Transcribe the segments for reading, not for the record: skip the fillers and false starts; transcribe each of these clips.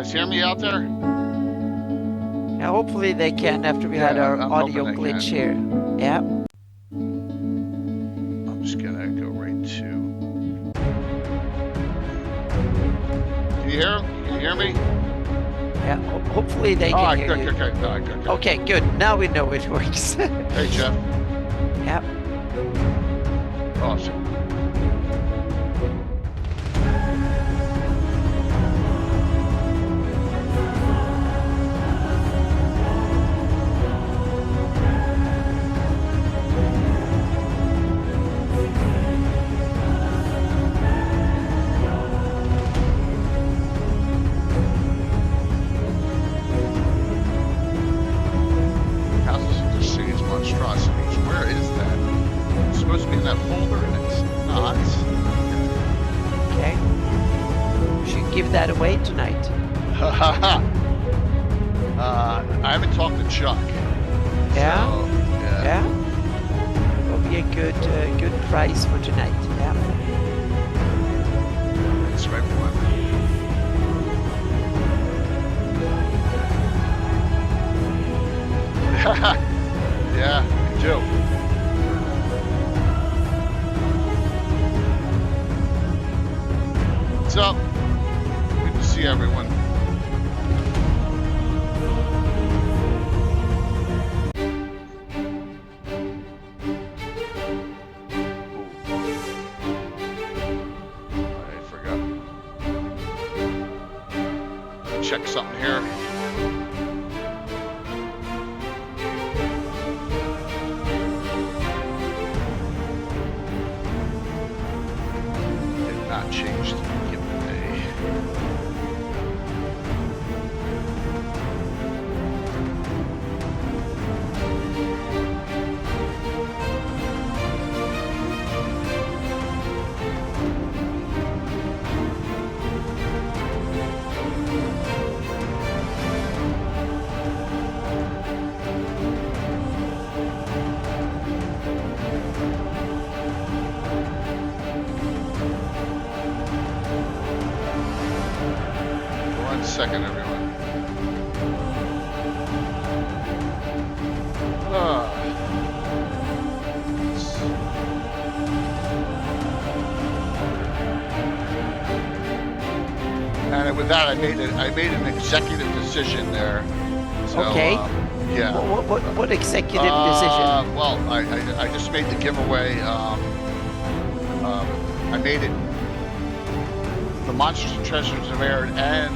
guys hear me out there? Yeah, hopefully they can after we had our I'm audio hoping they glitch can. here. Yeah. I'm just gonna go right to. Can you hear him? Can you hear me? Yeah. Hopefully they can hear you. Good. All right, good. Okay, good. Now we know it works. Hey, Jeff. Yep. Awesome. Houses of the Seas Monstrosities. Where is that? It's supposed to be in that folder, and it's not. Okay. We should give that away tonight. I haven't talked to Chuck. Yeah? So, yeah. Yeah. Will be a good prize for tonight. Yeah. Thanks for everyone. Yeah, you do. What's up? Good to see everyone. I forgot. Check something here. Did not change the giveaway. One second, everyone. And with that, I made an executive decision there. So, Okay. Yeah. What executive decision? Well, I just made the giveaway. I made it the Monsters and Treasures of Air and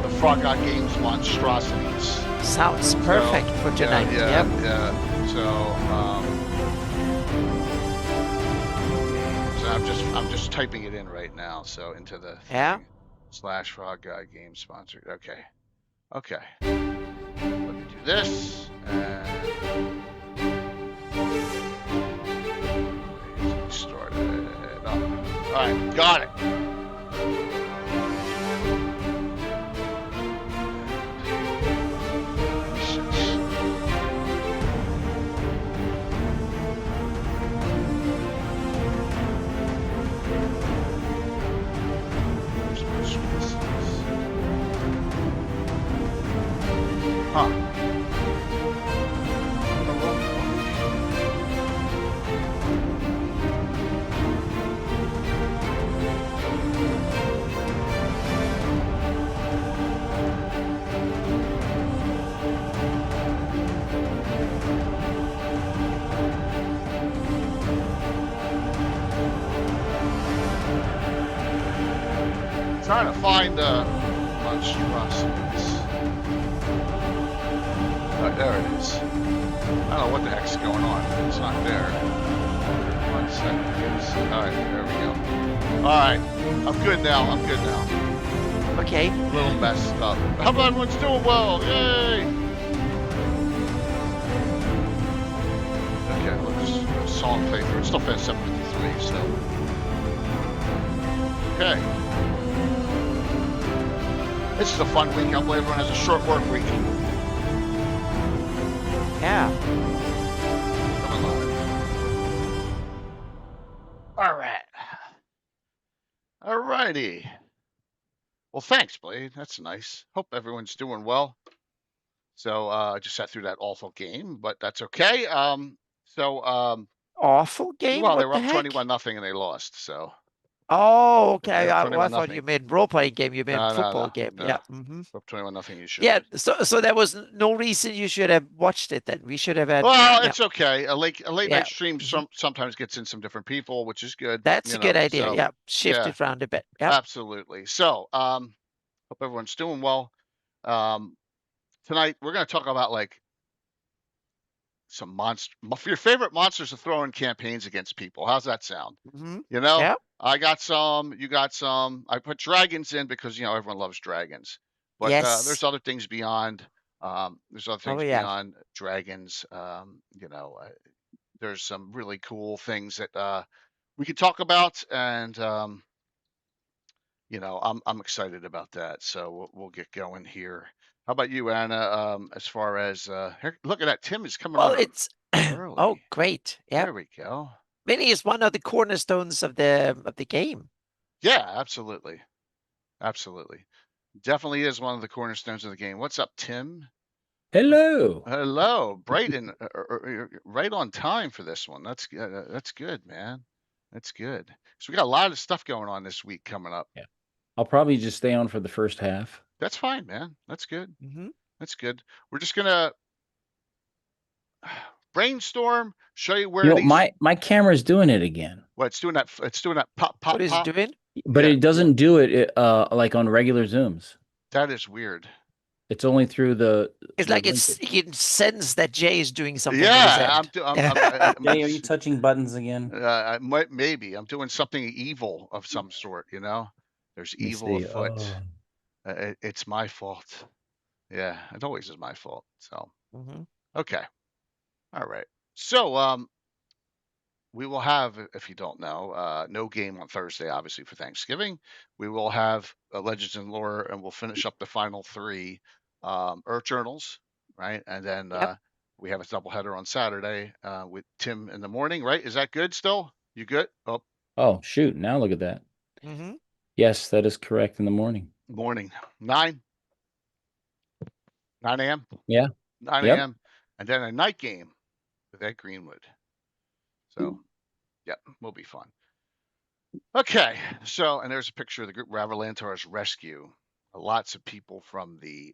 the Frog God Games Monstrosities. Sounds perfect for tonight. Yeah. Yep. Yeah. So I'm just typing it in right now. So into the Yeah. thing, / Frog God Games sponsored. Okay. Let me do this and start it up. All right, got it. Huh. Trying to find the monstrosities. Oh, there it is. I don't know what the heck's going on. It's not there. 1 second. All right, there we go. All right, I'm good now. Okay. A little messed up. How about everyone's doing well? Yay! Okay, we'll just song playthrough. It's still at 7:53, so. Okay. This is a fun week. Hopefully everyone has a short work week. Yeah. Come alive. All right. All righty. Well, thanks, Blade. That's nice. Hope everyone's doing well. So I just sat through that awful game, but that's okay. So Awful game? well, they What were the up heck? 21-0 and they lost. So Oh, they okay. were I 21 thought you nothing. meant role-playing game. You meant No, no, football no, game. Yeah. no. Hmm. Up 21-0. You should Yeah. lose. So there was no reason you should have watched it then. We should have had. Well, Yeah. it's okay. A late night Yeah. stream Hmm. sometimes gets in some different people, which is good. That's a good idea. So Yeah. Shift yeah, it around a bit. Yeah. absolutely. So hope everyone's doing well. Um, tonight we're going to talk about like some monster, your favorite monsters to throw in campaigns against people. How's that sound? Hmm. You know, Yeah. I got some, you got some. I put dragons in because everyone loves dragons, but there's Yes. other things beyond. There's other Oh things yeah. beyond dragons. There's some really cool things that we could talk about, and I'm excited about that. So we'll get going here. How about you, Anna? As far as look at that, Tim is coming Well, on it's oh early. great. Yeah. There we go. Mini is one of the cornerstones of the game. Yeah, absolutely, absolutely. Definitely is one of the cornerstones of the game. What's up, Tim? Hello. Hello, Brayden. Right on time for this one. That's good, man. That's good. So we got a lot of stuff going on this week coming up. Yeah. I'll probably just stay on for the first half. That's fine, man. That's good. Hmm. That's good. We're just gonna brainstorm, show you You where know, these. my camera's doing it again, Well, it's doing that. It's doing that pop, What pop, is it pop. doing? but Yeah, it doesn't do it like on regular Zooms. that is weird. It's only through the It's like linkage. you can sense that Jay is doing something with his Yeah, end. Jay, are you touching buttons again? I might, maybe I'm doing something evil of some sort. There's Let me evil see. afoot. It's my fault. Yeah, it always is my fault. So Hmm. okay, all right. So we will have, if you don't know, no game on Thursday, obviously for Thanksgiving. We will have Legends and Lore, and we'll finish up the final three Earth Journals, right? And then Yep. we have a doubleheader on Saturday with Tim in the morning, right? Is that good still? You good? Oh, Oh, shoot. Now look at that. Hmm. Yes, that is correct in the morning. morning, 9 a.m. Yeah. 9 Yep. a.m. And then a night game with Ed Greenwood. So, yep, will be fun. Okay, so and there's a picture of the group Ravalantar's Rescue. Lots of people from the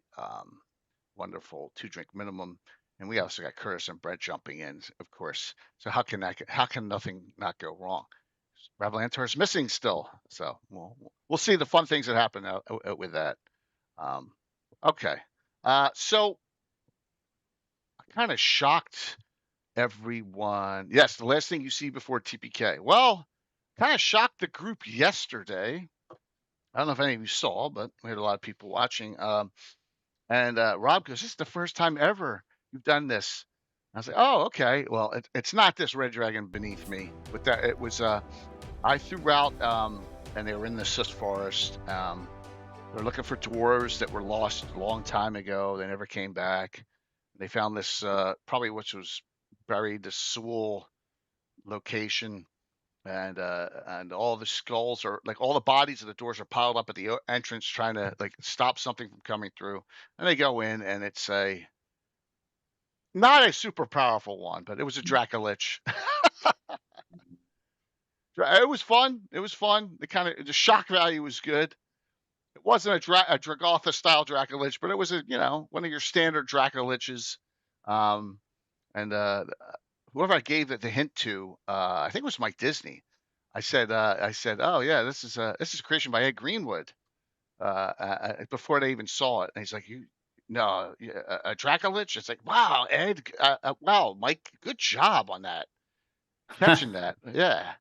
wonderful Two Drink Minimum, and we also got Curtis and Brett jumping in, of course. So how can nothing not go wrong? Ravalantar's missing still, so we'll see the fun things that happen with that. Okay, so I kind of shocked everyone. Yes, the last thing you see before TPK. Well, kind of shocked the group yesterday. I don't know if any of you saw, but we had a lot of people watching. And Rob goes, "This is the first time ever you've done this." I was like, "Oh, okay. Well, it's not this red dragon beneath me, but that it was. I threw out, and they were in the Sith forest. They're looking for dwarves that were lost a long time ago. They never came back. They found this, probably which was buried, the Sewell location, and all the skulls are like all the bodies of the doors are piled up at the entrance, trying to like stop something from coming through. And they go in, and it's a not a super powerful one, but it was a Dracolich. It was fun. It was fun. The shock value was good. It wasn't a Dragotha style Dracolich, but it was one of your standard Dracoliches. And whoever I gave the hint to, I think it was Mike Disney. I said, oh yeah, this is a creation by Ed Greenwood. Before they even saw it, and he's like, no, a Dracolich. It's like, wow, Ed, wow, Mike, good job on that, catching that. Yeah,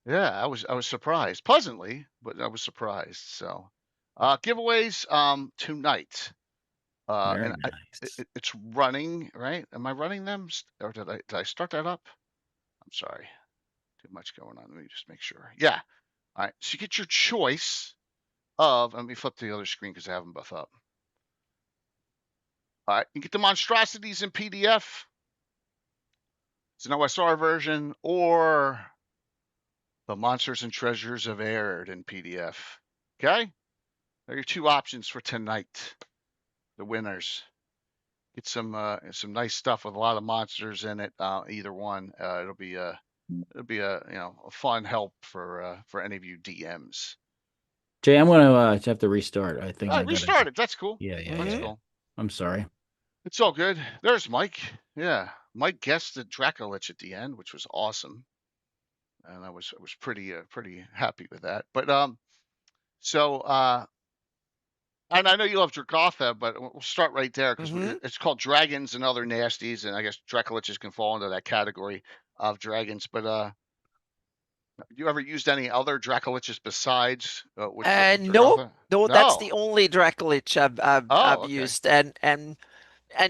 yeah, I was surprised, pleasantly, but I was surprised. So, giveaways tonight. Very And nice. it's running, right? Am I running them, or did I start that up? I'm sorry, too much going on. Let me just make sure. Yeah. All right. So you get your choice of. Let me flip to the other screen because I have them both up. All right. You get the monstrosities in PDF. It's an OSR version, or the Monsters and Treasures of Aird in PDF. Okay. are your two options for tonight. The winners. Get some nice stuff with a lot of monsters in it. Either one. It'll be a a fun help for any of you DMs. Jay, I'm gonna have to restart. I think I Restart it. That's cool. Yeah, That's cool. I'm sorry. It's all good. There's Mike. Yeah, Mike guessed the Dracolich at the end, which was awesome, and I was pretty happy with that. But and I know you love Dragotha, but we'll start right there because it's called Dragons and Other Nasties, and I guess Dracoliches can fall into that category of dragons. But you ever used any other Dracoliches besides No, Dragotha? that's the only Dracolich I've Okay. used, and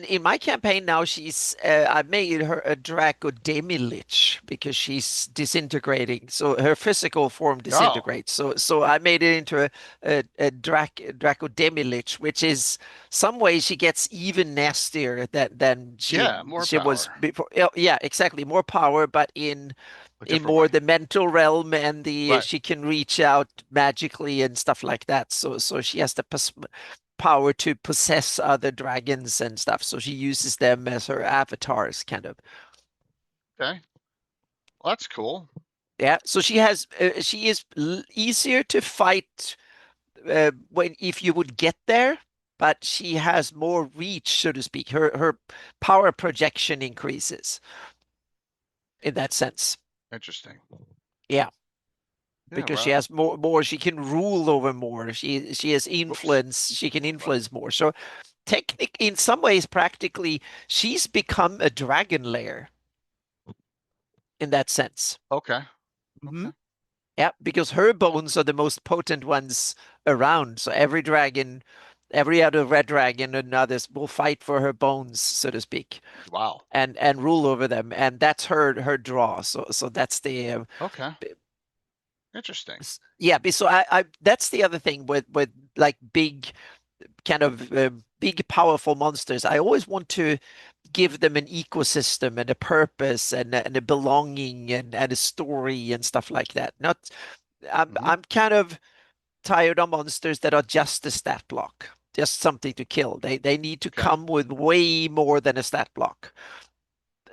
in my campaign now, I made her a Draco Demi-Lich because she's disintegrating. So her physical form disintegrates. So I made it into a Draco Demi-Lich, which is some ways she gets even nastier than she more was power. before. Yeah, exactly, more power, but in way. the mental realm, and Right. she can reach out magically and stuff like that. So she has the power to possess other dragons and stuff. So she uses them as her avatars, kind of. Okay. Well, that's cool. Yeah. So she is easier to fight if you would get there, but she has more reach, so to speak. Her power projection increases in that sense. Interesting. Yeah. Yeah, Because right. she has more, she can rule over more. She has influence. She can influence more. So in some ways, practically, she's become a dragon lair in that sense. Okay. Okay. Yeah, because her bones are the most potent ones around. So every dragon, every other red dragon and others will fight for her bones, so to speak. Wow. And rule over them, and that's her draw. So that's the okay. Interesting. Yeah, so I that's the other thing with like big kind of big powerful monsters. I always want to give them an ecosystem and a purpose and a belonging and a story and stuff like that. Not I'm kind of tired of monsters that are just a stat block, just something to kill. They need to come with way more than a stat block.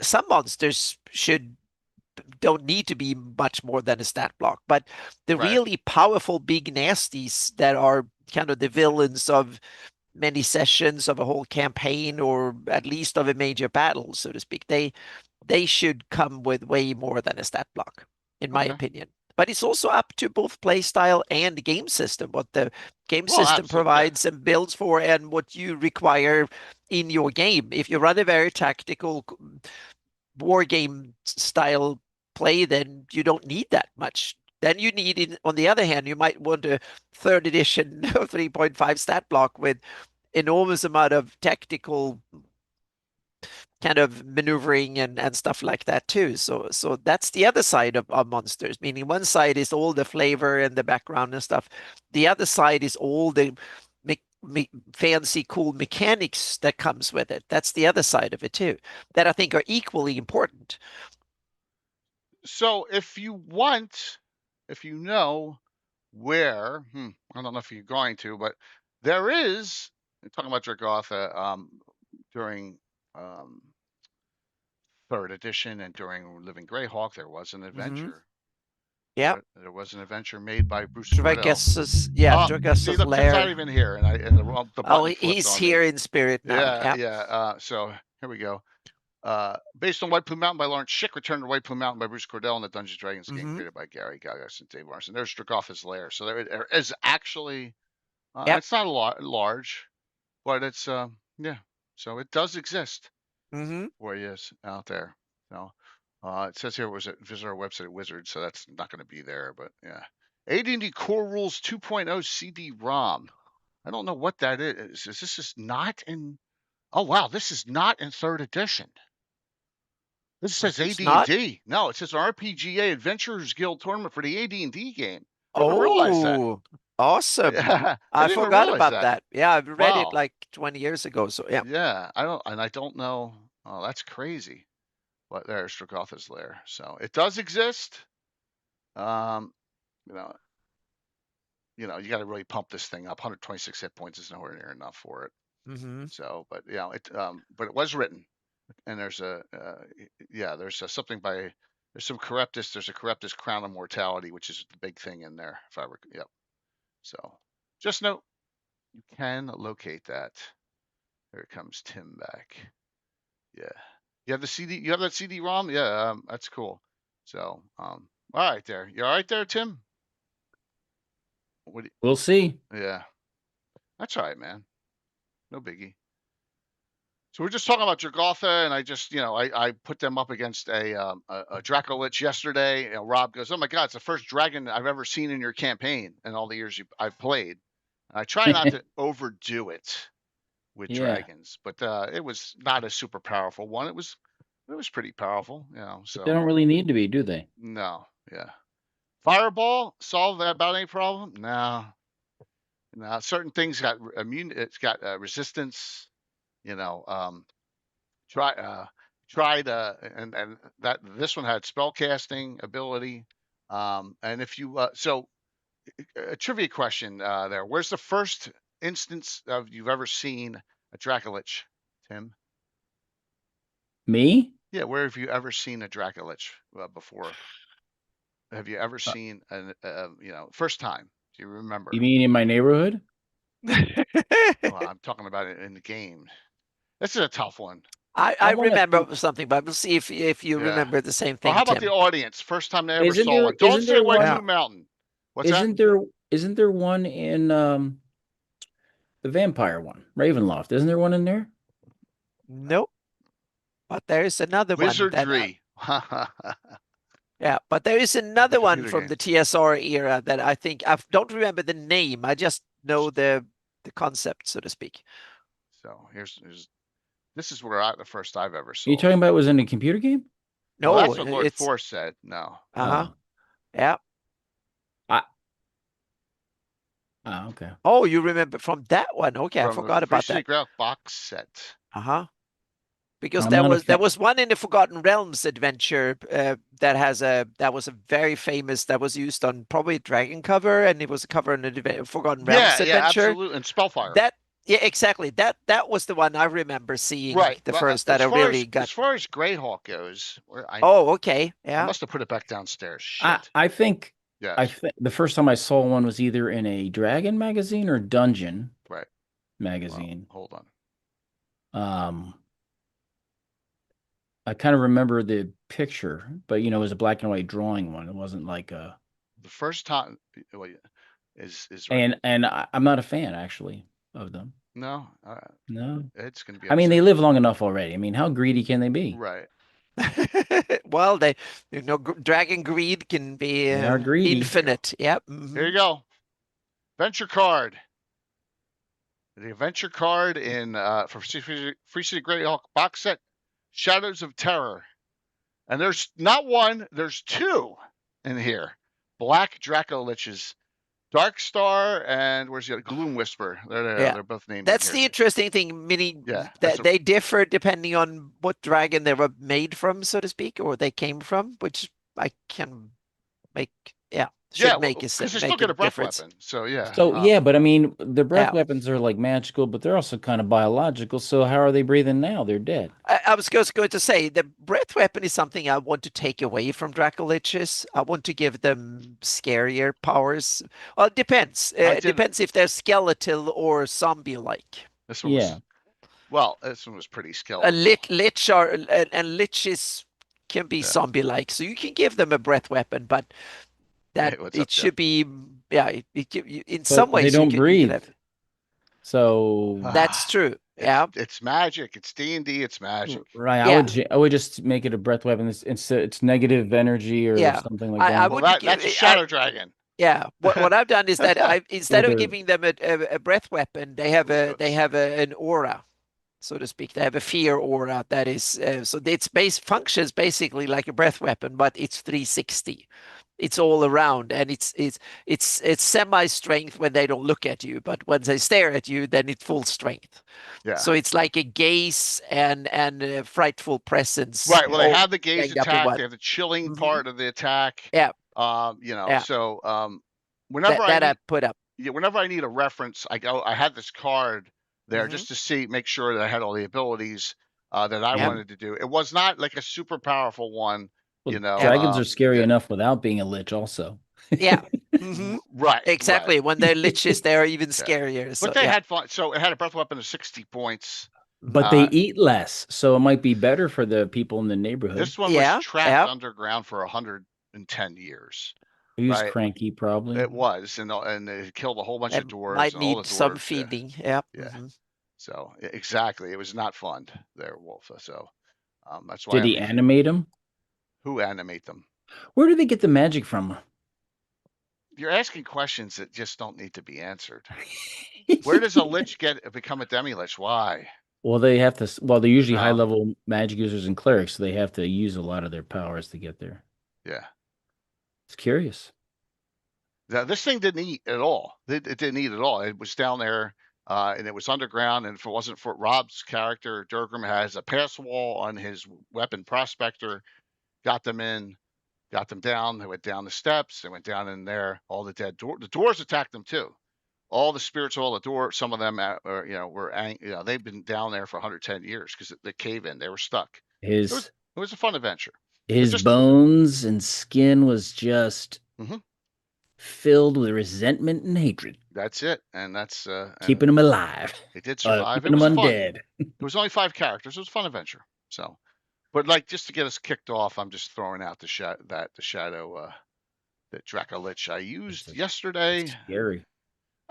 Some monsters don't need to be much more than a stat block, but the really powerful big nasties that are kind of the villains of many sessions of a whole campaign, or at least of a major battle, so to speak, they should come with way more than a stat block, in my opinion. But it's also up to both playstyle and game system, what the game system provides and builds for, and what you require in your game. If you run a very tactical war game style play, then you don't need that much. Then you need, on the other hand, you might want a third edition 3.5 stat block with enormous amount of tactical kind of maneuvering and stuff like that too. So that's the other side of monsters, meaning one side is all the flavor and the background and stuff. The other side is all the fancy, cool mechanics that comes with it. That's the other side of it too, that I think are equally important. So if you know where, I don't know if you're going to, but there is, talking about Dragotha, during third edition and during Living Greyhawk, there was an adventure. Yeah. There was an adventure made by Bruce Cordell. Dragas's see, look, lair. Tim's not even here, and the button he's here in spirit now. Yeah. So here we go. Based on White Plume Mountain by Lawrence Schick, Return to White Plume Mountain by Bruce Cordell, and the Dungeons & Dragons game created by Gary Gygax and Dave Larson. There's Dragotha's lair. So there is actually, it's not large, but it's so it does exist for you out there. So it says here visit our website at Wizard, so that's not going to be there, but yeah. AD&D Core Rules 2.0 CD-ROM. I don't know what that is. This is not in? Oh wow, this is not in third edition. This says AD&D. No, it says RPGA Adventurers Guild tournament for the AD&D game. I didn't realize that. Awesome! Yeah, I forgot about that. Yeah, I've read it like 20 years ago. So yeah. Yeah, I don't know. Oh, that's crazy. But there's Dragotha's lair. So it does exist. You know, you know, you got to really pump this thing up. 126 hit points is nowhere near enough for it. Mm-hmm. So, but you know, but it was written, and there's something by there's some Corruptus. There's a Corruptus Crown of Mortality, which is the big thing in there. If I were, yep. So, just note you can locate that. There comes Tim back. Yeah, you have the CD. You have that CD-ROM. Yeah, that's cool. So, all right, there. You all right there, Tim? We'll see. Yeah, that's all right, man. No biggie. So we're just talking about Dragaltha, and I just, you know, I put them up against a Dracolich yesterday. You know, Rob goes, "Oh my God, it's the first dragon I've ever seen in your campaign in all the years I've played." And I try not to overdo it with dragons, but it was not a super powerful one. It was pretty powerful, you know. So they don't really need to be, do they? no, yeah. Fireball solve that about any problem? No. No, certain things got immune. It's got resistance. You know, tried and that this one had spell casting ability. And if you so a trivia question there. Where's the first instance of you've ever seen a Dracolich, Tim? Me? Yeah, where have you ever seen a Dracolich before? Have you ever seen an you know, first time? Do you remember? You mean in my neighborhood? Well, I'm talking about it in the game. This is a tough one. I remember something, but we'll see if you remember the same thing. Well, how about Tim? the audience? First time they ever Isn't saw there- one. Don't isn't say there White one- Moon Mountain. What's that? Isn't there one in the vampire one, Ravenloft? Isn't there one in there? Nope. But there is another one. Wizardry. Yeah, but there is another one Computer from the TSR era that I think I don't remember the name. I just know the concept, so to speak. So this is where the first I've ever saw. Are you talking about was in a computer game? No, Well, that's what Lord it's Force said. No. uh-huh. Yeah. Okay. Oh, you remember from that one? Okay, I forgot about that. Greyhawk box set. Uh-huh. Because I'm there not a was one in the Forgotten Realms adventure that was a very famous, that was used on probably Dragon cover, and it was a cover in the Forgotten Realms adventure. Yeah, absolutely. And Spellfire. Yeah, exactly. That was the one I remember seeing. Right. The Well, first that I really got. As far as Greyhawk goes, Oh, okay. I Yeah. must have put it back downstairs. Shit. I think Yeah. I think the first time I saw one was either in a Dragon magazine or Dungeon magazine. Well, hold on. I kind of remember the picture, but you know, it was a black and white drawing one. It wasn't like a. The first time is right. And I'm not a fan actually of them. No. No. It's going to be. I mean, they live long enough already. I mean, how greedy can they be? Right. Well, dragon greed can be They are greedy. infinite. Yep. Here you go. Venture card. The adventure card in for Free City Greyhawk box set, Shadows of Terror. And there's not one, there's two in here. Black Dracoliches, Dark Star, and where's the other? Gloom Whisper. They're both named. That's the interesting thing, meaning that they differ depending on what dragon they were made from, so to speak, or they came from, which I can make. Make because they still get a breath weapon. So yeah. So but I mean, the breath weapons are like magical, but they're also kind of biological. So how are they breathing now? They're dead. I was just going to say the breath weapon is something I want to take away from Dracoliches. I want to give them scarier powers. Well, it depends. It depends if they're skeletal or zombie-like. This one this one was pretty skeletal. Liches can be zombie-like, so you can give them a breath weapon, but it should be in some ways they don't breathe. So that's true. It's magic. It's D&D. It's magic. Right. I would just make it a breath weapon. It's negative energy or something like that. That's a shadow dragon. Yeah. What I've done is that instead of giving them a breath weapon, they have an aura, so to speak. They have a fear aura that is so its functions basically like a breath weapon, but it's 360. It's all around, and it's semi-strength when they don't look at you, but when they stare at you, then it's full strength. Yeah. So it's like a gaze and a frightful presence. Right. Well, they have the gaze attack. They have the chilling part of the attack. Yeah. So whenever I put up. whenever I need a reference, I had this card there Mhm. just to make sure that I had all the abilities that I Yep. wanted to do. It was not like a super powerful one, Well, dragons are scary yeah. enough without being a lich also. Yeah. Mhm. Right. Exactly. When they're liches, they're even Yeah. scarier. So But they yeah. had fun. So it had a breath weapon of 60 points. But they eat less, so it might be better for the people in the neighborhood. This one was Yeah. trapped Yeah. underground for 110 years. He was Right. cranky, probably. It was, and it killed a whole bunch That of dwarves, might and all the need some dwarves. feeding. Yeah. Yeah. Mhm. So exactly, it was not fun there, Wolf. So that's why Did he animate them? Who animate them? Where do they get the magic from? You're asking questions that just don't need to be answered. Where does a lich become a demi-lich? Why? Well, they have to. Well, they're usually high-level magic users and clerics, so they have to use a lot of their powers to get there. Yeah. It's curious. Now, this thing didn't eat at all. It didn't eat at all. It was down there, and it was underground. And if it wasn't for Rob's character, Durgrim has a pass wall on his weapon prospector, got them in, got them down. They went down the steps. They went down in there. All the dead the doors attacked them too. All the spirits, all the door. Some of them, were they've been down there for 110 years because the cave in. They were stuck. It was a fun adventure. His bones and skin was just filled with resentment and hatred. That's it, and that's keeping him alive. They did survive. Keeping him undead. It was only 5 characters. It was a fun adventure. So, but like just to get us kicked off, I'm just throwing out the shadow that Dracolich I used yesterday. Scary.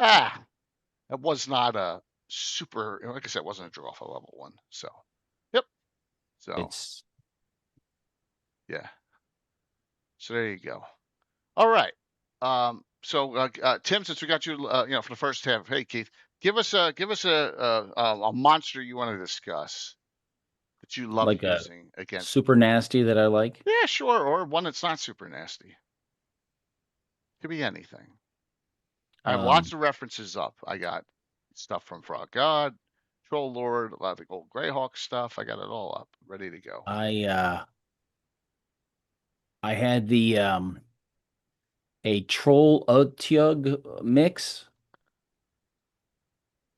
It was not a super. Like I said, it wasn't a draw for level 1. So, yep. So yeah. So there you go. All right. So Tim, since we got you, for the first half, hey Keith, give us a monster you want to discuss that you love like using against. Super nasty that I like. Yeah, sure, or one that's not super nasty. Could be anything. I have lots of references up. I got stuff from Frog God, Troll Lord, a lot of the old Greyhawk stuff. I got it all up, ready to go. I had the a troll Otyug mix.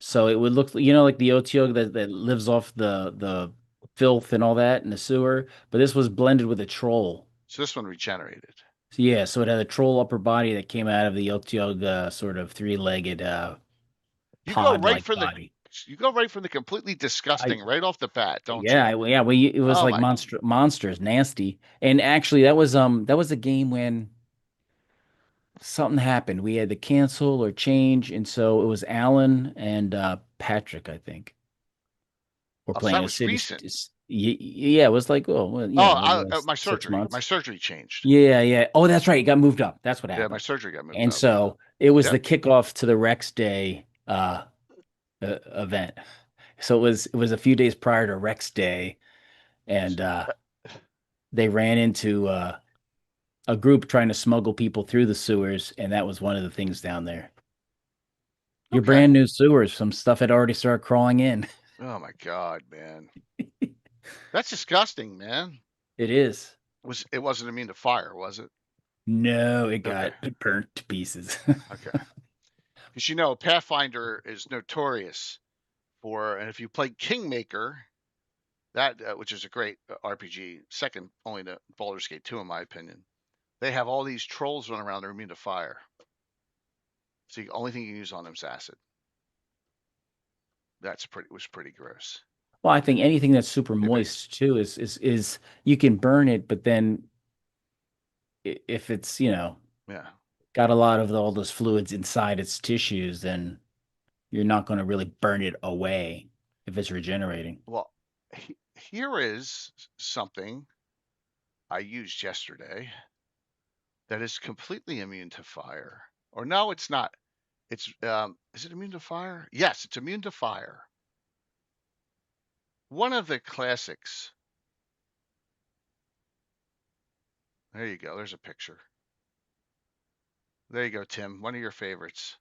So it would look, like the Otyug that lives off the filth and all that in the sewer, but this was blended with a troll. So this one regenerated. So yeah, so it had a troll upper body that came out of the Otyug sort of three-legged pod-like body. You go right from the completely disgusting right off the bat, don't you? Yeah, it was like monsters, nasty. And actually, that was a game when something happened. We had to cancel or change, and so it was Alan and Patrick, I think. We're playing that was recent. Yeah, it was like, my surgery. My surgery changed. Yeah. Oh, that's right. It got moved up. That's what happened. Yeah, my surgery got moved up. And so it was the kickoff to the Rex Day event. So it was a few days prior to Rex Day, and they ran into a group trying to smuggle people through the sewers, and that was one of the things down there. Your brand new sewers, some stuff had already started crawling in. Oh my God, man. That's disgusting, man. It is. It wasn't immune to fire, was it? No, it got burnt to pieces. Okay. Because Pathfinder is notorious for, and if you play Kingmaker, that which is a great RPG, second only to Baldur's Gate 2 in my opinion, they have all these trolls running around that are immune to fire. So the only thing you can use on them is acid. Was pretty gross. Well, I think anything that's super moist too is you can burn it, but then if it's got a lot of all those fluids inside its tissues, then you're not going to really burn it away if it's regenerating. Well, here is something I used yesterday that is completely immune to fire. Or no, it's not. It's is it immune to fire? Yes, it's immune to fire. One of the classics. There you go. There's a picture. There you go, Tim. One of your favorites.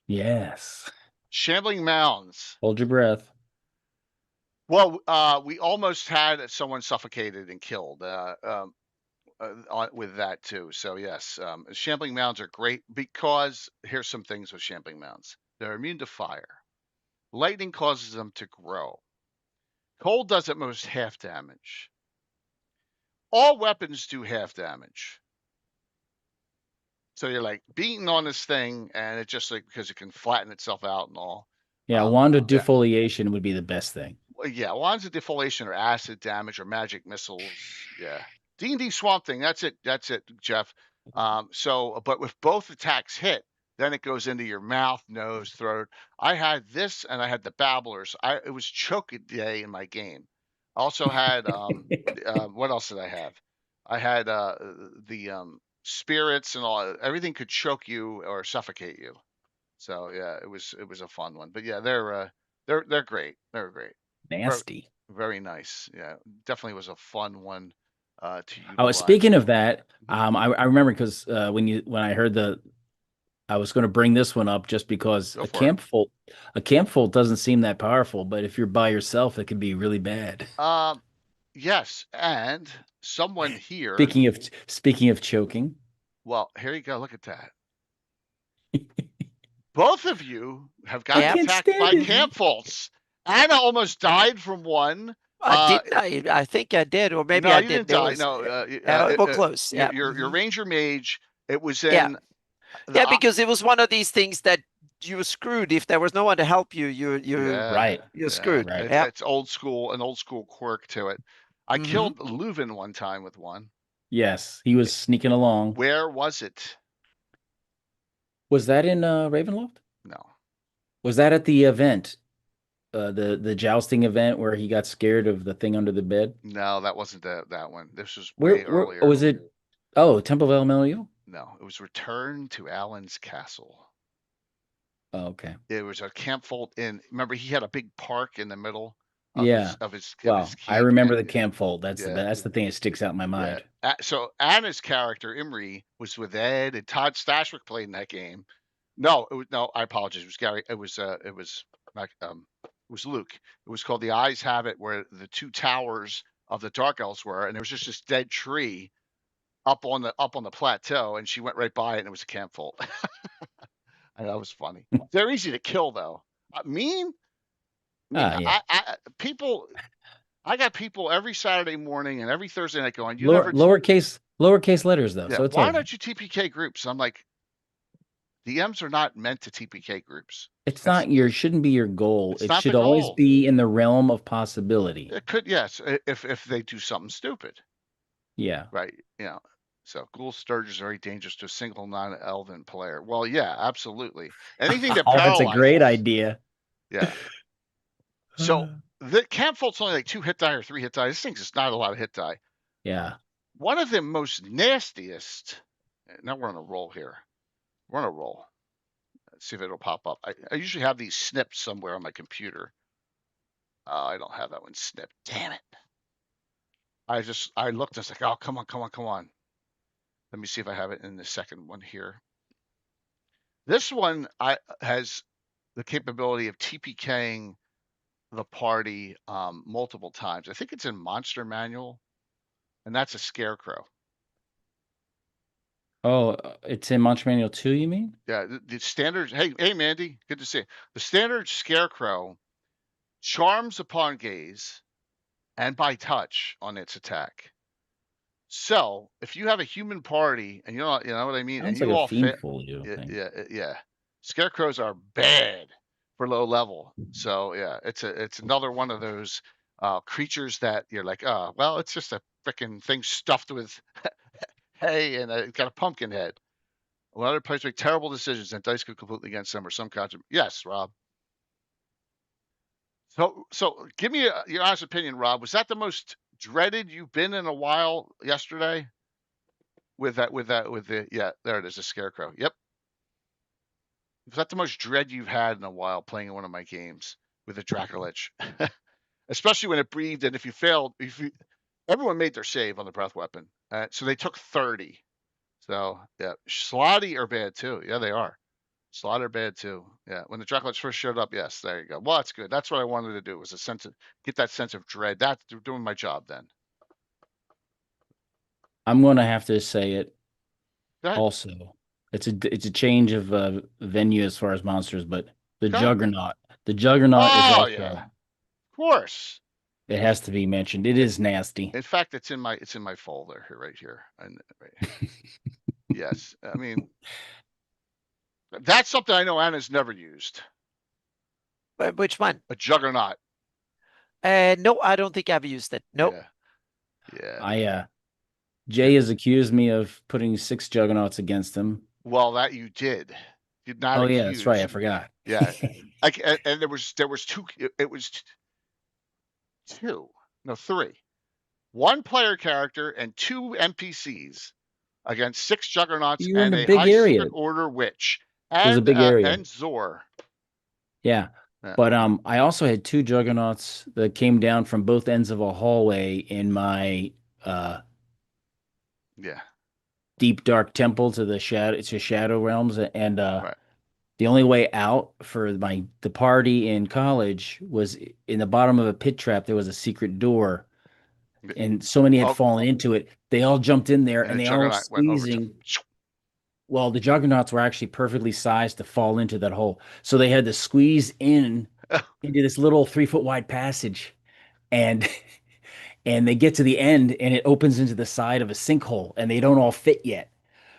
Yes. Shambling Mounds. Hold your breath. Well, we almost had someone suffocated and killed. with that too. So yes, shambling mounds are great because here's some things with shambling mounds. They're immune to fire. Lightning causes them to grow. Cold does at most half damage. All weapons do half damage. So you're like beating on this thing, and it just like because it can flatten itself out and all. Yeah, wand of Yeah. defoliation would be the best thing. Well, yeah, wands of defoliation or acid damage or magic missiles. Yeah, D&D Swamp Thing. That's it. That's it, Jeff. But with both attacks hit, then it goes into your mouth, nose, throat. I had this, and I had the babblers. It was choke a day in my game. I also had what else did I have? I had the spirits and all. Everything could choke you or suffocate you. So yeah, it was a fun one. But yeah, they're great. They're great. Nasty. Very nice. Yeah, definitely was a fun one to Oh, utilize. speaking of that, I remember because when I heard I was going to bring this one up just because Go for it. a camp fold doesn't seem that powerful, but if you're by yourself, it can be really bad. Yes, and someone here. Speaking of choking, Well, here you go. Look at that. Both of you have I gotten can't attacked by stand it. camp faults. Anna almost died from one. Didn't I? I think I did, or maybe No, I you did. didn't There die. was, No, well, close. Yeah. your ranger mage. It was Yeah. in. Yeah, because it was one of these things that you were screwed if there was no one to help you. Right. You're screwed. Right. Yeah. It's old school, an old school quirk to it. I killed Leuven one time with one. Yes, he was sneaking along. Where was it? Was that in Ravenloft? No. Was that at the event? The jousting event where he got scared of the thing under the bed? No, that wasn't that one. This was Where way earlier. was it? Oh, Temple of Elemental? No, it was Return to Alan's Castle. Oh, okay. It was a camp fold in. Remember, he had a big park in the middle of Yeah. his Well, keep. I remember the camp fold. Yeah. That's the thing that sticks out in my mind. Yeah. So Anna's character Imri was with Ed and Todd Stashwick played in that game. No, I apologize. It was Gary. It was not, it was Luke. It was called The Eyes Have It, where the two towers of the Dark Elves were, and there was just this dead tree up on the plateau, and she went right by it, and it was a camp fold. And that was funny. They're easy to kill, though. Mean. Yeah. I got people every Saturday morning and every Thursday night going. Lowercase letters though. Yeah, So it's why don't you TPK groups? I'm like, DMs are not meant to TPK groups. Shouldn't be your goal. It should the always goal. be in the realm of possibility. It could, yes, if they do something stupid. Yeah. Right. So Ghoul Sturge is very dangerous to a single non-elven player. Well, yeah, absolutely. Anything that That's a great idea. Yeah. So the camp fault's only like 2 hit die or 3 hit die. This thing's just not a lot of hit die. Yeah. One of the most nastiest. Now we're on a roll here. We're on a roll. Let's see if it'll pop up. I usually have these snipped somewhere on my computer. I don't have that one snipped. Damn it. I looked and I was like, oh, come on. Let me see if I have it in the second one here. This one has the capability of TPKing the party multiple times. I think it's in Monster Manual, and that's a Scarecrow. Oh, it's in Monster Manual 2, you mean? Yeah, the standard. Hey, Mandy, good to see you. The standard Scarecrow charms upon gaze and by touch on its attack. So if you have a human party, and you know what I mean, Sounds and you like all a fiend fit, fold, yeah. Scarecrows are bad for low level. So yeah, it's another one of those creatures that you're like, oh, well, it's just a freaking thing stuffed with hay and it's got a pumpkin head. A lot of players make terrible decisions and dice go completely against them or some kinds of. Yes, Rob. So give me your honest opinion, Rob. Was that the most dreaded you've been in a while yesterday? With the yeah, there it is, a Scarecrow. Yep. Was that the most dread you've had in a while playing in one of my games with a Dracolich? Especially when it breathed, and if you failed, everyone made their save on the breath weapon, so they took 30. So yeah, Slotty are bad too. Yeah, they are. Slot are bad too. Yeah, when the Dracolich first showed up, yes, there you go. Well, that's good. That's what I wanted to do, was get that sense of dread. That's doing my job then. I'm going to have to say it Go ahead. also. It's a change of venue as far as monsters, but the Go ahead. Juggernaut. The Juggernaut is Oh yeah, also, of course. it has to be mentioned. It is nasty. In fact, it's in my folder here, right here. And yes, I mean that's something I know Anna's never used. Which one? A juggernaut. No, I don't think I've used it. Nope. Yeah. Yeah. Jay has accused me of putting 6 Juggernauts against him. Well, that you did. Did not Oh yeah, that's right. I accuse. forgot. Yeah. And there was two. It was two. No, three. One player character and 2 NPCs against 6 juggernauts You were in and a a big high area. secret order witch It was a big area. and Zor. Yeah. Yeah. But I also had 2 Juggernauts that came down from both ends of a hallway in my Yeah. deep dark temple to Shadow Realms, and Right. the only way out for the party in college was in the bottom of a pit trap. There was a secret door, and so many had Oh, fallen into it. They all jumped in there, and and the they all were juggernaut went over to. squeezing. Well, the Juggernauts were actually perfectly sized to fall into that hole, so they had to squeeze in into this little 3 foot wide passage, and and they get to the end, and it opens into the side of a sinkhole, and they don't all fit yet.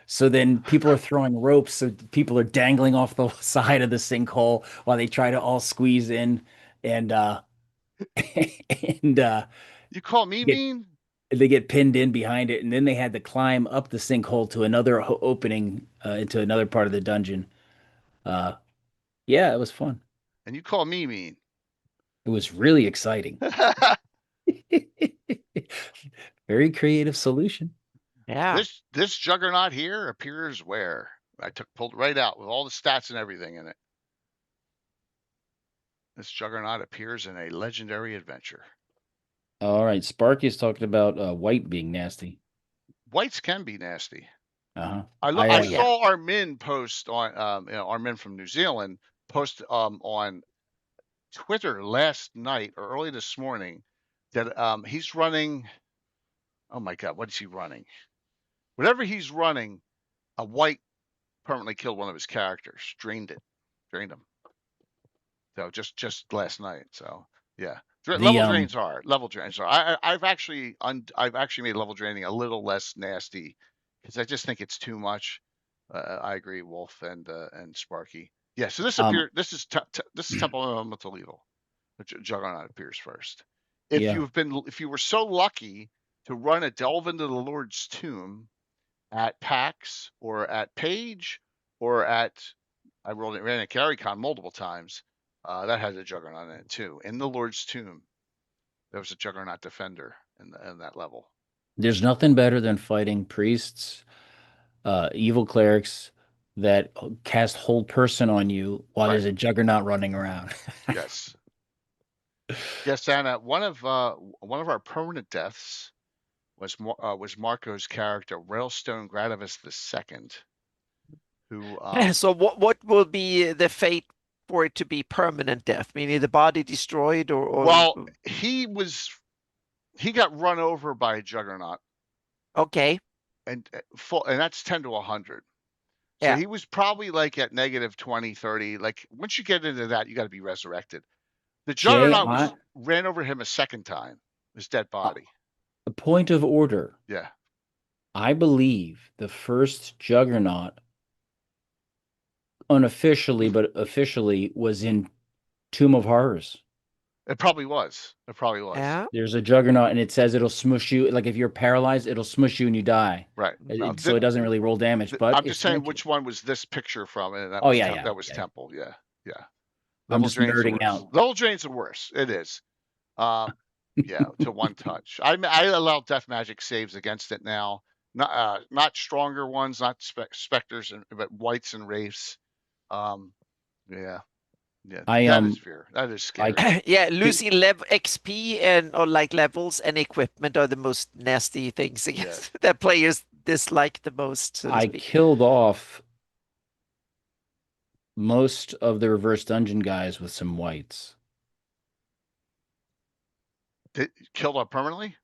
So then people are throwing ropes, so people are dangling off the side of the sinkhole while they try to all squeeze in, and and You call me get mean? they get pinned in behind it, and then they had to climb up the sinkhole to another opening into another part of the dungeon. Uh, yeah, it was fun. And you call me mean? It was really exciting. Very creative solution. Yeah. This juggernaut here appears where I pulled it right out with all the stats and everything in it. This juggernaut appears in a legendary adventure. All right, Sparky is talking about white being nasty. Whites can be nasty. Uh-huh. I saw Armin post on Armin from New Zealand post on Twitter last night or early this morning that he's running. Oh my God, what is he running? Whatever he's running, a white permanently killed one of his characters, drained him. So just last night. So yeah, level drains are. I've actually made level draining a little less nasty because I just think it's too much. I agree, Wolf and Sparky. Yeah. So this is Temple Elemental Evil. Juggernaut appears first. If you were so lucky to run a Delve into the Lord's Tomb at PAX or at Page or at ran at GaryCon multiple times. That has a Juggernaut in it too. In the Lord's Tomb, there was a Juggernaut defender in that level. There's nothing better than fighting priests, evil clerics that cast hold person on you while there's a Juggernaut running around. Yes. Yes, Anna. One of our permanent deaths was Marco's character, Railstone Gradavis II, who So what will be the fate for it to be permanent death? Meaning the body destroyed or well, he got run over by a Juggernaut. Okay. And that's 10 to 100. So Yeah. he was probably like at negative 20, 30. Like once you get into that, you got to be resurrected. The Juggernaut ran over him a second time, his dead body. A point of order. Yeah. I believe the first Juggernaut, unofficially but officially, was in Tomb of Horrors. It probably was. Yeah. There's a Juggernaut, and it says it'll smush you. Like if you're paralyzed, it'll smush you and you die. Right. So it doesn't really roll damage. But I'm just saying which one was this picture from, and that was Temple. Yeah. I'm just nerding out. Level drain's the worst. It is. Yeah, to one touch. I allow death magic saves against it now. Not stronger ones, not specters, but whites and wraiths. Yeah. That is fear. That is scary. Yeah, losing level XP and or like levels and equipment are the most nasty things against that players dislike the most. So I killed off most of the reverse dungeon guys with some whites. Killed off permanently?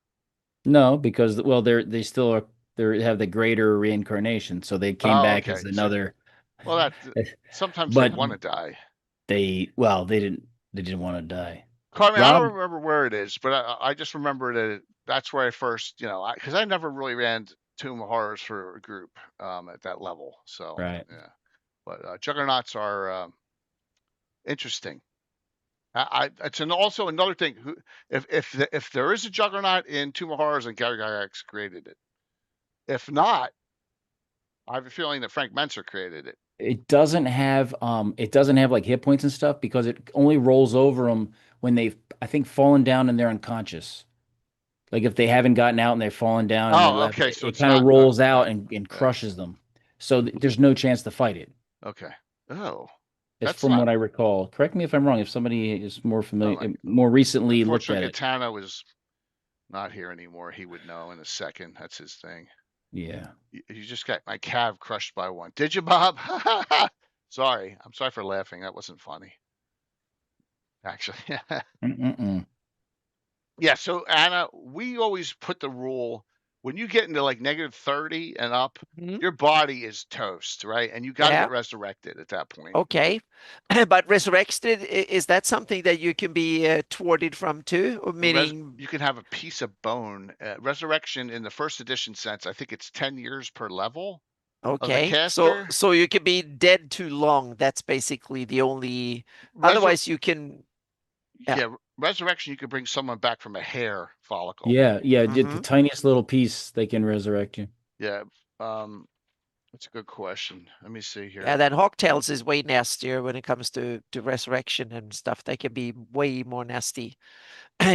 No, because they still are they have the greater reincarnation, so they came Oh, back okay. as another. Well, that sometimes they But want to die. they didn't want to die. Carmen, I Rob, don't remember where it is, but I just remember that that's where I first, because I never really ran Tomb of Horrors for a group at that level. So right? yeah, but juggernauts are interesting. It's also another thing. If there is a juggernaut in Tomb of Horrors, and Gary Gygax created it. If not, I have a feeling that Frank Menser created it. It doesn't have like hit points and stuff because it only rolls over them when they've, I think, fallen down and they're unconscious. Like if they haven't gotten out and they've fallen down and they're Oh, left, okay. it, So it it's kind of not. rolls out Yeah, and yeah. crushes them. So there's no chance to fight it. Okay. Oh, It's that's from not. what I recall. Correct me if I'm wrong. If somebody is more Oh, familiar, more recently looked at unfortunately, it. Gaetano is not here anymore. He would know in a second. That's his thing. Yeah. You just got my calf crushed by one. Did you, Bob? Sorry. I'm sorry for laughing. That wasn't funny. Actually. Mm-mm-mm. Yeah. So Anna, we always put the rule when you get into like -30 and up, Mhm. your body is toast, right? And you got to Yeah. get resurrected at that point. Okay. But resurrected, is that something that you can be thwarted from too? Or meaning, You can have a piece of bone. Resurrection in the first edition sense, I think it's 10 years per level of the okay, so caster. so you can be dead too long. That's basically the only. Resur- Otherwise, you can. Yeah. yeah, resurrection, you can bring someone back from a hair follicle. Yeah, yeah. The Hmm. tiniest little piece, they can resurrect you. Yeah, that's a good question. Let me see Yeah, here. then Hawktails is way nastier when it comes to resurrection and stuff. They can be way more nasty,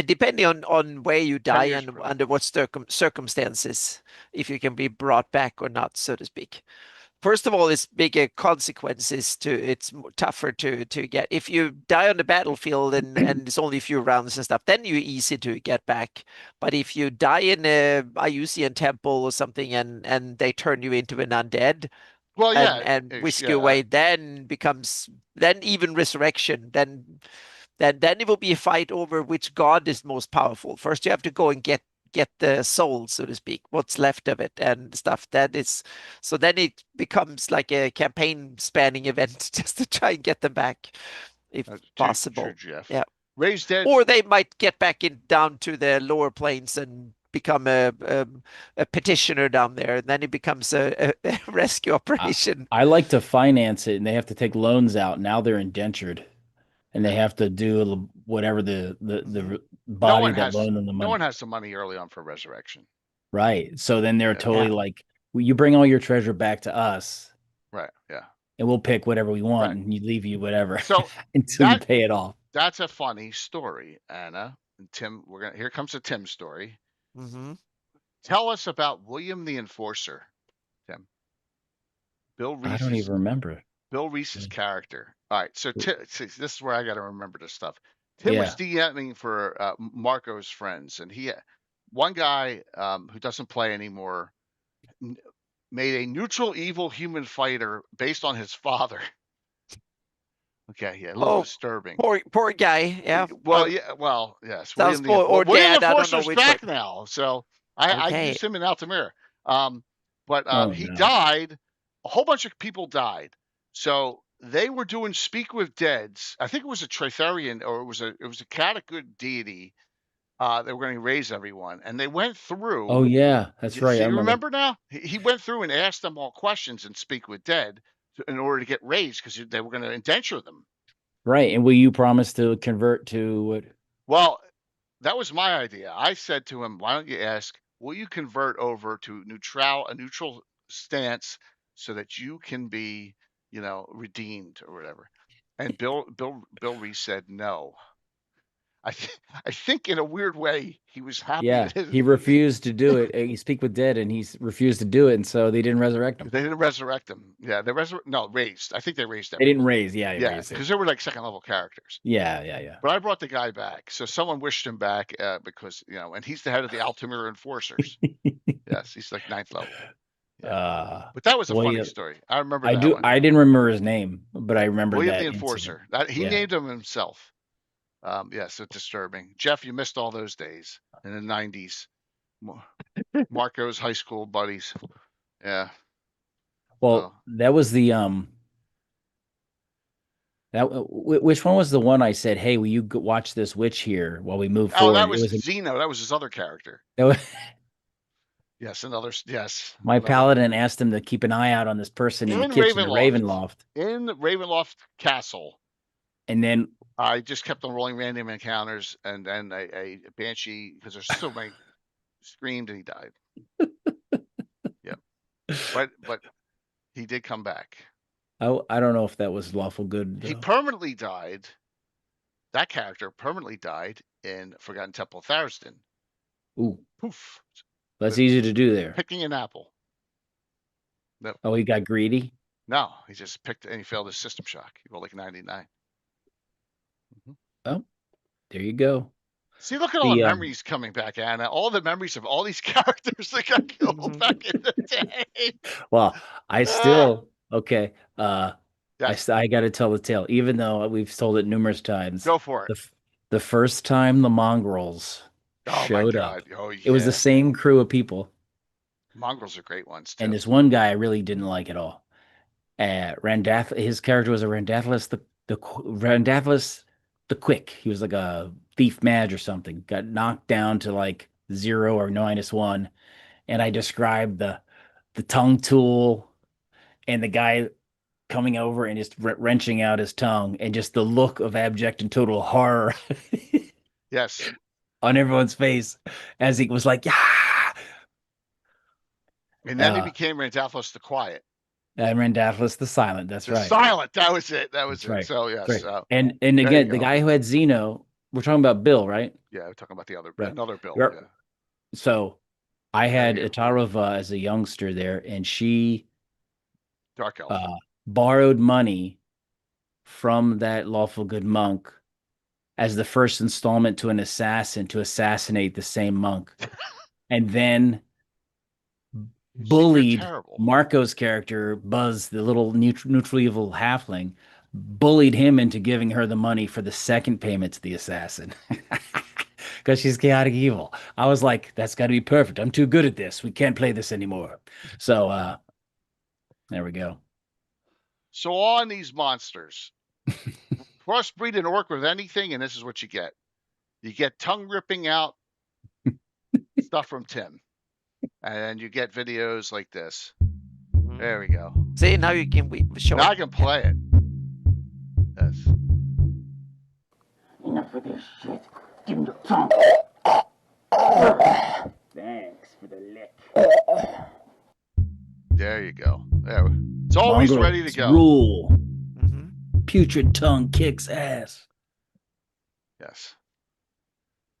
depending on where you 10 die years and per. under what circumstances, if you can be brought back or not, so to speak. First of all, it's bigger consequences to it's tougher to get. If you die on the battlefield and it's only a few rounds and stuff, then you're easy to get back. But if you die in a Ayusian temple or something and they turn you into an undead Well, yeah, and whisk you yeah. away, then even resurrection, then it will be a fight over which god is most powerful. First, you have to go and get the soul, so to speak, what's left of it and stuff. That is, so then it becomes like a campaign spanning event just to try and get them back, if True, possible. Jeff. Yeah, Raised Dead. or they might get back in down to the lower planes and become a petitioner down there, and then it becomes a rescue I, operation. I like to finance it, and they have to take loans out. Now they're indentured, and they Yeah. have to do whatever the Mhm. No body one that has loaned them the no money. one has the money early on for resurrection. Right. So then they're Yeah. totally Yeah. like, well, you bring all your treasure back to us, Right. Yeah. and we'll pick whatever we want, Right. and you leave you whatever So until you that pay it off. that's a funny story, Anna and Tim. Here comes a Tim story. Hmm. Tell us about William the Enforcer, Tim. Bill I don't Reese's even remember. Bill Reese's character. All right, so see, this is where I got to remember this stuff. Tim was Yeah. DMing for Marco's friends, and one guy who doesn't play anymore, made a neutral evil human fighter based on his father. Okay, yeah, a little Oh, disturbing. poor guy. Yeah. Well, yes, Sounds Well, or William the dad. I don't know Enforcer's which one. back now, so I Okay. used him in Altamira. But Oh he no. died. A whole bunch of people died, so they were doing Speak with Deads. I think it was a Tritherian, or it was a Catacud deity. They were going to raise everyone, and they went Oh through. yeah, that's right. So I you remember. remember now? He went through and asked them all questions and Speak with Dead in order to get raised because they were going to indenture them. Right. And will you promise to convert to what? Well, that was my idea. I said to him, "Why don't you ask? Will you convert over to a neutral stance, so that you can be, redeemed or whatever?" And Bill Reese said no. I think in a weird way he was happy Yeah, that it, he refused to do it. He speak with dead, and refused to do it, and so they didn't resurrect him. they didn't resurrect him. Yeah, no, raised. I think they raised They didn't everyone. raise. Yeah, he Yeah, raised it. because they were like second level characters. Yeah, yeah, yeah. But I brought the guy back, so someone wished him back because and he's the head of the Altamira Enforcers. Yes, he's like ninth level. Yeah, but that was a funny William. story. I remember I that do. one. I didn't remember his name, but I remember William the that incident. Enforcer. That he Yeah. named him himself. Yeah, so disturbing. Jeff, you missed all those days in the '90s. Marco's high school buddies. Yeah. Well, that was the which one was the one I said, "Hey, will you watch this witch here while we move Oh, that forward?" It was was, Zeno. That was his other character. it was Yes, another. Yes, my another. paladin asked him to keep an eye out on this person in the kitchen, the Ravenloft, In Ravenloft Castle. and then I just kept on rolling random encounters, and then a banshee, because there's so many, screamed and he died. Yep. But he did come back. I don't know if that was lawful good. He permanently died. That character permanently died in Forgotten Temple of Tharistan. Ooh, Poof. that's easy to do there. Picking an apple. No. Oh, he got greedy? No, he just picked and he failed his system shock. He rolled like 99. Oh, there you go. See, look at all the memories coming back, Anna. All the memories of all these characters that got killed back in the day. Well, I still okay. Yes. I got to tell the tale, even though we've told it numerous times. Go for it. The first time the mongrels showed up, oh, yeah. it was the same crew of people. Mongrels are great ones too. And this one guy I really didn't like at all. His character was a Randathlus Randathlus the Quick. He was like a thief mage or something. Got knocked down to like 0 or -1, and I described the tongue tool and the guy coming over and just wrenching out his tongue, and just the look of abject and total horror. Yes. On everyone's face as he was like, yeah. And then he became Randathlus the Quiet. And Randathlus the Silent. That's right. Silent. That was it. That was That's it. Right. So yes. Right. And again, the guy who had Zeno, we're talking about Bill, right? Yeah, we're talking about the other another Bill. Yep. Yeah. So I had Itarova as a youngster there, and she Dark Elf. Borrowed money from that lawful good monk as the first installment to an assassin to assassinate the same monk, and then bullied Marco's character, Buzz, the little neutral evil halfling, bullied him into giving her the money for the second payment to the assassin. Because she's chaotic evil. I was like, that's got to be perfect. I'm too good at this. We can't play this anymore. So there we go. So on these monsters, crossbreed an orc with anything, and this is what you get. You get tongue ripping out stuff from Tim. And you get videos like this. There we go. See, now you can show Now I can play it. Yes. Enough of this shit. Give him the tongue. Thanks for the lick. There you go. There. It's always Mongrels ready to go. Rule. Putrid tongue kicks ass. Yes.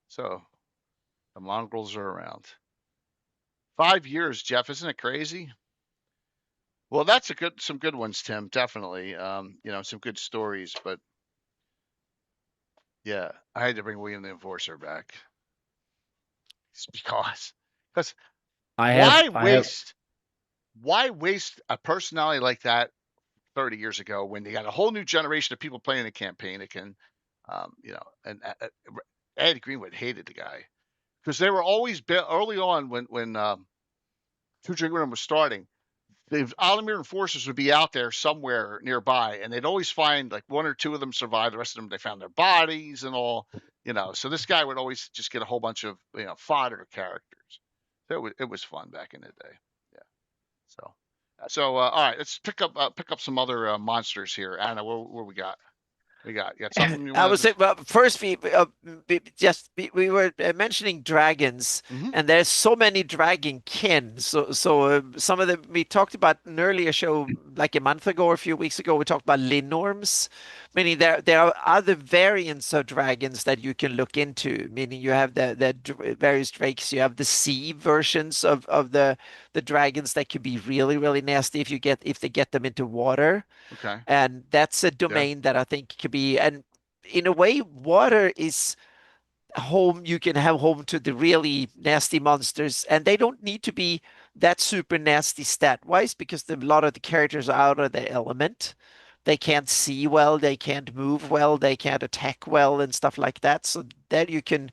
So the mongrels are around. 5 years, Jeff. Isn't it crazy? Well, that's some good ones, Tim. Definitely. Some good stories, but yeah, I had to bring William the Enforcer back. It's because why waste a personality like that 30 years ago when they got a whole new generation of people playing the campaign that can, and Ed Greenwood hated the guy because they were always early on when Two Drink was starting. The Aldemir Enforcers would be out there somewhere nearby, and they'd always find like 1 or 2 of them survive. The rest of them, they found their bodies and all, So this guy would always just get a whole bunch of fodder characters. So it was fun back in the day. Yeah. So all right, let's pick up some other monsters here. Anna, what we got? You got something you want? I would say, well, first we were mentioning dragons, and there's so many dragon kin. So some of them we talked about an earlier show, like a month ago or a few weeks ago. We talked about linorms, meaning there are other variants of dragons that you can look into. Meaning you have the various drakes. You have the sea versions of the dragons that could be really, really nasty if they get them into water. Okay. And that's a domain that I think could be, and in a way, water is home. You can have home to the really nasty monsters, and they don't need to be that super nasty stat wise because a lot of the characters are out of their element. they can't see well, they can't move well, they can't attack well, and stuff like that. So then you can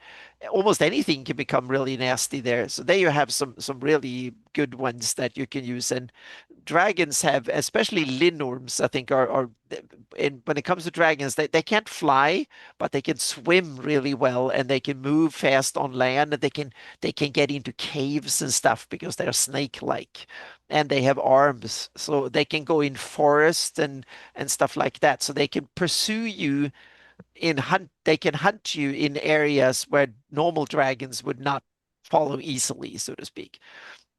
almost anything can become really nasty there. So there you have some really good ones that you can use. And dragons have, especially linorms, I think are when it comes to dragons, they can't fly, but they can swim really well and they can move fast on land and they can get into caves and stuff because they're snake-like and they have arms. So they can go in forest and stuff like that. So they can pursue you they can hunt you in areas where normal dragons would not follow easily, so to speak.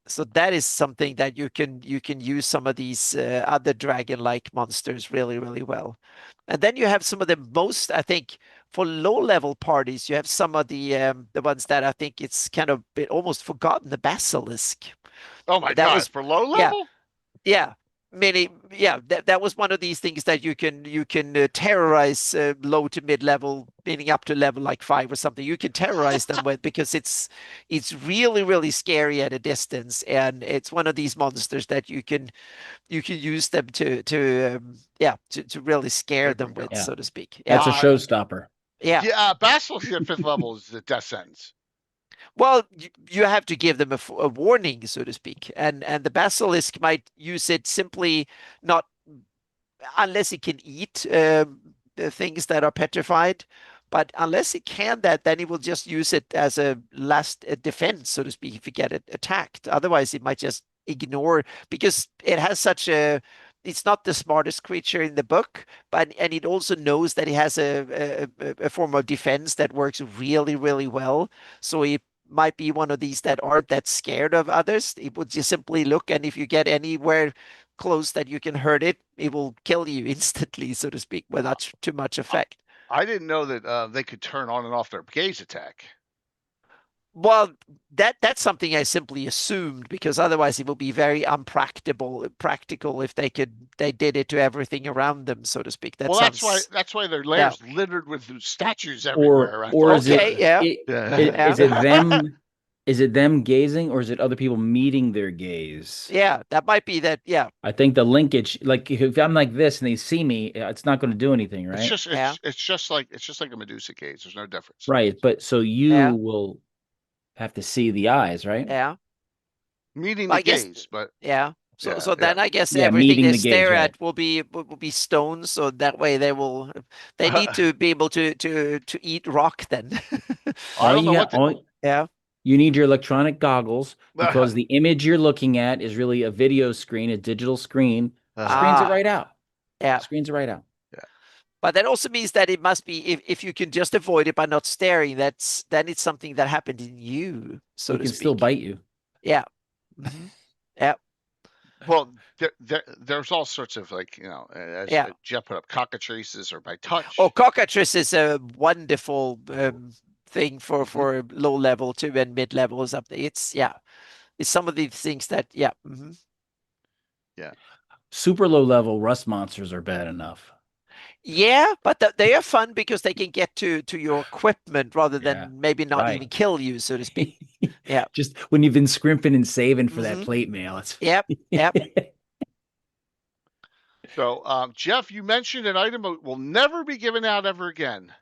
So that is something that you can use some of these other dragon-like monsters really well. And then you have some of the most, I think, for low-level parties, you have some of the ones that I think it's kind of been almost forgotten, the basilisk. Oh my That God! was For low yeah, level? yeah. Many, yeah, that was one of these things that you can terrorize low to mid level, meaning up to level like 5 or something. You can terrorize them with because it's really scary at a distance, and it's one of these monsters that you can use them to really scare There we them go. with, Yeah. so to speak. Yeah, That's a showstopper. yeah. Yeah, Basilisk at 5th level is the death sentence. Well, you have to give them a warning, so to speak, and the basilisk might use it simply not unless it can eat the things that are petrified. But unless it can that, then it will just use it as a last defense, so to speak, if you get it attacked. Otherwise, it might just ignore because it has such a. It's not the smartest creature in the book, but and it also knows that it has a form of defense that works really well. So it might be one of these that aren't that scared of others. It would just simply look, and if you get anywhere close that you can hurt it, it will kill you instantly, so to speak, without too much effect. I didn't know that they could turn on and off their gaze attack. Well, that's something I simply assumed because otherwise it would be very practical if they did it to everything around them, so to speak. That Well, sounds that's why their yeah. lairs littered with statues everywhere. I Or thought. is Okay, yeah. Yeah. is it them is it them gazing or is it other people meeting their gaze? Yeah, that might be that. Yeah, I think the linkage, like if I'm like this and they see me, it's not going to do anything, It's right? just yeah, it's just like a Medusa gaze. There's no difference. Right, but so you yeah, will have to see the eyes, right? yeah. Meeting the I guess, gaze, but yeah. yeah, So yeah. then I guess Yeah, everything meeting they the gaze, stare right? at will be stones, so that way they need to be able to eat rock then. I don't know what the, Yeah. You need your electronic goggles because the image you're looking at is really a video screen, a digital screen. Screens it Ah, right out. yeah. Screens it right out. But that also means that it must be if you can just avoid it by not staring, then it's something that happened in you, so It to can still speak. bite you. Yeah. Mhm. Yeah. well, there's all sorts of like as Yeah. Jeff put up cockatrices or by touch. Oh, cockatrice is a wonderful thing Mhm. for low level too and mid level or something. It's some of these things that Yeah. Super low level rust monsters are bad enough. Yeah, but they are fun because they can get to your equipment rather Yeah, than maybe not right. even kill you, so to speak. Yeah. Just when you've been scrimping and saving for that Mhm. plate mail. It's Yep. Yep. So, Jeff, you mentioned an item that will never be given out ever again.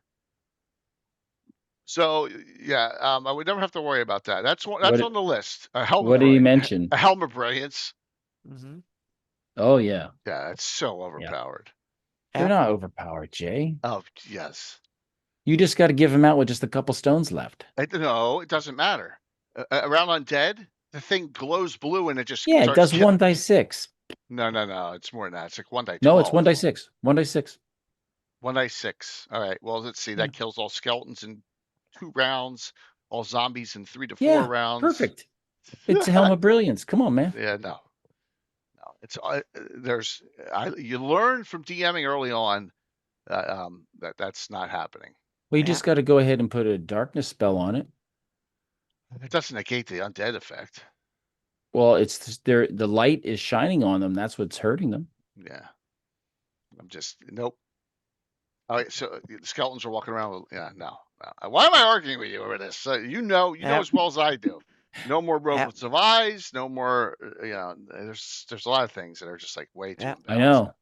So, yeah, I would never have to worry about that. That's What on the list. A helm what of did he brilliance. mention? A helm of brilliance. Mhm. Oh yeah. Yeah, it's so Yeah. overpowered. They're Yeah. not overpowered, Jay. Oh yes. You just got to give them out with just a couple stones left. No, it doesn't matter. Around undead, the thing glows blue and it just Yeah, it starts does 1 die 6. No, it's more than that. It's like 1 die 12. No, it's 1 die 6. 1 die 6. 1 die 6. All right. Well, let's see. Yeah. That kills all skeletons in 2 rounds, all zombies in 3 to 4 Yeah, rounds. perfect. It's a helm of brilliance. Come on, man. Yeah, no. It's you learn from DMing early on that's not happening. Well, you just got to go ahead and put a darkness spell on it. It doesn't negate the undead effect. Well, it's the light is shining on them. That's what's hurting them. Yeah. I'm just nope. All right, so the skeletons are walking around with no. Why am I arguing with you over this? You know as well as I do. No more robots of eyes. No more. There's a lot of things that are just like way too. I know.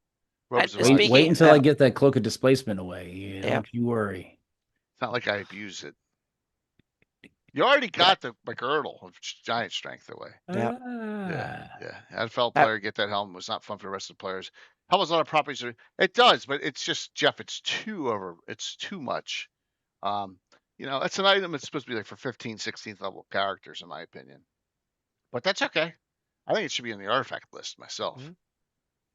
Robes And of Wait, Ice. wait speaking, until I get that cloak of displacement away. Yeah. Don't you worry. It's not like I abuse it. You already got my girdle of giant strength away. Yeah. Yeah. Had a fellow player get that helmet. It was not fun for the rest of the players. Helmet's a lot of properties. It does, but it's just, Jeff, it's too much. It's an item that's supposed to be like for 15th, 16th level characters, in my opinion. But that's okay. I think it should be in the artifact list myself.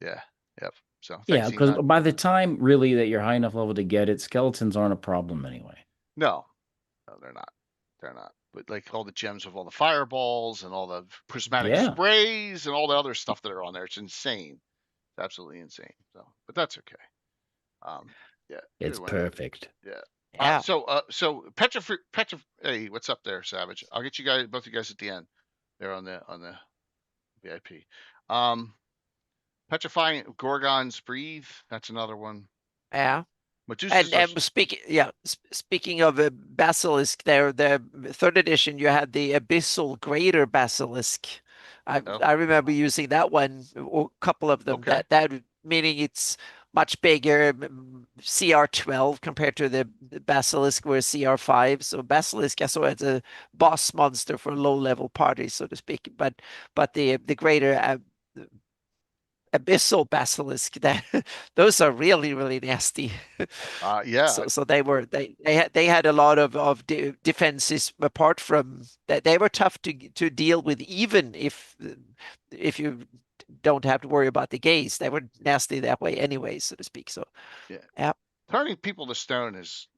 Yeah. Yep. So Yeah, thanks, because Enon. by the time really that you're high enough level to get it, skeletons aren't a problem anyway. No, they're not. They're not. But like all the gems of all the fireballs and all the prismatic Yeah. sprays and all the other stuff that are on there, it's insane. It's absolutely insane. So, but that's okay. Yeah. It's anyway, perfect. Yeah. Yeah. So hey, what's up there, Savage? I'll get you guys, both you guys, at the end. There on the VIP. Petrifying Gorgons breathe. That's another one. Yeah. Medusa's And speaking of a basilisk, there, the third edition, you had the abyssal greater basilisk. I remember using that one, or a couple of them. Okay. That meaning it's much bigger, CR12 compared to the basilisk, where CR5. So basilisk, I saw as a boss monster for low level parties, so to speak. But the greater abyssal basilisk, that those are really nasty. Yeah. So they had a lot of defenses, apart from that. They were tough to deal with, even if you don't have to worry about the gaze. They were nasty that way anyway, so to speak. So yeah. Turning people to stone is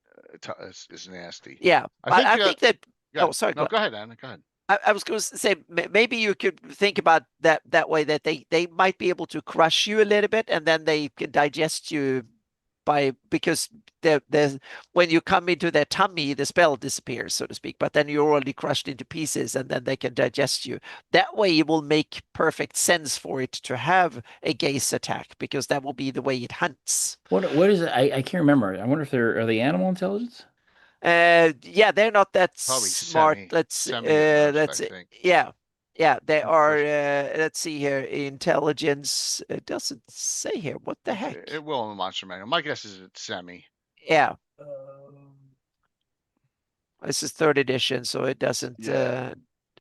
nasty. Yeah, I think that. Yeah. Oh, sorry. No, go ahead, Anna. Go ahead. I was going to say, maybe you could think about that way, that they might be able to crush you a little bit, and then they can digest you because when you come into their tummy, the spell disappears, so to speak. But then you're already crushed into pieces, and then they can digest you. That way, it will make perfect sense for it to have a gaze attack, because that will be the way it hunts. What is it? I can't remember. I wonder if are they animal intelligence? Yeah, they're not that Probably smart. semi at most, I think. Yeah, they are. Let's see here. Intelligence. It doesn't say here. What the heck? It will in the monster manual. My guess is it's semi. Yeah. This is third edition, so it doesn't.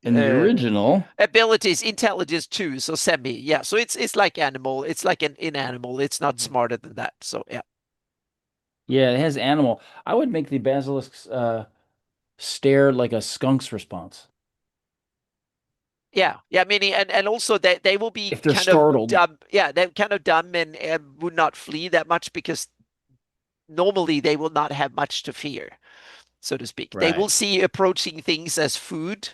In the original, abilities, intelligence 2, so semi. Yeah, so it's like animal. It's like an inanimal. It's not smarter than that. So yeah. Yeah, it has animal. I would make the basilisks stare like a skunk's response. Yeah, meaning, and also they will be if they're kind startled. of dumb. Yeah, they're kind of dumb, and would not flee that much, because normally they will not have much to fear, so to speak. They will see approaching things as food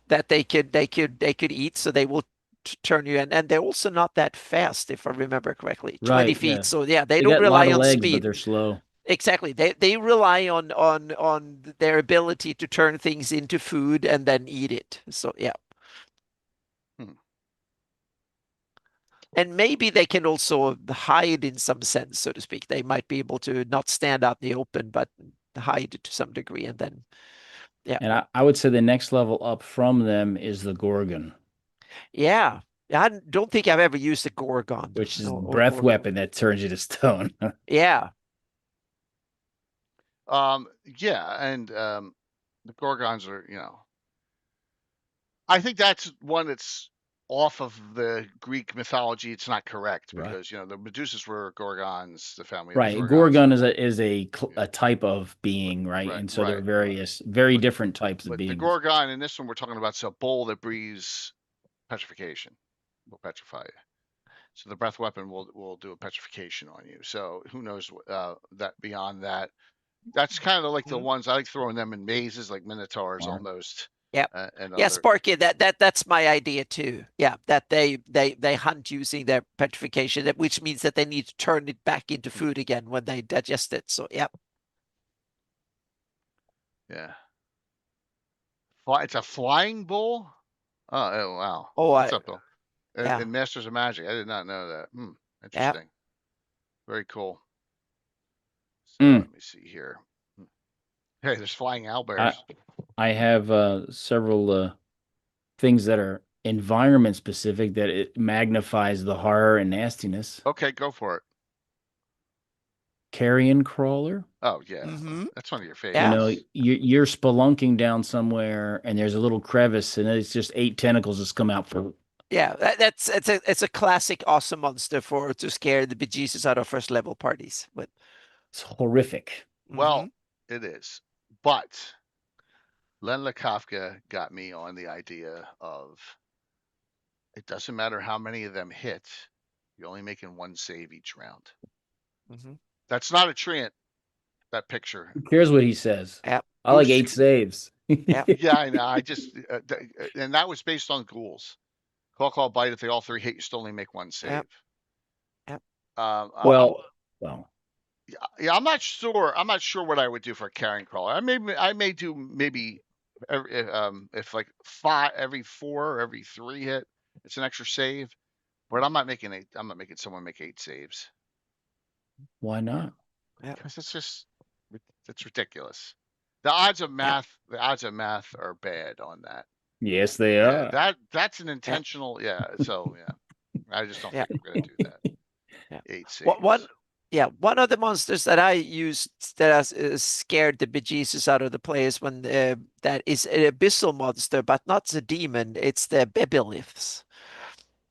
that they could eat, so they will turn you in. And they're also not that fast, if I remember correctly. 20 feet. Yeah. So yeah, they got don't rely a lot of on legs, speed. but they're slow. Exactly. They rely on their ability to turn things into food and then eat it. So yeah. And maybe they can also hide in some sense, so to speak. They might be able to not stand out in the open, but hide to some degree, and then yeah. And I would say the next level up from them is the Gorgon. Yeah. I don't think I've ever used a Gorgon. Which is a breath weapon that turns you to stone. Yeah. Yeah, and the Gorgons are, I think that's one that's off of the Greek mythology. It's not correct, because the Medusas were Gorgons, the family of Gorgons. Gorgon is a type of being, right? And so there are very different types of beings. The Gorgon in this one, we're talking about, a bull that breathes petrification, will petrify you. So the breath weapon will do a petrification on you. So who knows that beyond that. That's kind of like the ones I like throwing them in mazes, like minotaurs almost. Yeah. Yeah, Sparky, that's my idea too. Yeah, that they hunt using their petrification, which means that they need to turn it back into food again when they digest it. So yeah. Yeah. It's a flying bull? Oh wow. Oh, what's up, Bill? Yeah. And Masters of Magic. I did not know that. Interesting. Yeah. Very cool. So let me see here. Hey, there's flying owlbears. I have several things that are environment specific that it magnifies the horror and nastiness. Okay, go for it. Carrion crawler. Oh yeah, Mhm. that's one of your You favorites. know, you're spelunking down somewhere, and there's a little crevice, and it's just 8 tentacles just come out for. Yeah, it's a classic awesome monster to scare the bejesus out of first level parties with. It's horrific. Well, it is, but Len Kafka got me on the idea of it doesn't matter how many of them hit, you're only making one save each round. That's not a treant. That picture. Who cares what he says? Yep. I like 8 saves. Yep. Yeah, I know. I just and that was based on ghouls. Call, bite. If they all 3 hit, you still only make one save. Yep. Well, yeah, I'm not sure. I'm not sure what I would do for a carrion crawler. I may do maybe if like 5 every 4 or every 3 hit, it's an extra save. But I'm not making someone make 8 saves. Why not? Because it's ridiculous. The odds of math are bad on that. Yes, they Yeah, are. that's an intentional. Yeah, so yeah, I just don't think we're gonna do that. Yeah. 8 saves. One of the monsters that I used that scared the bejesus out of the players when that is an abyssal monster, but not the demon. It's the Bebeliths.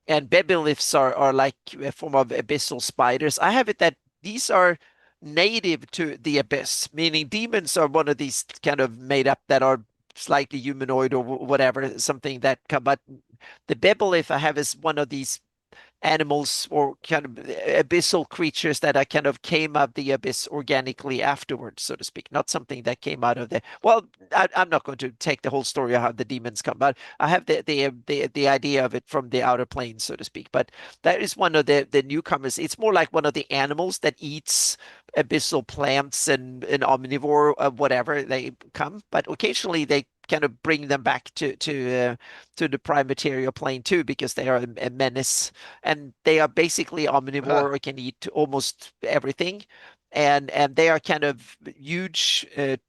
And Bebeliths are like a form of abyssal spiders. I have it that these are native to the abyss, meaning demons are one of these kind of made up that are slightly humanoid or whatever, something that come. But the Bebelith I have is one of these animals or kind of abyssal creatures that I kind of came out of the abyss organically afterwards, so to speak. Not something that came out of the. Well, I'm not going to take the whole story of how the demons come, but I have the idea of it from the outer planes, so to speak. But that is one of the newcomers. It's more like one of the animals that eats abyssal plants and omnivore, whatever they come. But occasionally they kind of bring them back to the prime material plane too, because they are a menace, and they are basically omnivore or can eat almost everything, and they are kind of huge, huge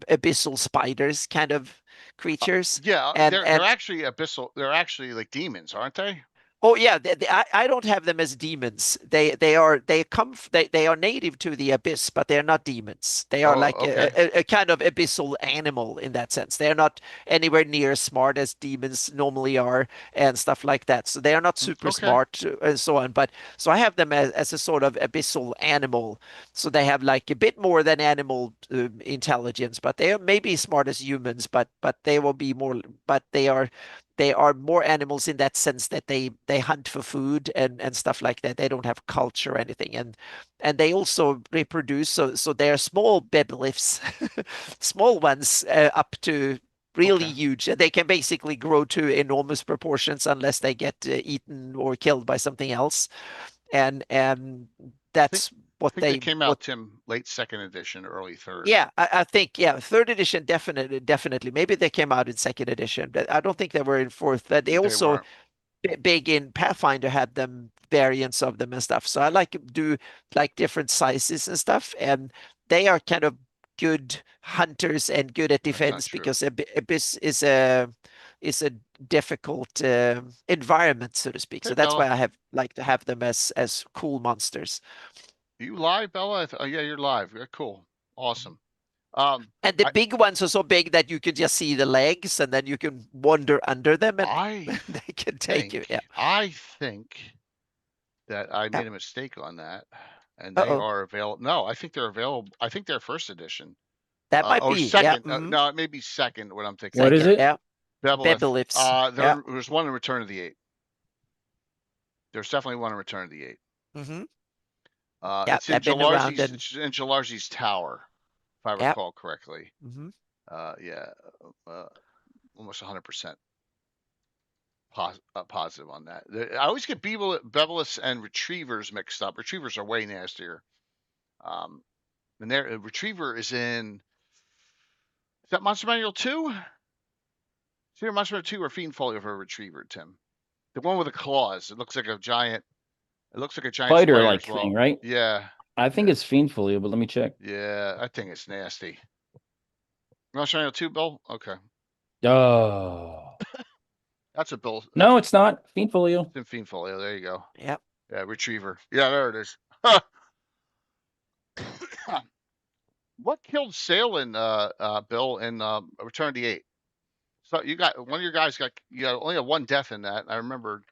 abyssal spiders kind of creatures. Yeah, and they're actually abyssal. They're actually like demons, aren't they? Oh yeah, I don't have them as demons. They are native to the abyss, but they're not demons. They are Oh, like okay. a kind of abyssal animal in that sense. They are not anywhere near as smart as demons normally are and stuff like that. So they are not super Okay. smart and so on. But so I have them as a sort of abyssal animal. So they have like a bit more than animal intelligence, but they are maybe smart as humans. But they will be more. But they are more animals in that sense that they hunt for food and stuff like that. They don't have culture or anything, and they also reproduce. So they are small bebeliths, small ones up to really huge. They can basically grow to enormous proportions unless they get eaten or killed by something else, and that's I think they came out, Tim, late 2nd edition, early 3rd. Yeah, I think 3rd edition definitely. Maybe they came out in 2nd edition, but I don't think they were in 4th. But they also big in Pathfinder had them variants of them and stuff. So I like do like different sizes and stuff, and they are kind of good hunters and good at defense because abyss is a difficult environment, so to speak. So that's why I like to have them as cool monsters. You live, Bella? Oh yeah, you're live. You're cool. Awesome. And the big ones are so big that you can just see the legs, and then you can wander under them, and they can take you. Yeah. I think that I made a mistake on that, and they are available. No, I think they're available. I think they're 1st edition. That might be 2nd. Yeah. No, it may be 2nd. What I'm thinking. What is it? Yeah. Bebeliths. There's one in Return of the 8. There's definitely one in Return of the 8. Mm-hmm. It's in Jalarzi's tower, if I recall correctly. Mm-hmm. Almost 100% positive on that. I always get Bebeliths and Retrievers mixed up. Retrievers are way nastier. And their Retriever is in. Is that Monster Manual 2? Is there Monster Manual 2 or Fiend Folio for a Retriever, Tim? The one with the claws. It looks like a giant. It looks like a giant spider-like thing, right? Yeah. I think it's Fiend Folio, but let me check. Yeah, I think it's nasty. Monster Manual 2, Bill? Okay. Oh. That's a Bill. No, it's not. Fiend Folio. It's in Fiend Folio. There you go. Yep. Yeah, Retriever. Yeah, there it is. What killed Salen, Bill, in Return of the 8? So you got one of your guys you got only one death in that. I remember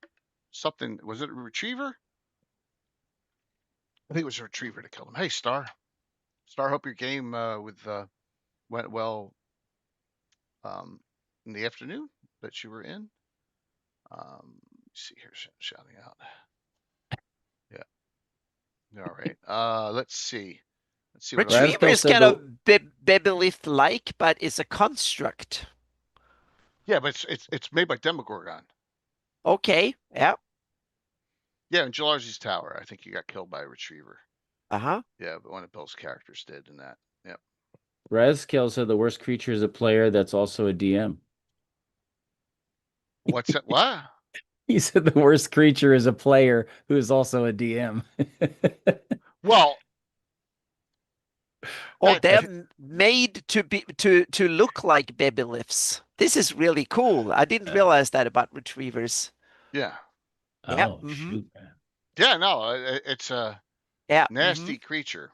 something. Was it a Retriever? I think it was a Retriever that killed him. Hey, Star. Star, hope your game went well in the afternoon that you were in. Let's see here, shouting out. Yeah. All right. Let's see. Let's see what else. Retriever is kind of Bebelith-like, but it's a construct. Yeah, but it's made by Demogorgon. Okay. Yeah. Yeah, in Jalarzi's Tower, I think he got killed by a Retriever. Uh-huh. Yeah, but one of Bill's characters did in that. Yep. Rezkill said the worst creature is a player that's also a DM. What's that? What? He said the worst creature is a player who is also a DM. Well, Oh, they're made to look like Bebeliths. This is really cool. I didn't realize that about Retrievers. yeah. Yeah. Oh, shoot, man. Yeah, no, it's a Yeah. nasty creature.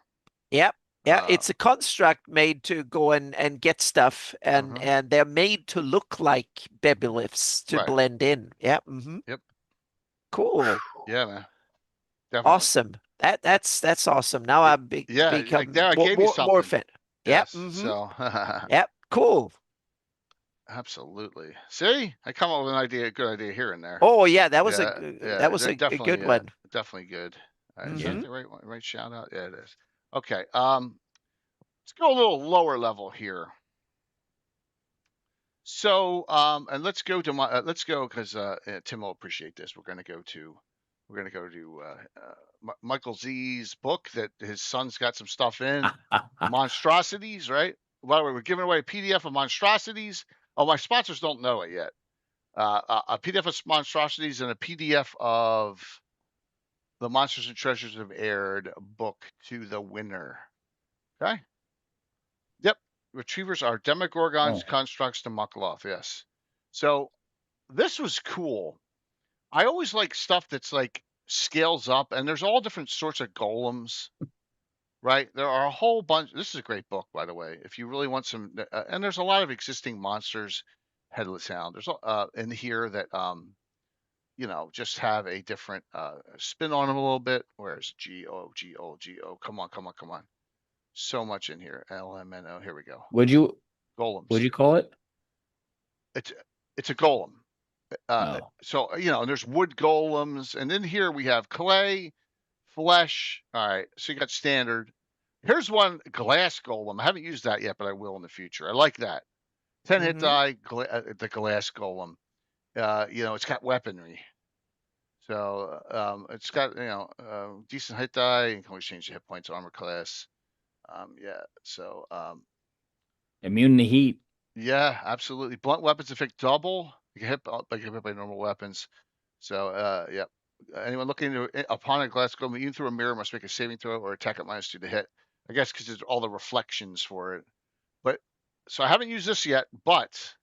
Yep. Yeah, it's a construct made to go and get stuff, and they're made to look like Bebeliths to blend in. Yeah. Yep. Cool. Yeah, man. Definitely. Awesome. That's awesome. Now I'm become there I gave you something. more fan. Yes. Yep. So. Yep. Cool. Absolutely. See, I come up with a good idea here and there. Oh yeah, that was a good one. Definitely good. Is Mhm. that the right shout out? Yeah, it is. Okay. Let's go a little lower level here. So, and let's go to let's go because Tim will appreciate this. We're gonna go to Michael Z's book that his son's got some stuff in. Monstrosities, right? By the way, we're giving away a PDF of Monstrosities. Oh, my sponsors don't know it yet. A PDF of Monstrosities and a PDF of the Monsters and Treasures of Aired book to the winner. Okay. Yep. Retrievers are Demogorgons, constructs to muckle off. Yes. So this was cool. I always like stuff that's like scales up, and there's all different sorts of golems. Right, there are a whole bunch. This is a great book, by the way. If you really want some, and there's a lot of existing monsters, Headless Hound. There's in here that just have a different spin on them a little bit. Where's G-O? Come on. So much in here. L-M-N-O. Here we go. Golems. What'd you call it? It's a golem. So there's wood golems, and in here we have clay. Flesh. All right. So you got standard. Here's one glass golem. I haven't used that yet, but I will in the future. I like that. 10 hit die, the glass golem. It's got weaponry. So it's got, decent hit die. You can always change the hit points, armor class. Yeah. So immune to heat. Yeah, absolutely. Blunt weapons affect double. You get hit by normal weapons. So yeah. Anyone looking upon a glass golem, even through a mirror, must make a saving throw or attack at -2 to hit. I guess because there's all the reflections for it. But so I haven't used this yet, but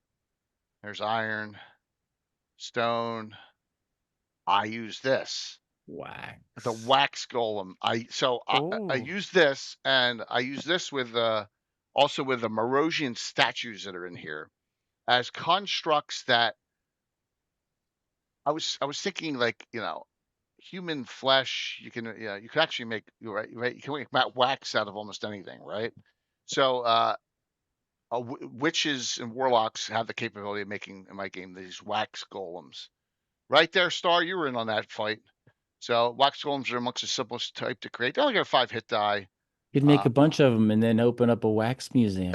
there's iron, stone. I use this. Wax. The wax golem. I use this, and I use this with also with the Morosian statues that are in here as constructs that I was thinking, like, human flesh. You can you can actually make right you can make wax out of almost anything, right? So witches and warlocks have the capability of making, in my game, these wax golems. Right there, Star, you were in on that fight. So wax golems are amongst the simplest type to create. They only got a 5 hit die. You'd make a bunch of them and then open up a wax museum.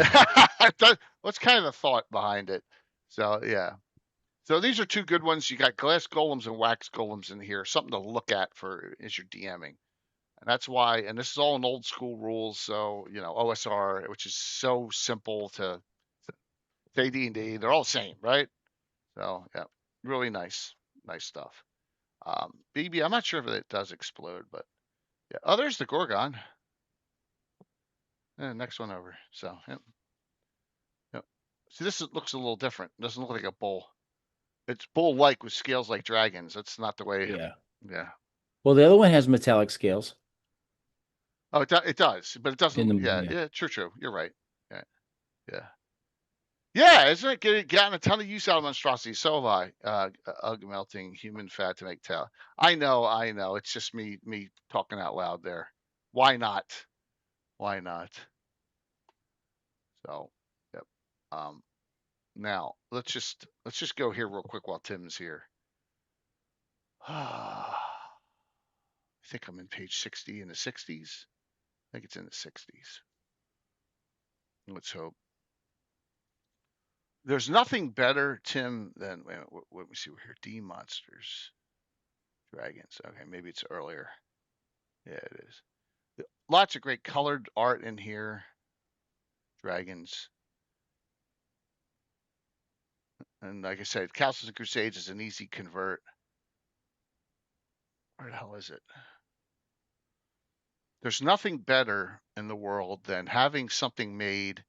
What's kind of the thought behind it? So yeah. So these are two good ones. You got glass golems and wax golems in here. Something to look at as you're DMing. And that's why, and this is all in old school rules. So, OSR, which is so simple to say D&D, they're all the same, right? So yeah, really nice stuff. BB, I'm not sure if it does explode, but yeah. Oh, there's the Gorgon. Next one over. So, yep. See, looks a little different. It doesn't look like a bull. It's bull-like with scales like dragons. That's not the way. Yeah. Yeah. Well, the other one has metallic scales. Oh, it does, but it doesn't. In the Yeah, yeah. yeah, true. You're right. Yeah, yeah, yeah. Isn't it getting a ton of use out of monstrosity? So have I. Melting human fat to make tail. I know. It's just me talking out loud there. Why not? Why not? So, yep. Now let's just go here real quick while Tim's here. I think I'm in page 60 in the 60s. I think it's in the 60s. Let's hope. There's nothing better, Tim, than let me see. We're here. D monsters, dragons. Okay, maybe it's earlier. Yeah, it is. Lots of great colored art in here. Dragons, and like I said, Castles and Crusades is an easy convert. Where the hell is it? There's nothing better in the world than having something made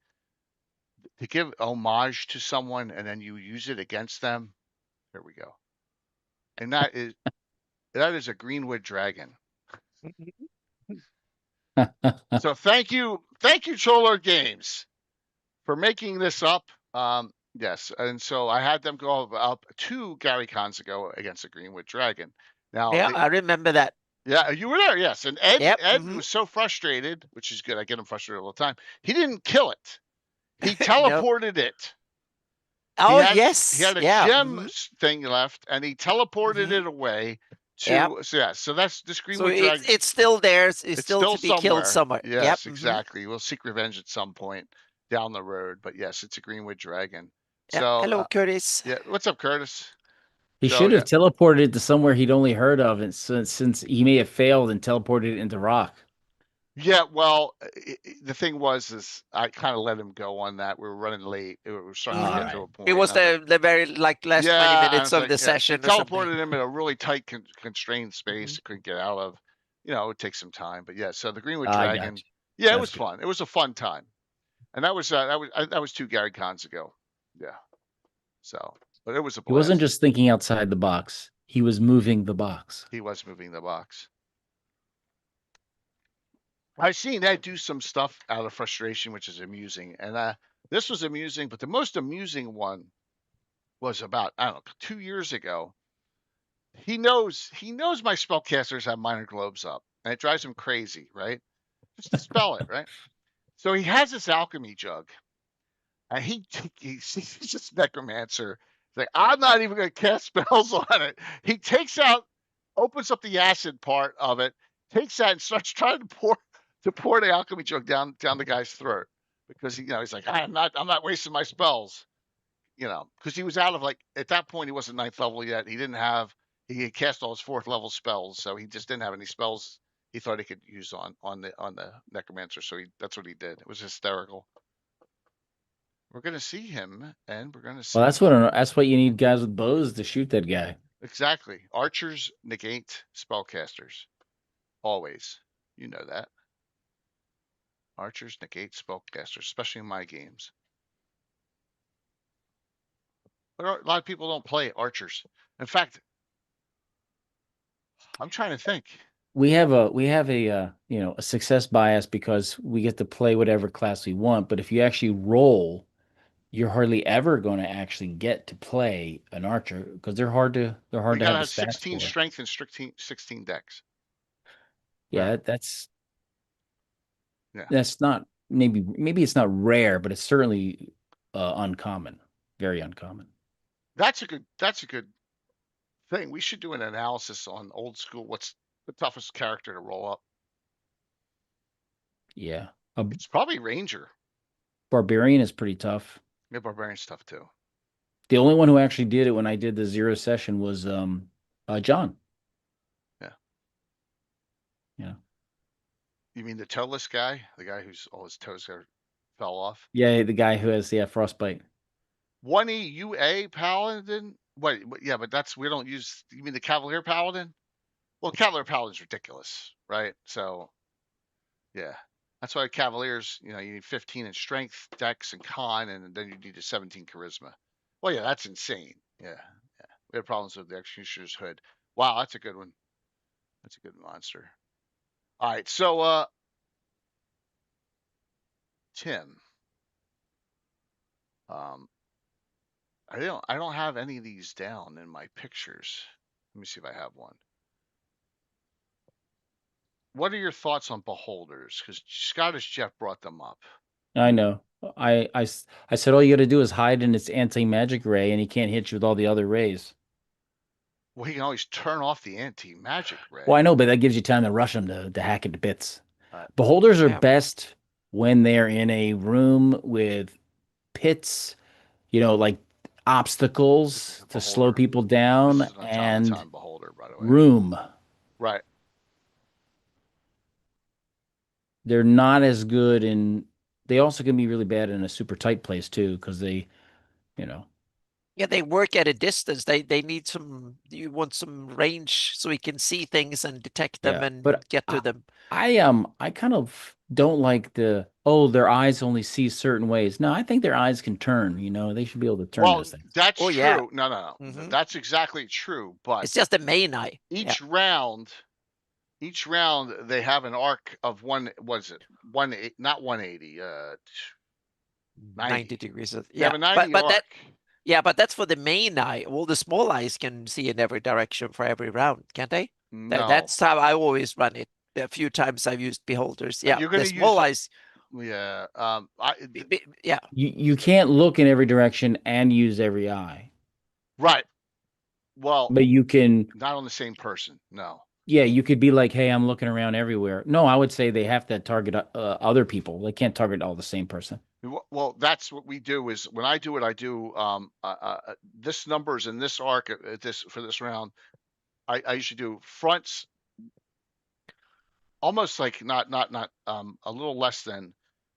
to give homage to someone, and then you use it against them. There we go. And that is a Greenwood dragon. So thank you, Cholar Games, for making this up. Yes, and so I had them go up 2 Gary Cons ago against a Greenwood dragon. Now, Yeah, I remember that. yeah, you were there, yes. And Ed Yep. was so frustrated, which is good. I get him frustrated all the time. He didn't kill it. He No. teleported it. Oh, He yes. had a Yeah. gem thing left, and he teleported it away to. Yep. So yeah, so that's this So Greenwood dragon. it's still there. It's It's still to be killed somewhere. Yes, Yep. exactly. We'll seek revenge at some point down the road. But yes, it's a Greenwood dragon. Yeah. So Hello, Curtis. yeah, what's up, Curtis? He So, should have teleported it to somewhere he'd only heard of, and since he may have failed and teleported it into rock. Yeah, well, the thing is I kind of let him go on that. We were running late. We were starting to get to a point. It was the very last 20 minutes of the session. He teleported him in a really tight, constrained space. Couldn't get out of. It would take some time. But yeah, so the Greenwood dragon. Yeah, it was fun. It was a fun time, and that was 2 Gary Cons ago. Yeah. So, but it was a blast. He wasn't just thinking outside the box. He was moving the box. He was moving the box. I've seen Ed do some stuff out of frustration, which is amusing. And this was amusing, but the most amusing one was about, I don't know, 2 years ago. He knows my spellcasters have minor globes up, and it drives him crazy, right? Just to spell it, right? So he has this alchemy jug, and he's just necromancer. He's like, I'm not even going to cast spells on it. He opens up the acid part of it, takes that and starts trying to pour the alchemy jug down the guy's throat, because he's like, I'm not wasting my spells, because he was out of, like, at that point he wasn't 9th level yet. He had cast all his 4th level spells, so he just didn't have any spells he thought he could use on the necromancer. So that's what he did. It was hysterical. We're gonna see him, and we're gonna see. Well, that's what you need, guys with bows to shoot that guy. Exactly. Archers negate spellcasters, always. You know that. Archers negate spellcasters, especially in my games. But a lot of people don't play archers. In fact, I'm trying to think. We have a success bias because we get to play whatever class we want. But if you actually roll, you're hardly ever going to actually get to play an archer because they're hard to You have gotta the have stats 16 for. strength and 16 dex. Yeah, that's not maybe it's not rare, but it's certainly uncommon, very uncommon. That's a good thing. We should do an analysis on old school. What's the toughest character to roll up? Yeah, It's probably Ranger. Barbarian is pretty tough. Yeah, Barbarian's tough too. The only one who actually did it when I did the 0 session was John. Yeah. Yeah. You mean the toeless guy? The guy whose all his toes fell off? Yeah, the guy who has frostbite. 1E UA Paladin? Wait, yeah, but we don't use. You mean the Cavalier Paladin? Well, Cavalier Paladin's ridiculous, right? So, yeah. That's why Cavaliers, you need 15 in strength, dex, and con, and then you need a 17 charisma. Well, yeah, that's insane. Yeah. We had problems with the Executioner's Hood. Wow, that's a good one. That's a good monster. All right, so Tim, I don't have any of these down in my pictures. Let me see if I have one. What are your thoughts on beholders? Because Scottish Jeff brought them up. I know. I said all you got to do is hide in its anti-magic ray, and he can't hit you with all the other rays. Well, he can always turn off the anti-magic ray. Well, I know, but that gives you time to rush them to hack it to bits. Right. Beholders are Yeah. best when they're in a room with pits, like obstacles to slow Beholder. people down, This is an and automaton beholder, by the way. room. Right. They're not as good they also can be really bad in a super tight place too, because they, Yeah, they work at a distance. They need you want some range so you can see things and detect them Yeah, and but get to them. I kind of don't like their eyes only see certain ways. No, I think their eyes can turn, they should be able to turn Well, those things. that's Oh, true. yeah. No. Mhm. That's exactly true. But It's just the main eye. each round they have an arc of not 180, 90 degrees. They Yeah, have a 90 but arc. but that's for the main eye. All the small eyes can see in every direction for every round, can't they? No. That's how I always run it. A few times I've used beholders. Yeah, You're the gonna small use eyes. Yeah. Yeah. You can't look in every direction and use every eye, Right. Well, but you can. not on the same person. No. Yeah, you could be like, "Hey, I'm looking around everywhere." No, I would say they have to target other people. They can't target all the same person. Well, that's what we do. Is when I do it, I do this numbers in this arc for this round. I usually do fronts, almost like not a little less than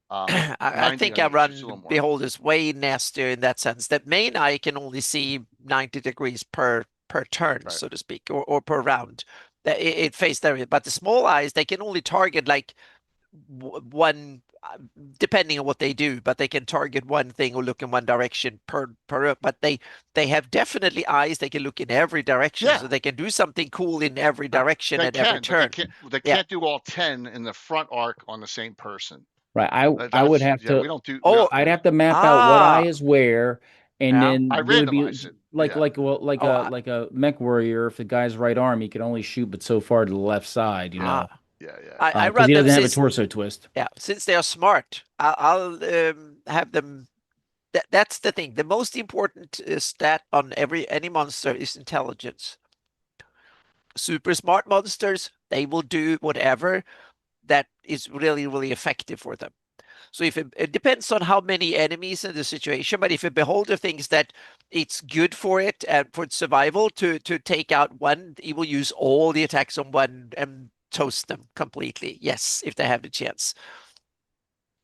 I 90 think on I each. It's a little run more. beholders way nastier in that sense. That main eye can only see 90 degrees per turn, Right. so to speak, or per round. It faced area, but the small eyes they can only target like one, depending on what they do, but they can target one thing or look in one direction per. But they have definitely eyes. They can look in every direction, Yeah. so they can do something cool in every direction They at every can, turn. but they Yeah. can't do all 10 in the front arc on the same person. Right. I would have Yeah, we to. don't do. Oh, I'd have to map out what eye ah, is where, and yeah. then I it would be randomize it. like Yeah. like a mech warrior. If the guy's right arm, he can only shoot but so far to the left side, Yeah. I because run he them doesn't have a since torso twist. yeah, since they are smart. I'll have them. That's the thing. The most important stat on any monster is intelligence. Super smart monsters, they will do whatever that is really, really effective for them. So if it depends on how many enemies in the situation, but if a beholder thinks that it's good for it and for its survival to take out one, he will use all the attacks on one and toast them completely. Yes, if they have the chance.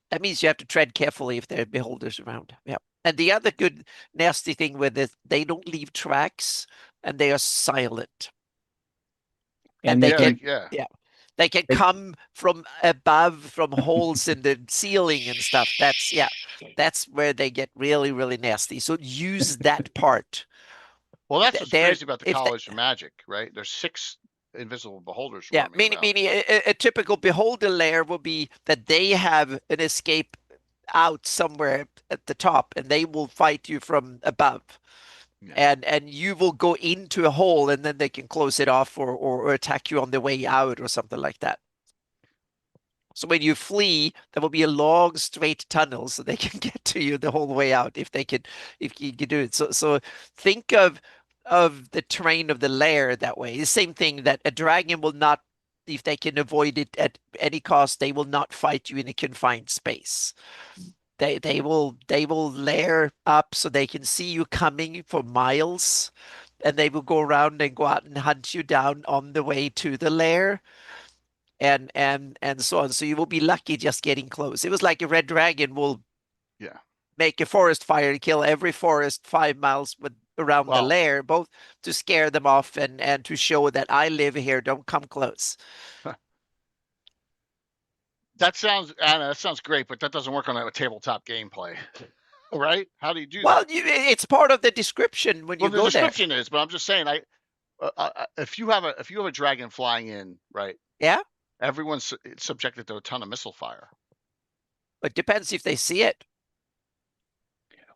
That means you have to tread carefully if there are beholders around. Yeah. And the other good nasty thing with it, they don't leave tracks and they are silent. And they can they can come from above, from holes in the ceiling and stuff. That's where they get really, really nasty. So use that part. Well, that's what's crazy about the College of Magic, right? There's 6 invisible beholders. Yeah, meaning a typical beholder lair will be that they have an escape out somewhere at the top, and they will fight you from above. Yeah. And you will go into a hole, and then they can close it off or attack you on the way out or something like that. So when you flee, there will be a long straight tunnel so they can get to you the whole way out if you do it. So think of the terrain of the lair that way. The same thing that a dragon will not, if they can avoid it at any cost, they will not fight you in a confined space. They will lair up so they can see you coming for miles, and they will go around and go out and hunt you down on the way to the lair. And so on. So you will be lucky just getting close. It was like a red dragon will make a forest fire and kill every forest 5 miles around the lair, both to scare them off and to show that I live here, don't come close. that sounds, Anna, that sounds great, but that doesn't work on a tabletop gameplay, right? How do you do Well, that? it's part of the description when Well, you the go there. description is, but I'm just saying, if you have a dragon flying in, right? Yeah, Everyone's subjected to a ton of missile fire. it depends if they see it.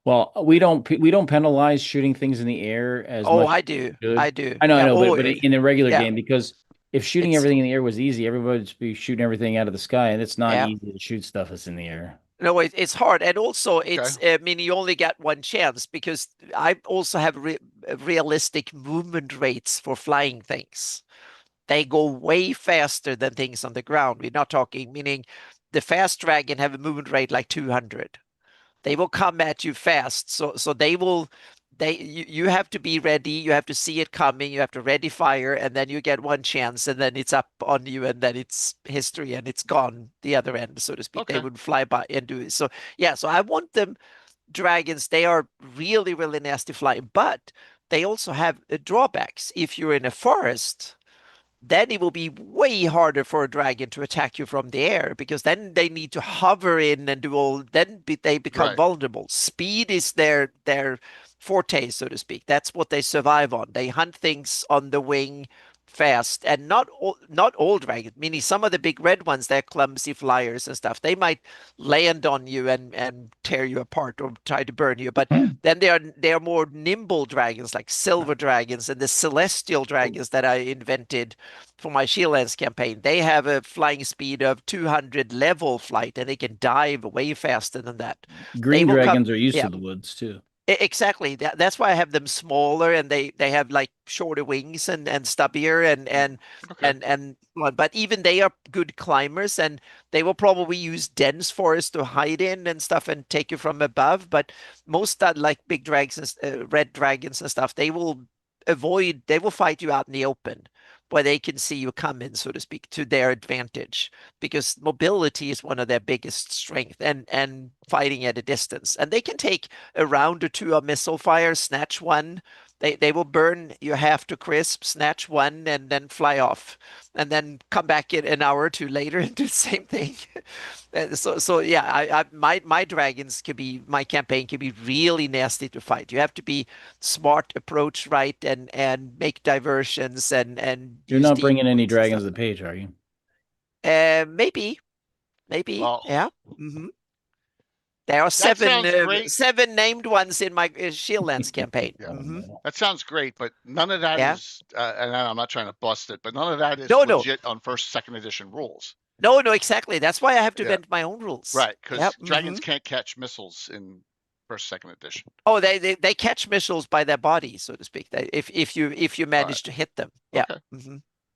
Well, we don't penalize shooting things in the air as Oh, much I as do. we should. I do. I know, Yeah. Oh, but in a regular yeah. game, because if shooting It's everything in the air was easy, everybody would be shooting everything out of the sky, and it's not yeah. easy to shoot stuff that's in the air. No, it's hard, and also Okay. it's. I mean, you only get one chance because I also have realistic movement rates for flying things. They go way faster than things on the ground. We're not talking, meaning the fast dragon have a movement rate like 200. They will come at you fast. So you have to be ready, you have to see it coming, you have to ready fire, and then you get one chance, and then it's up on you, and then it's history and it's gone the other end, so to speak. They Okay. would fly by and do it. So yeah, so I want them dragons, they are really, really nasty flying, but they also have drawbacks. If you're in a forest, then it will be way harder for a dragon to attack you from the air because then they need to hover in and do all. Then they become Right. vulnerable. Speed is their forte, so to speak. That's what they survive on. They hunt things on the wing fast, and not all dragons. Meaning some of the big red ones, they're clumsy flyers and stuff. They might land on you and tear you apart or try to burn you. But then they are more nimble dragons like silver dragons and the celestial dragons that I invented for my Shieldlands campaign. They have a flying speed of 200 level flight, and they can dive way faster than that. They Green will come. dragons are used Yeah, to the woods too. exactly. That's why I have them smaller, and they have like shorter wings and stubbier Okay. but even they are good climbers, and they will probably use dense forest to hide in and stuff and take you from above. But most that like big dragons, red dragons and stuff, they will avoid. They will fight you out in the open where they can see you come in, so to speak, to their advantage, because mobility is one of their biggest strength, and fighting at a distance. And they can take a round or two of missile fire, snatch one. They will burn you half to crisp, snatch one, and then fly off, and then come back in an hour or two later and do the same thing. So yeah, my dragons could be my campaign can be really nasty to fight. You have to be smart, approach right, and make diversions and You're use not the bringing any inputs and dragons stuff. to the page, are you? Maybe, Well, yeah. hmm There are that seven sounds great. seven named ones in my Shieldlands campaign. Yeah. hmm That sounds great, but none of that Yeah. is, and I'm not trying to bust it, but none of that is No, no, legit on first, second edition rules. no, no, exactly. That's why I have to Yeah. invent my own rules. Right. Yep. Because dragons can't catch missiles in first, second edition. Oh, they catch missiles by their body, so to speak. If you All right. manage to hit them. Yeah. Okay.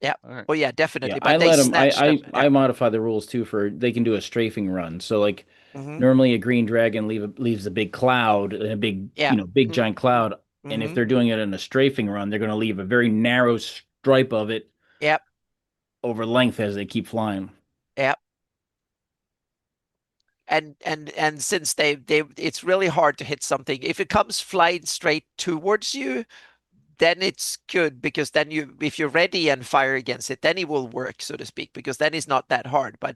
Yeah. All right. Oh yeah, Yeah, definitely. I But they let them. snatch them. I modify the rules too for they can do a strafing run. So like hmm normally a green dragon leaves a big cloud, a big Yeah. big giant cloud, and if hmm they're doing it in a strafing run, they're going to leave a very narrow stripe of it Yep. over length as they keep flying. Yep. And since it's really hard to hit something. If it comes flying straight towards you, then it's good because then if you're ready and fire against it, then it will work, so to speak, because then it's not that hard. But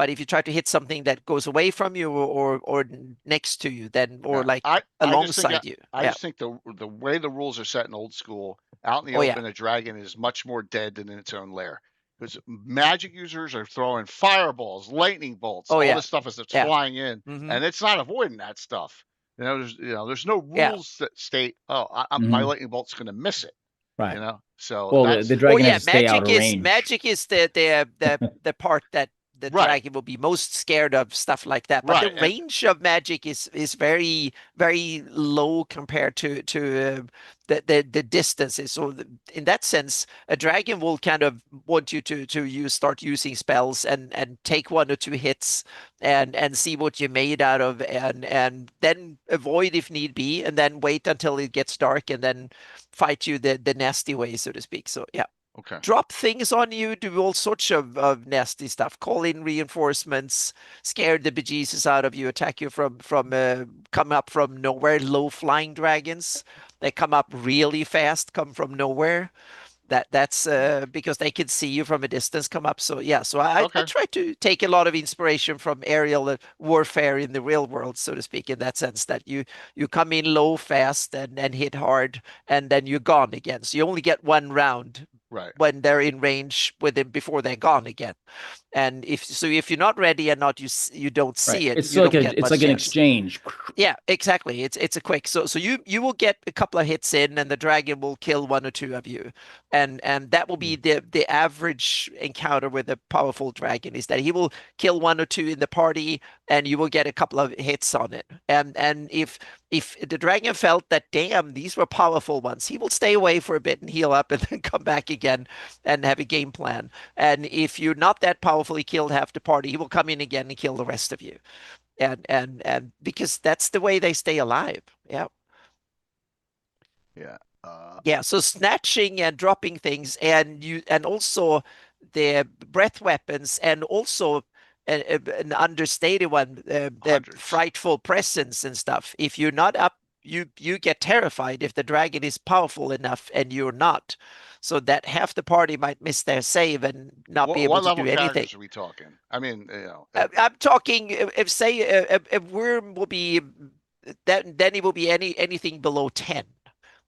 if you try to hit something that goes away from you or next to you, then or Yeah. like I just think alongside you. I Yeah. just think the way the rules are set in old school, out in the Oh yeah. open, a dragon is much more dead than in its own lair. Because magic users are throwing fireballs, lightning bolts, Oh all yeah. this stuff that's Yeah. flying in, hmm and it's not avoiding that stuff. There's no Yeah. rules that state, oh, my Mhm. lightning bolt's going to miss it. Right. So Well, that's the Oh dragon yeah, has to stay out of range. magic is the part that the right, dragon will be most scared of, stuff like that. But the right, and range of magic is very, very low compared to the distances. So in that sense, a dragon will kind of want you to start using spells and take one or two hits and see what you're made out of, and then avoid if need be, and then wait until it gets dark and then fight you the nasty way, so to speak. So yeah, okay. drop things on you, do all sorts of nasty stuff, call in reinforcements, scare the bejesus out of you, attack you from come up from nowhere, low flying dragons. They come up really fast, come from nowhere. That's because they can see you from a distance come up. So yeah, so I Okay. try to take a lot of inspiration from aerial warfare in the real world, so to speak, in that sense that you come in low fast and hit hard, and then you're gone again. So you only get one round Right. when they're in range with them before they're gone again. And if you're not ready and not you don't Right. see it, It's you like don't get it's much like an chance. exchange. Yeah, exactly. It's a quick. So you will get a couple of hits in, and the dragon will kill one or two of you, and that will be the average encounter with a powerful dragon is that he will kill one or two in the party, and you will get a couple of hits on it. And if the dragon felt that damn these were powerful ones, he will stay away for a bit and heal up, and then come back again and have a game plan. And if you're not that powerful, he killed half the party, he will come in again and kill the rest of you and because that's the way they stay alive. Yeah. Yeah. Yeah. So snatching and dropping things, and also the breath weapons, and also an understated one, the Hundreds. frightful presence and stuff. If you're not up, you get terrified if the dragon is powerful enough and you're not. So that half the party might miss their save and not be able What to level do anything. characters are we talking? I mean, I'm talking if say a worm will be that then it will be anything below 10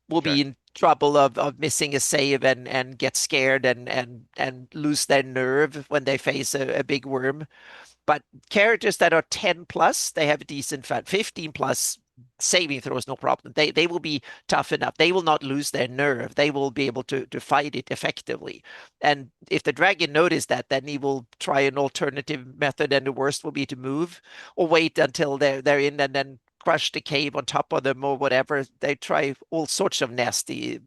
will okay. be in trouble of missing a save and get scared and lose their nerve when they face a big worm. But characters that are 10 plus, they have a decent fat. 15 plus saving throws, no problem. They will be tough enough. They will not lose their nerve. They will be able to fight it effectively. And if the dragon notices that, then he will try an alternative method, and the worst will be to move or wait until they're in and then crush the cave on top of them or whatever. They try all sorts of nasty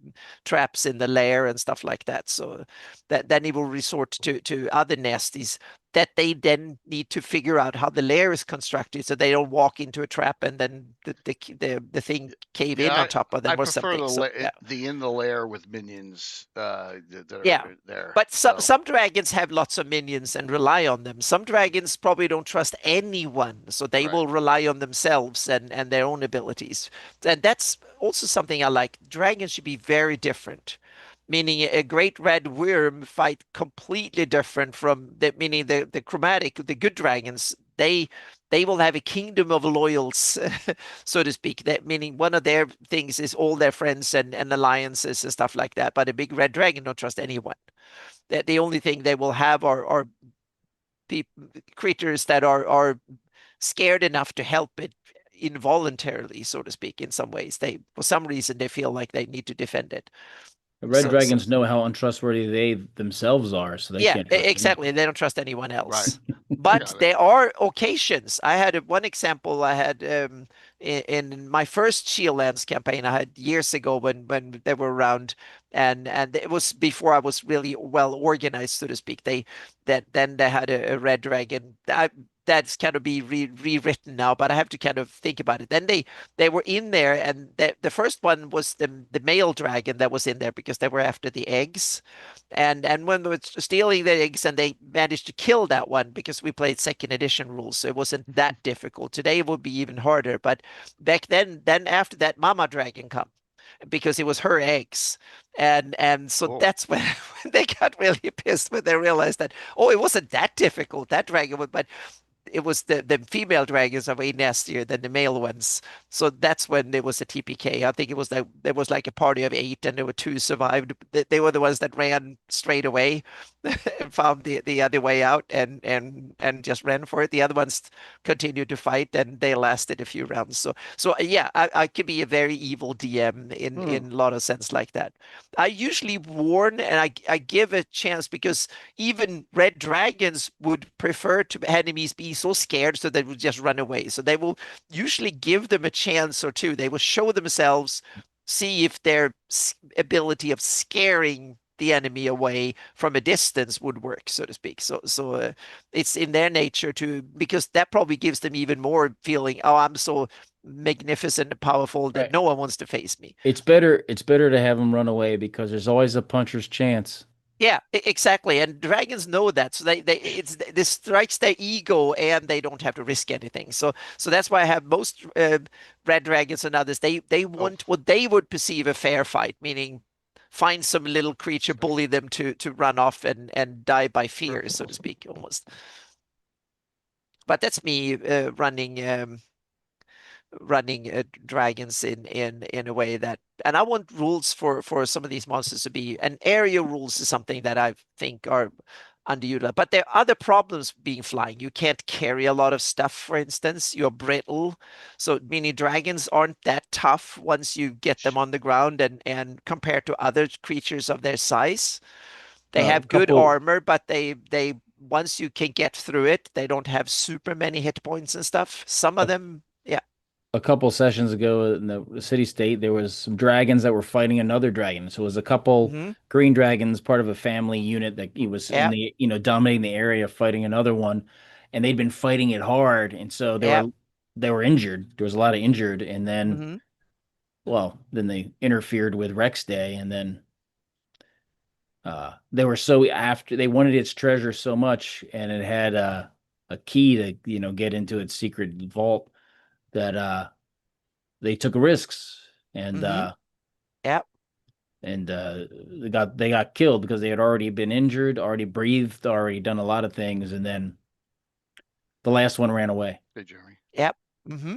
traps in the lair and stuff like that. So that then he will resort to other nasties that they then need to figure out how the layer is constructed so they don't walk into a trap and then the thing cave in on top of them I or prefer something. So yeah. the in the lair with minions that are Yeah. there. But So some dragons have lots of minions and rely on them. Some dragons probably don't trust anyone, so they right. will rely on themselves and their own abilities. And that's also something I like. Dragons should be very different. Meaning a great red worm fight completely different from the meaning the chromatic, the good dragons, they will have a kingdom of loyals, so to speak. That meaning one of their things is all their friends and alliances and stuff like that. But a big red dragon don't trust anyone. That the only thing they will have are creatures that are scared enough to help it involuntarily, so to speak. In some ways, they for some reason they feel like they need to defend it. The red So dragons know how untrustworthy they themselves are, so they yeah, can't trust exactly. They don't trust anyone Right. else. I But got it. there are occasions. I had one example. I had in my first Shieldlands campaign I had years ago when they were around, and it was before I was really well organized, so to speak. Then they had a red dragon. That's kind of be rewritten now, but I have to kind of think about it. Then they were in there, and the first one was the male dragon that was in there because they were after the eggs. And when they were stealing the eggs, and they managed to kill that one because we played second edition rules, so it wasn't that difficult. Today it would be even harder, but back then after that, Mama Dragon come because it was her eggs, and so Oh. that's when, when they got really pissed when they realized that it wasn't that difficult that dragon would, but it was the female dragons are way nastier than the male ones. So that's when there was a TPK. I think it was that there was like a party of 8 and there were 2 survived. They were the ones that ran straight away and found the other way out and just ran for it. The other ones continued to fight and they lasted a few rounds. So yeah, I could be a very evil DM in a lot of sense like that. I usually warn and I give a chance because even red dragons would prefer to enemies be so scared so they would just run away. So they will usually give them a chance or two. They will show themselves, see if their ability of scaring the enemy away from a distance would work, so to speak. So it's in their nature to, because that probably gives them even more feeling, oh, I'm so magnificent and powerful that Right. no one wants to face me. It's better to have them run away because there's always a puncher's chance. Yeah, exactly. And dragons know that. So this strikes their ego and they don't have to risk anything. So that's why I have most red dragons and others. They want what they would perceive a fair fight, meaning find some little creature, bully them to run off and die by fear, so to speak, almost. But that's me running dragons in a way that, and I want rules for some of these monsters to be, and area rules is something that I think are underutilized. But there are other problems being flying. You can't carry a lot of stuff, for instance. You're brittle, so mini dragons aren't that tough once you get them on the ground, and compared to other creatures of their size, they A have good couple armor, but they once you can get through it, they don't have super many hit points and stuff. Some of them, yeah. a couple sessions ago in the city state, there was some dragons that were fighting another dragon. So it was a couple Mm-hmm. green dragons, part of a family unit that he was in Yep. the, dominating the area, fighting another one, and they'd been fighting it hard, and so Yep. they were injured. There was a lot of injured, and then, Mm-hmm. well, then they interfered with Rex Day, and then they were so after they wanted its treasure so much, and it had a key to get into its secret vault that they took risks, and Mm-hmm. Yep. they got killed because they had already been injured, already breathed, already done a lot of things, and then the last one ran away. Hey, Jeremy. Yep. Mm-hmm.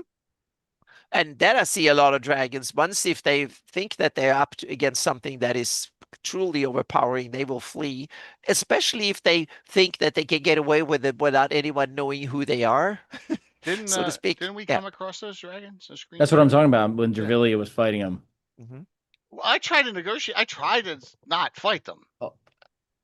And then I see a lot of dragons. Once if they think that they're up against something that is truly overpowering, they will flee. Especially if they think that they can get away with it without anyone knowing who they are, so to speak. Didn't we Yeah. come across those dragons? Those green That's what I'm dragons? talking about when Yeah. Dravilia was fighting them. Mm-hmm. Well, I tried to negotiate. I tried to not fight them. Oh,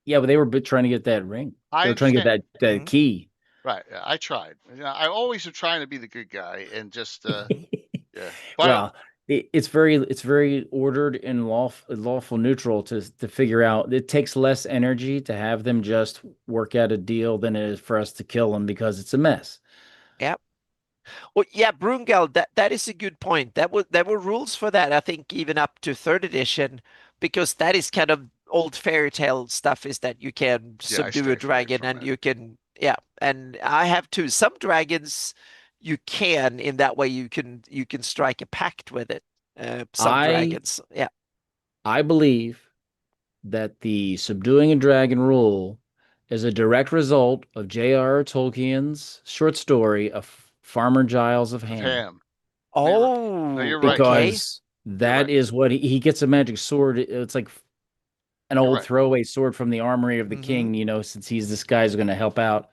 yeah, but they were trying to get that ring. I They were trying to get understand. that Mhm. key. Right. Yeah, I tried. I always am trying to be the good guy and just yeah. But Well, it's very ordered and lawful neutral to figure out. It takes less energy to have them just work out a deal than it is for us to kill them because it's a mess. Yep. Well, yeah, Brungal, that is a good point. There were rules for that, I think, even up to third edition, because that is kind of old fairy tale stuff, is that you can yeah, I subdue stay a away dragon from and it. you can, yeah. And I have too. Some dragons you can, in that way you can strike a pact with it. Some I dragons, yeah. I believe that the subduing a dragon rule is a direct result of J.R.R. Tolkien's short story of Farmer Giles of Ham. Ham. No, Oh, you're right. okay. Because You're that right. is what he gets a magic sword. It's like an You're old right. throwaway sword from the armory of the Mhm. king, since he's this guy's going to help out.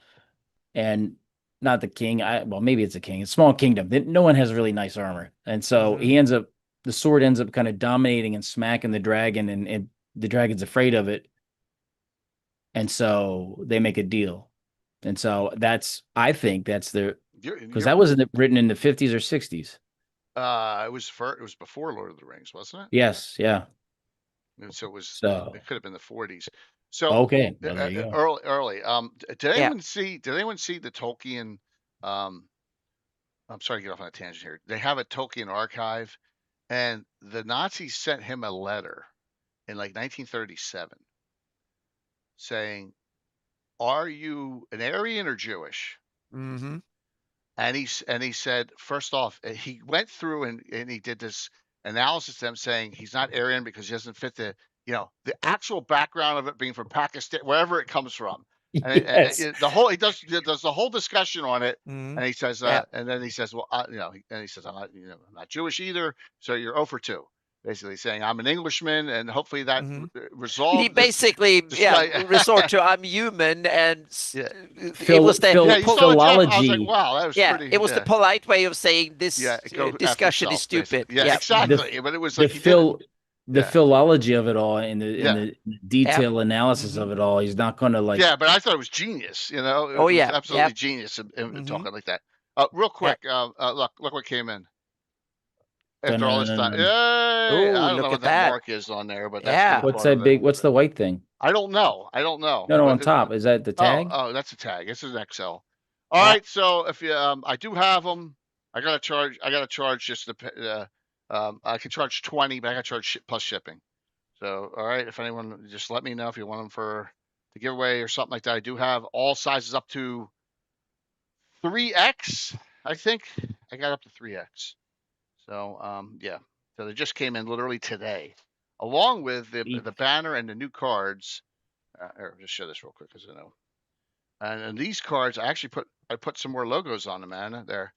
And not the king. Well, maybe it's a king. It's a small kingdom. No one has really nice armor. And so Mhm. the sword ends up kind of dominating and smacking the dragon, and the dragon's afraid of it. And so they make a deal. And so I think that's because that wasn't written in the 50s or 60s. It was before Lord of the Rings, wasn't it? Yes. Yeah. And so So, it could have been the 40s. So okay. Well, there you go. early. Did Yeah. anyone see the Tolkien? I'm sorry to get off on a tangent here. They have a Tolkien archive, and the Nazis sent him a letter in like 1937 saying, "Are you an Aryan or Jewish?" Mm-hmm. And he said, first off, he went through and he did this analysis of them saying he's not Aryan because he doesn't fit the actual background of it being from Pakistan, wherever it comes from. And Yes. he does the whole discussion on it. Mm-hmm. And he says, Yeah. and then he says, well, and he says, I'm not Jewish either. So you're 0 for 2, basically saying I'm an Englishman, and hopefully that Mm-hmm. He resolved basically, this yeah, guy. resort to I'm human, and Yeah. it was the Yeah, you saw the gem. I was like, Philology. wow, that was yeah, pretty. it was the Yeah. polite way of saying Yeah, this go after discussion is yourself, stupid. basically. Yeah, Yeah. exactly. But it was the like he did it. the Yeah, philology of it all and yeah, the detailed analysis Mm-hmm. of it all. He's not going to like. yeah. But I thought it was genius. Oh It was yeah. absolutely Yep. genius in Mm-hmm. talking like that. Real Yep. quick, look what came in Dun, after dun, all dun, this dun, time. dun. Yay! Oh, I don't know look what at that that. mark is on there, but that's gonna Yeah. be What's part that of it. big? What's the white thing? I don't know. I don't know. No, on But top. Is that the tag? oh, that's a tag. This is an XL. All Yeah. right. So if you, I do have them. I gotta charge just the. I can charge 20, but I gotta charge plus shipping. So, all right, if anyone, just let me know if you want them for the giveaway or something like that. I do have all sizes up to 3X. I think I got up to 3X. So, yeah. So they just came in literally today. along with the Sweet. banner and the new cards. Here, just show this real quick because I know. And these cards, I put some more logos on them, man. There.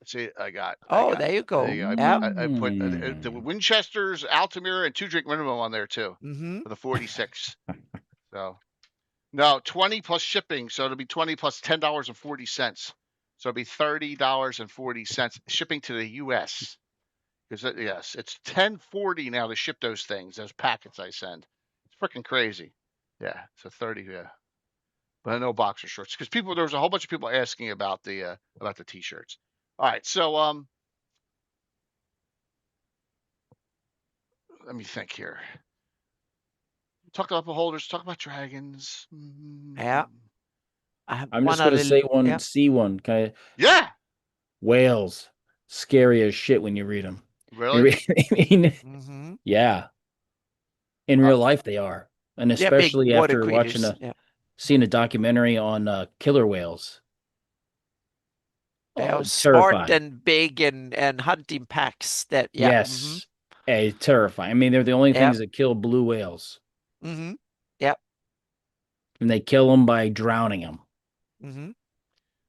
See, I got. There you go. There you go. Yeah. I put the Winchesters, Altamira, and 2 drink minimum on there too for the 46. So no, 20 plus shipping, so it'll be 20 plus $10.40. So it'll be $30.40 shipping to the U.S. Because yes, it's $10.40 now to ship those things, those packets I send. It's freaking crazy. Yeah, so 30. Yeah, but no boxer shorts because there was a whole bunch of people asking about the t-shirts. All right, so let me think here. Talk about beholders. Talk about dragons. Yeah. I'm just gonna say one. Yeah. See one. Kind of. Yeah. Whales, scary as shit when you read them. Really? I mean, yeah. In real life, they are, and especially after seeing a documentary on killer whales. They are smart and big and hunting packs. That yes, terrifying. I mean, they're the only things that kill blue whales. Yep. And they kill them by drowning them.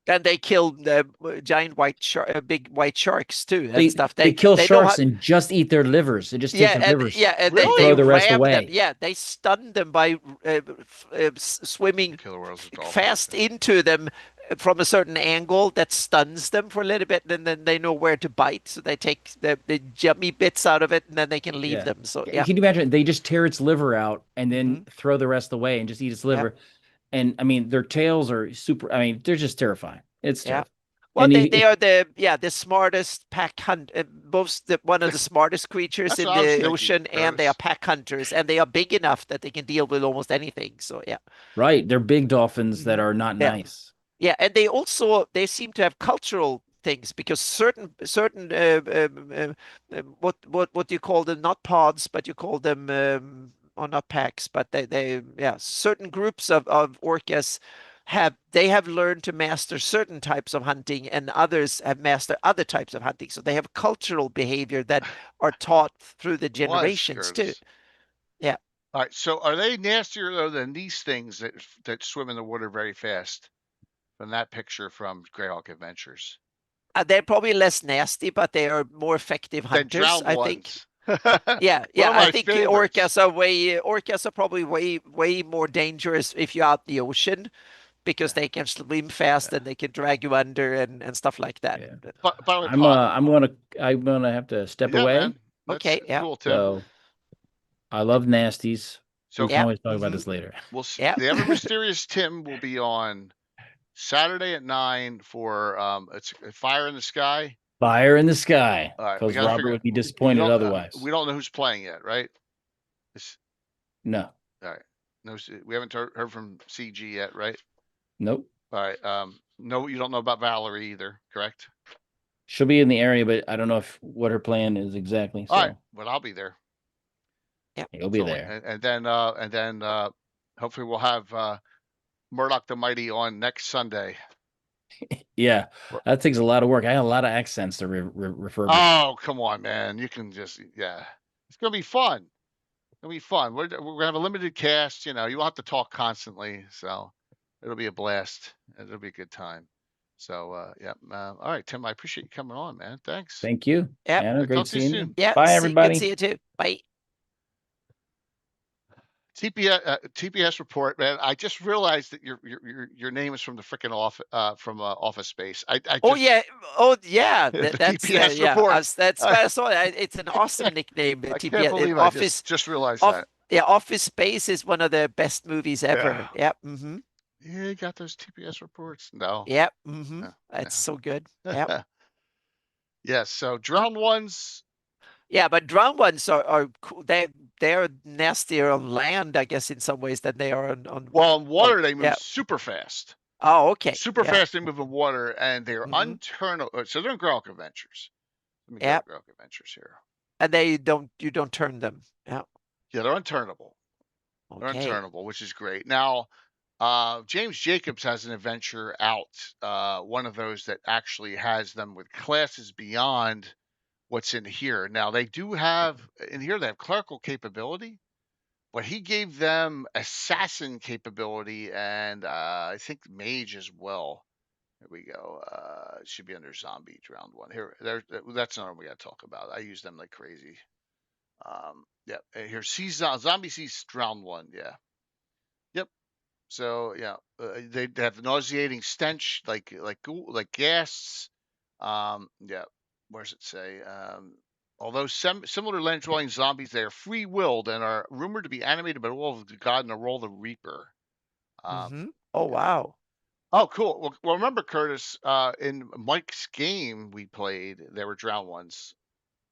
And they kill the giant big white sharks too. They kill sharks and just eat their livers. They just take their livers. Yeah, and they throw the rest away. Them. Yeah, they stun them by swimming fast into them from a certain angle that stuns them for a little bit, and then they know where to bite. So they take the yummy bits out of it, and then they can leave them. So can you imagine? They just tear its liver out and then throw the rest away and just eat its liver. And I mean, their tails are super. I mean, they're just terrifying. It's terrifying. Well, they are the smartest pack hunt, one of the smartest creatures in the ocean, and they are pack hunters, and they are big enough that they can deal with almost anything. So right, they're big dolphins that are not nice. Yeah, and they seem to have cultural things because certain what do you call them? Not pods, but you call them or not packs, but they certain groups of orcas have learned to master certain types of hunting, and others have mastered other types of hunting. So they have cultural behavior that are taught through the generations too. Yeah. All right. So are they nastier though than these things that swim in the water very fast? From that picture from Greyhawk Adventures. They're probably less nasty, but they are more effective hunters, I think. Yeah. I think orcas are probably way more dangerous if you're out in the ocean because they can swim fast and they can drag you under and stuff like that. Yeah. I'm gonna have to step away. Man. Okay. Yeah. Cool, Tim. So I love Nasties. So we can always talk about this later. We'll see. The Ever Mysterious Tim will be on Saturday at 9 for it's Fire in the Sky. Fire in the Sky. Because Robert would be disappointed otherwise. We don't know who's playing yet, right? No. All right. No, we haven't heard from CG yet, right? Nope. All right. No, you don't know about Valerie either, correct? She'll be in the area, but I don't know what her plan is exactly. So. All right. Well, I'll be there. Yeah. You'll be there. And then hopefully we'll have Murdoch the Mighty on next Sunday. Yeah, that takes a lot of work. I have a lot of accents to refer. Oh, come on, man! You can just it's gonna be fun. It's gonna be fun. We're gonna have a limited cast. You will have to talk constantly, so it'll be a blast. It'll be a good time. So all right, Tim. I appreciate you coming on, man. Thanks. Thank you. Yeah, Anna, great seeing you. Yeah, bye everybody. Good to see you too. Bye. TPS report, man. I just realized that your name is from the freaking Office Space. That's TPS report. That's I saw it. It's an awesome nickname. I can't believe I just realized that. Yeah, Office Space is one of the best movies ever. Yeah. Yeah, you got those TPS reports. No. Yep. That's so good. Yep. Yes. So drowned ones. Yeah, but drowned ones are cool. They're nastier on land, I guess, in some ways than they are on. Well, on water they move super fast. Oh, okay. Super fast they move in water, and they're unturnable. So they're in Greyhawk Adventures. Let me go to Greyhawk Adventures here. And you don't turn them. Yeah. Yeah, they're unturnable. Okay. They're unturnable, which is great. Now, James Jacobs has an adventure out, one of those that actually has them with classes beyond what's in here. Now they do have in here, they have clerical capability, but he gave them assassin capability and I think mage as well. Here we go. It should be under zombie round one. That's not what we got to talk about. I use them like crazy. Yeah. Here's zombie sees round one. Yeah. Yep. So yeah, they have nauseating stench, like gas. Yeah. Where does it say? Although similar to land-dwelling zombies, they are free-willed and are rumored to be animated by the will of God and the role of the Reaper. Oh, Yeah. wow. Oh, cool. Well, remember, Curtis, in Mike's game we played, there were drowned ones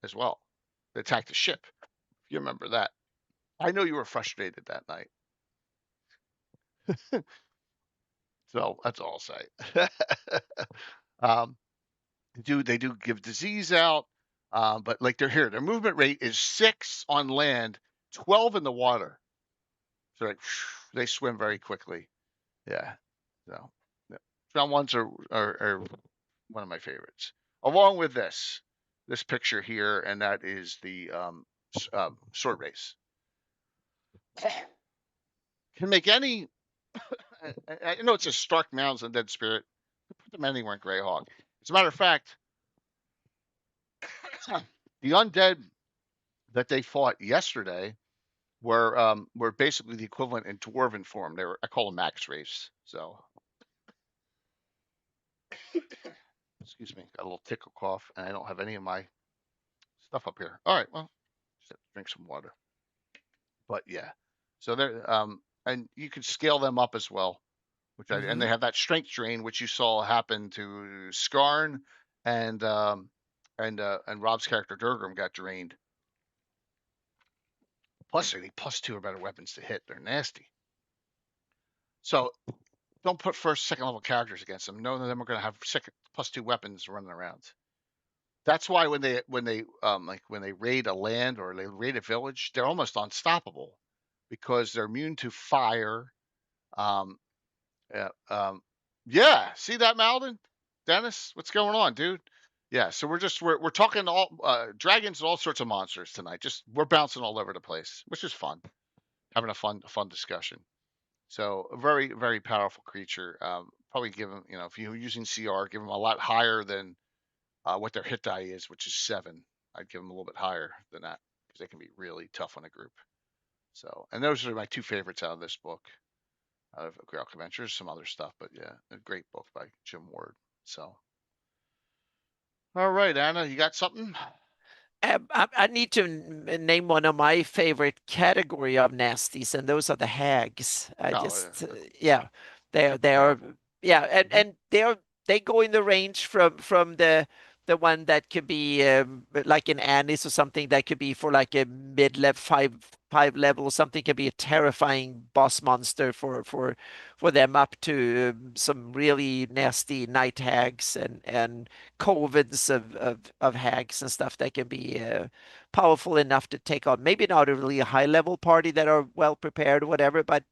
as well. They attacked the ship. You remember that? I know you were frustrated that night. So that's all I'll say. um, they do give disease out, but like they're here. Their movement rate is 6 on land, 12 in the water. So like, they swim very quickly. Yeah. So yeah. Drowned ones are one of my favorites. Along with this picture here, and that is the sword race. Can make any. I know it's a Stark Mounds and Dead Spirit. Put them anywhere in Greyhawk. As a matter of fact, the undead that they fought yesterday were basically the equivalent in dwarven form. I call them max race. So excuse me, got a little tickle cough, and I don't have any of my stuff up here. All right, well, just have to drink some water. But yeah, so they're and you can scale them up as well, and they have that strength drain, which you saw happen to Skarn and Rob's character Durgrim got drained. Plus, they need +2 or better weapons to hit. They're nasty. So don't put first, second level characters against them. None of them are going to have +2 weapons running around. That's why when they raid a land or they raid a village, they're almost unstoppable because they're immune to fire. Yeah. See that, Malden? Dennis, what's going on, dude? Yeah. So we're talking all dragons and all sorts of monsters tonight. Just we're bouncing all over the place, which is fun. Having a fun discussion. So a very, very powerful creature. Probably give them, if you're using CR, give them a lot higher than what their hit die is, which is 7. I'd give them a little bit higher than that because they can be really tough on a group. So, and those are my 2 favorites out of this book, out of Greyhawk Adventures, some other stuff, but yeah, a great book by Jim Ward. So, all right, Anna, you got something? I need to name one of my favorite category of nasties, and those are the hags. Yeah, they are yeah, and they go in the range from the one that could be like an Anis or something that could be for like a mid-level five level or something, could be a terrifying boss monster for them up to some really nasty night hags and covens of hags and stuff that can be powerful enough to take on maybe not a really high level party that are well prepared or whatever, but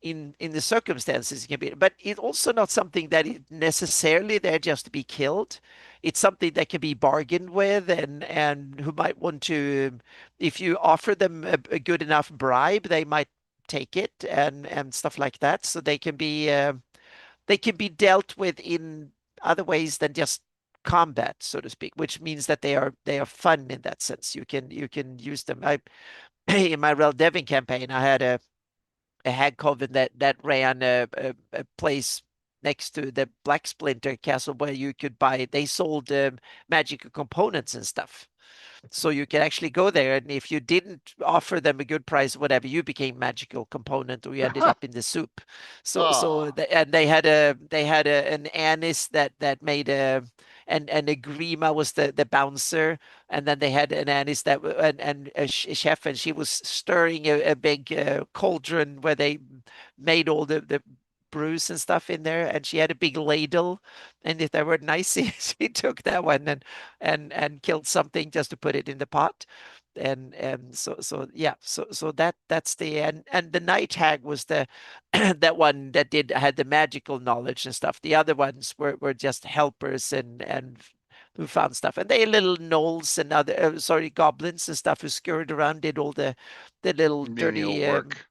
in the circumstances it can be. But it's also not something that is necessarily there just to be killed. It's something that can be bargained with, and who might want to, if you offer them a good enough bribe, they might take it and stuff like that. So they can be dealt with in other ways than just combat, so to speak, which means that they are fun in that sense. You can use them. In my Rel Devin campaign, I had a hag coven that ran a place next to the Black Splinter Castle where you could buy. They sold magical components and stuff. So you can actually go there, and if you didn't offer them a good price, whatever, you became magical component, or you ended up in the soup. And they had an Anis that made and a Grima was the bouncer, and then they had an Anis and a chef, and she was stirring a big cauldron where they made all the brews and stuff in there, and she had a big ladle, and if they were nice, she took that one and killed something just to put it in the pot. And so yeah, so that's the and the night hag was the that one that had the magical knowledge and stuff. The other ones were just helpers and who found stuff, and they little gnolls and other goblins and stuff who scurried around, did all the little Menial dirty work.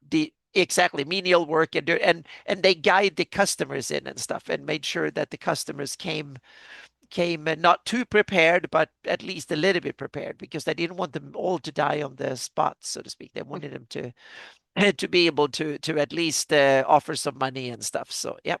exactly menial work, and they guide the customers in and stuff, and made sure that the customers came not too prepared, but at least a little bit prepared, because they didn't want them all to die on the spot, so to speak. They wanted them to be able to at least offer some money and stuff. So yeah.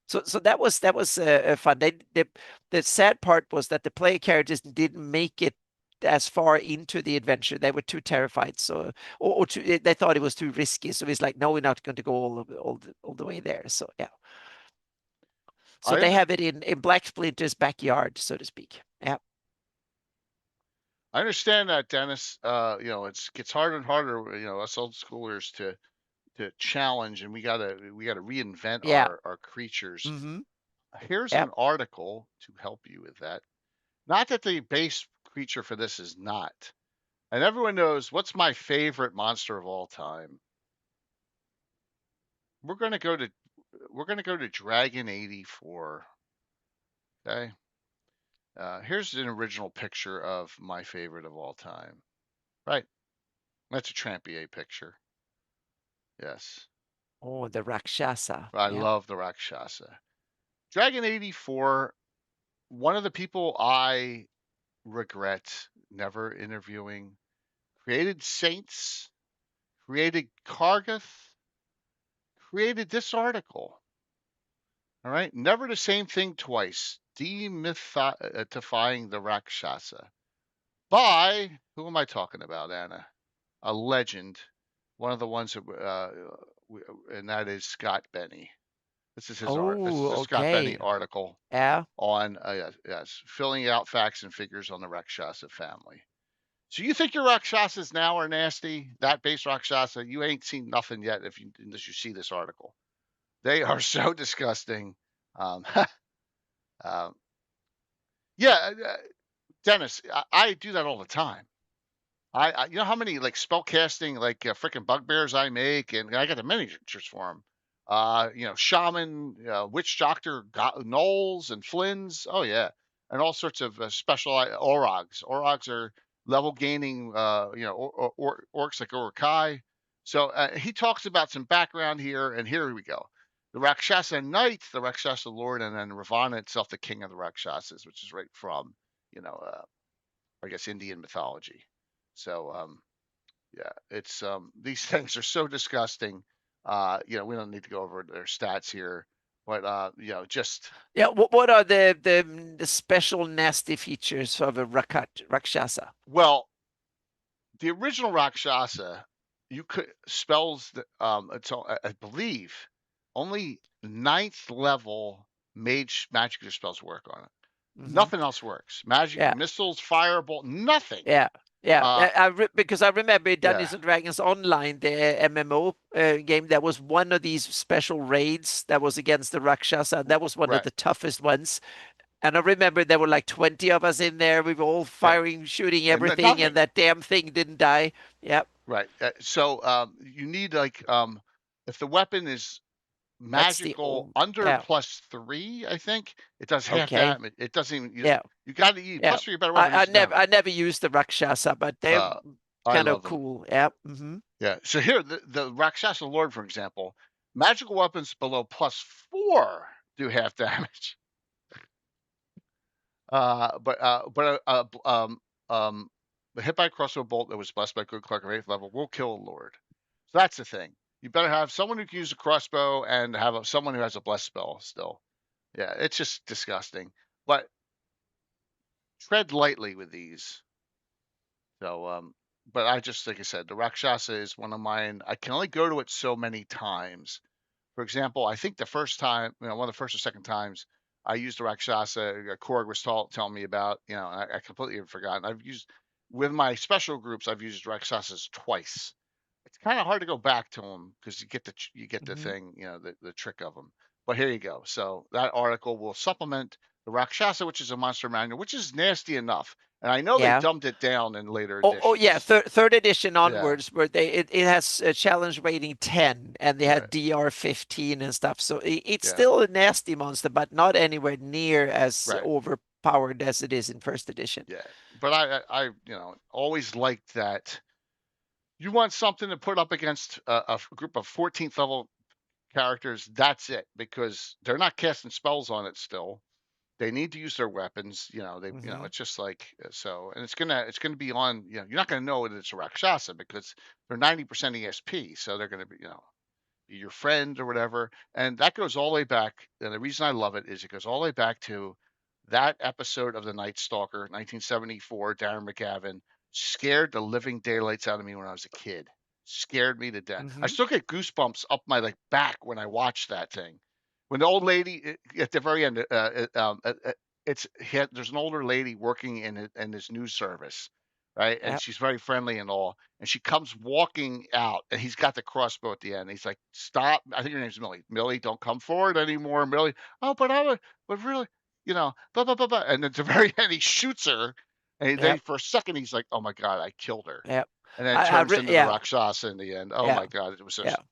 So that was fun. The sad part was that the player characters didn't make it as far into the adventure. They were too terrified, so or they thought it was too risky. So it's like, no, we're not going to go all the way there. So yeah. So they have it in Black Splinter's backyard, so to speak. Yeah. I understand that, Dennis. It gets harder and harder. Us old schoolers to challenge, and we gotta reinvent Yeah. our creatures. Mm-hmm. Here's Yep. an article to help you with that. Not that the base creature for this is not. And everyone knows what's my favorite monster of all time. We're gonna go to Dragon 84. Okay. Here's an original picture of my favorite of all time. Right. That's a Trampier picture. Yes. Oh, the Rakshasa. I Yeah. love the Rakshasa. Dragon 84, one of the people I regret never interviewing, created Saints, created Kargath, created this article. All right. Never the same thing twice. Demythifying the Rakshasa. By, who am I talking about, Anna? A legend. One of the ones that, and that is Scott Benny. This is his art. This is Oh, a Scott Benny okay. article Yeah. on, yes, filling out facts and figures on the Rakshasa family. So you think your Rakshasas now are nasty? That base Rakshasa, you ain't seen nothing yet unless you see this article. They are so disgusting. Um, um, yeah, Dennis, I do that all the time. You know how many like spell casting like freaking bugbears I make, and I got the miniatures for them. Shaman, witch doctor, gnolls and flins. Oh yeah, and all sorts of special orogs. Orogs are level gaining, orcs like Urukai. So he talks about some background here, and here we go. The Rakshasa Knight, the Rakshasa Lord, and then Ravana itself, the king of the Rakshasas, which is right from, I guess, Indian mythology. So, yeah, it's these things are so disgusting. We don't need to go over their stats here, but just Yeah. What are the special nasty features of a Rakshasa? well, the original Rakshasa, you could spells that it's all, I believe only 9th level magic spells work on it. Mm-hmm. Nothing else works. Magic missiles, firebolt, nothing. Yeah. Because I remember Dungeons Yeah. and Dragons Online, the MMO game, that was one of these special raids that was against the Rakshasa. That was one of Right. the toughest ones. And I remember there were like 20 of us in there. We were all firing, shooting everything, nothing. and that damn thing didn't die. Yep. Right. So you need like if the weapon is That's the magical old. under Yeah. +3, I think it does half Okay. damage. It doesn't even. Yeah. You got to use Yeah. +3. You better weapon. I never used the Rakshasa, but they're I kind of love them. cool. Yeah. Mm-hmm. Yeah. So here, the Rakshasa Lord, for example, magical weapons below +4 do half damage. The hit by a crossbow bolt that was blessed by good clerk of 8th level will kill a lord. So that's the thing. You better have someone who can use a crossbow and have someone who has a blessed spell still. Yeah, it's just disgusting. But tread lightly with these. So, but like I said, the Rakshasa is one of mine. I can only go to it so many times. For example, I think the first time, one of the first or second times I used the Rakshasa, Korg was telling me about, I completely had forgotten. I've used, with my special groups, I've used Rakshasas twice. It's kind of hard to go back to them because you get the thing, the trick of them. But here you go. So that article will supplement the Rakshasa, which is a monster manual, which is nasty enough. And I know they dumbed it down in later editions. Oh yeah, third edition onwards, where it has a challenge rating 10, and they had DR 15 and stuff. So it's still a nasty monster, but not anywhere near as overpowered powered as it is in first edition. Yeah, but I always liked that. You want something to put up against a group of 14th level characters, that's it, because they're not casting spells on it still. They need to use their weapons. It's just like so, and it's gonna be on. You're not gonna know that it's a Rakshasa because they're 90% ESP, so they're gonna be your friend or whatever. And that goes all the way back. And the reason I love it is it goes all the way back to that episode of The Night Stalker, 1974. Darren McGavin scared the living daylights out of me when I was a kid. Scared me to death. I still get goosebumps up my back when I watch that thing. When the old lady at the very end, there's an older lady working in this news service, right? And Yep. she's very friendly and all. And she comes walking out, and he's got the crossbow at the end. He's like, "Stop!" I think her name's Millie. Millie, don't come forward anymore, Millie. Oh, but really, blah blah blah blah. And at the very end, he shoots her, and then Yep. for a second, he's like, "Oh my god, I killed her." Yep. And then it turns into the Yeah. Rakshasa in the end. Oh Yeah. my god, it was just. Yeah.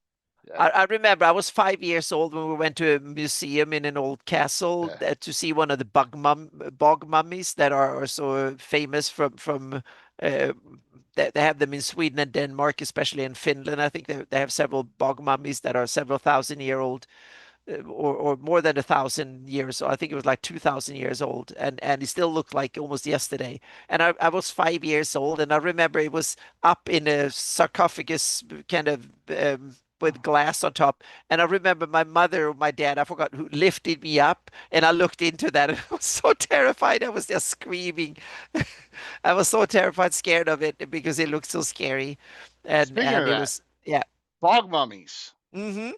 Yeah. I remember I was 5 years old when we went to a museum in an old castle to see one of the bog mummies that are so famous from they have them in Sweden and Denmark, especially in Finland. I think they have several bog mummies that are several thousand-year old, or more than 1,000 years. So I think it was like 2,000 years old, and it still looked like almost yesterday. And I was 5 years old, and I remember it was up in a sarcophagus kind of with glass on top. And I remember my mother or my dad, I forgot who, lifted me up, and I looked into that, and I was so terrified. I was just screaming. I was so terrified, scared of it because it looked so scary. And Speaking of it that, was, yeah. bog mummies. Mm-hmm.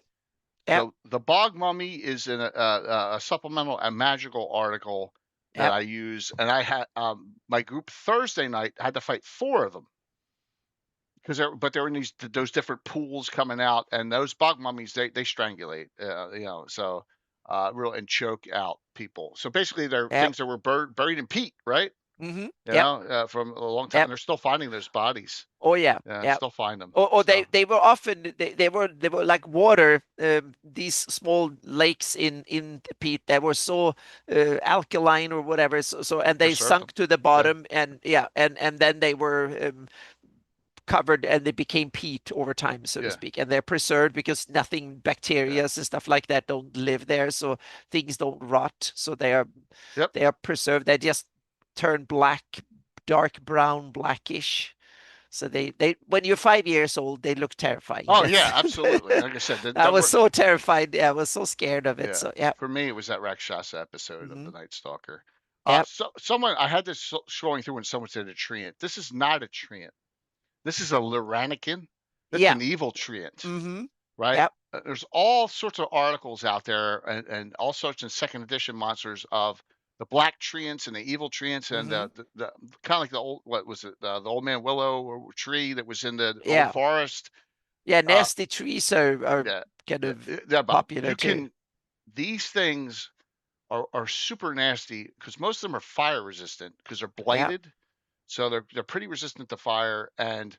Yep. So the bog mummy is in a supplemental, a magical article that Yep. I use, and I had my group Thursday night had to fight 4 of them because they're in those different pools coming out, and those bog mummies they strangulate, so real and choke out people. So basically, they're Yep. things that were buried in peat, right? Mm-hmm. From a long time, Yep. and they're still finding those bodies. Oh yeah. Yeah, Yep. still find them. Or So, they were often they were like water, these small lakes in the peat that were so alkaline or whatever, so and they preserve them. sunk to the bottom, and then they were covered and they became peat over time, so to Yeah. speak, and they're preserved because nothing, bacteria and stuff like that don't live there, so things don't rot, so they are Yep. they are preserved. They just turn black, dark brown, blackish. So they when you're 5 years old, they look terrifying. Oh yeah, absolutely. Like I said, I was so terrified. I was so scared of it. Yeah. So yeah. For me, it was that Rakshasa episode of The Night Stalker. Yep. So someone I had this scrolling through when someone said a treant. This is not a treant. This is a Lyranican. It's Yeah. an evil treant, Mm-hmm. right? Yep. There's all sorts of articles out there, and all sorts of second edition monsters of the black treants and the evil treants, and the kind of like the old, what was it, the old man willow or tree that was in the old forest. Yeah, nasty trees are Yeah, kind of but popular you too. can. These things are super nasty because most of them are fire resistant because they're blighted, so they're pretty resistant to fire, and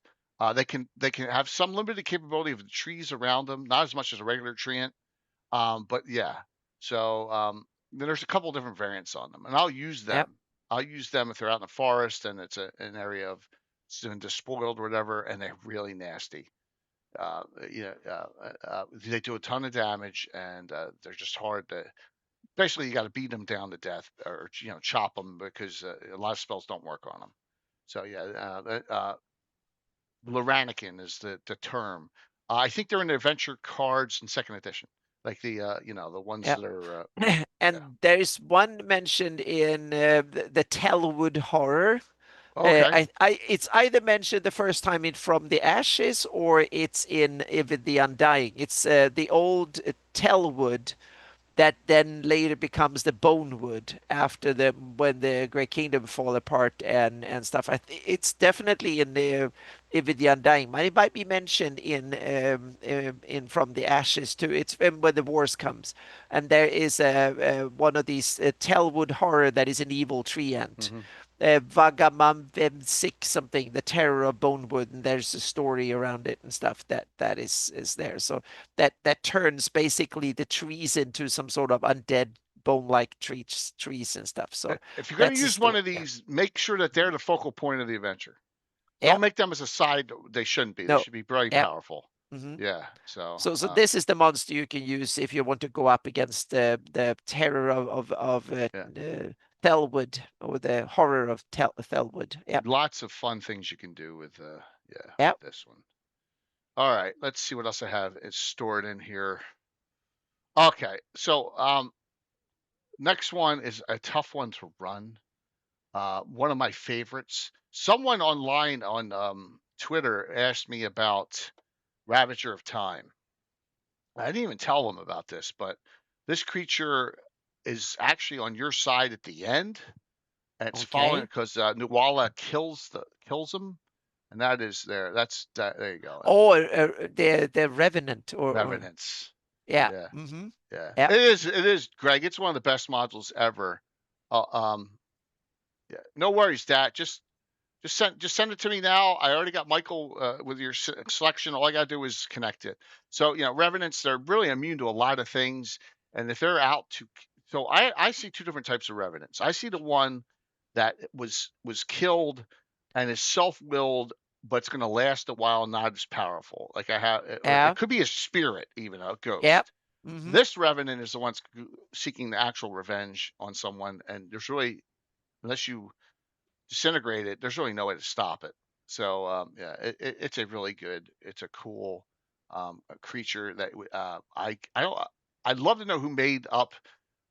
they can have some limited capability of the trees around them, not as much as a regular treant, but yeah. So then there's a couple different variants on them, and I'll use them. Yep. I'll use them if they're out in the forest and it's an area of despoiled or whatever, and they're really nasty. They do a ton of damage, and they're just hard to. Basically, you got to beat them down to death, or chop them, because a lot of spells don't work on them. So yeah, Lyranican is the term. I think they're in the adventure cards in second edition, like the the ones that are. And there's one mentioned in the Tellwood Horror. Okay. It's either mentioned the first time in From the Ashes, or it's in With the Undying. It's the old Tellwood that then later becomes the Bonewood after when the Great Kingdom fall apart and stuff. It's definitely in the With the Undying. It might be mentioned in From the Ashes too. It's when the wars comes, and there is one of these Tellwood Horror that is an evil treant. Vagamam 6 something, the terror of Bonewood, and there's a story around it and stuff that is there. So that turns basically the trees into some sort of undead bone-like trees and stuff. So if you're going to that's a use one story. of these, make sure that they're the focal point of the adventure. Yeah. Don't make them as a side. They shouldn't be. They No. should be very Yeah. powerful. Yeah. So So this is the monster you can use if you want to go up against the terror of Thelwood, or the horror of Thelwood. Yeah. lots of fun things you can do with Yeah. with this one. All right, let's see what else I have. It's stored in here. Okay, so next one is a tough one to run. One of my favorites. Someone online on Twitter asked me about Ravager of Time. I didn't even tell them about this, but this creature is actually on your side at the end, and it's following Okay. because Nuala kills him, and that is there. That's that. There you go. Oh, the Revenant or Revenants. yeah. Yeah. Mm-hmm. Yeah. Yeah. It is, Greg. It's one of the best modules ever. Yeah. No worries, Dad. Just send it to me now. I already got Michael with your selection. All I got to do is connect it. So, Revenants, they're really immune to a lot of things. And if they're out to, so I see two different types of Revenants. I see the one that was killed and is self-willed, but it's going to last a while, not as powerful. Like it could be a spirit, even a ghost. Yeah. Mm-hmm. This Revenant is the one seeking the actual revenge on someone. And there's really, unless you disintegrate it, there's really no way to stop it. So yeah, it's a really good, it's a cool creature that I'd love to know who made up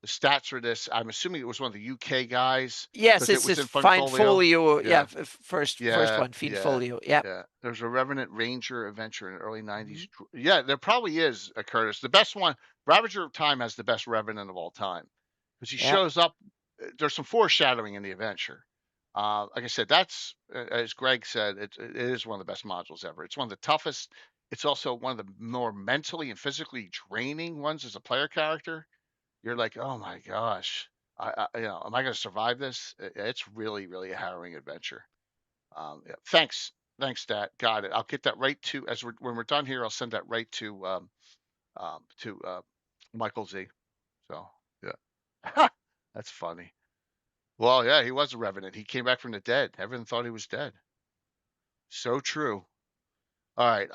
the stats for this. I'm assuming it was one of the UK guys. Yes, it was in Find Folio. Yeah, first yeah, one, Fiend Folio. Yeah. Yeah. There's a Revenant Ranger adventure in the early 90s. Yeah, there probably is a Curtis. The best one, Ravager of Time has the best Revenant of all time. Because he shows up, there's some foreshadowing in the adventure. Like I said, that's, as Greg said, it is one of the best modules ever. It's one of the toughest. It's also one of the more mentally and physically draining ones as a player character. You're like, oh my gosh, am I going to survive this? It's really, really a harrowing adventure. Yeah. Thanks, Stat. Got it. I'll get that right to when we're done here. I'll send that right to Michael Z. So yeah, that's funny. Well, yeah, he was a Revenant. He came back from the dead. Everyone thought he was dead. So true. All right.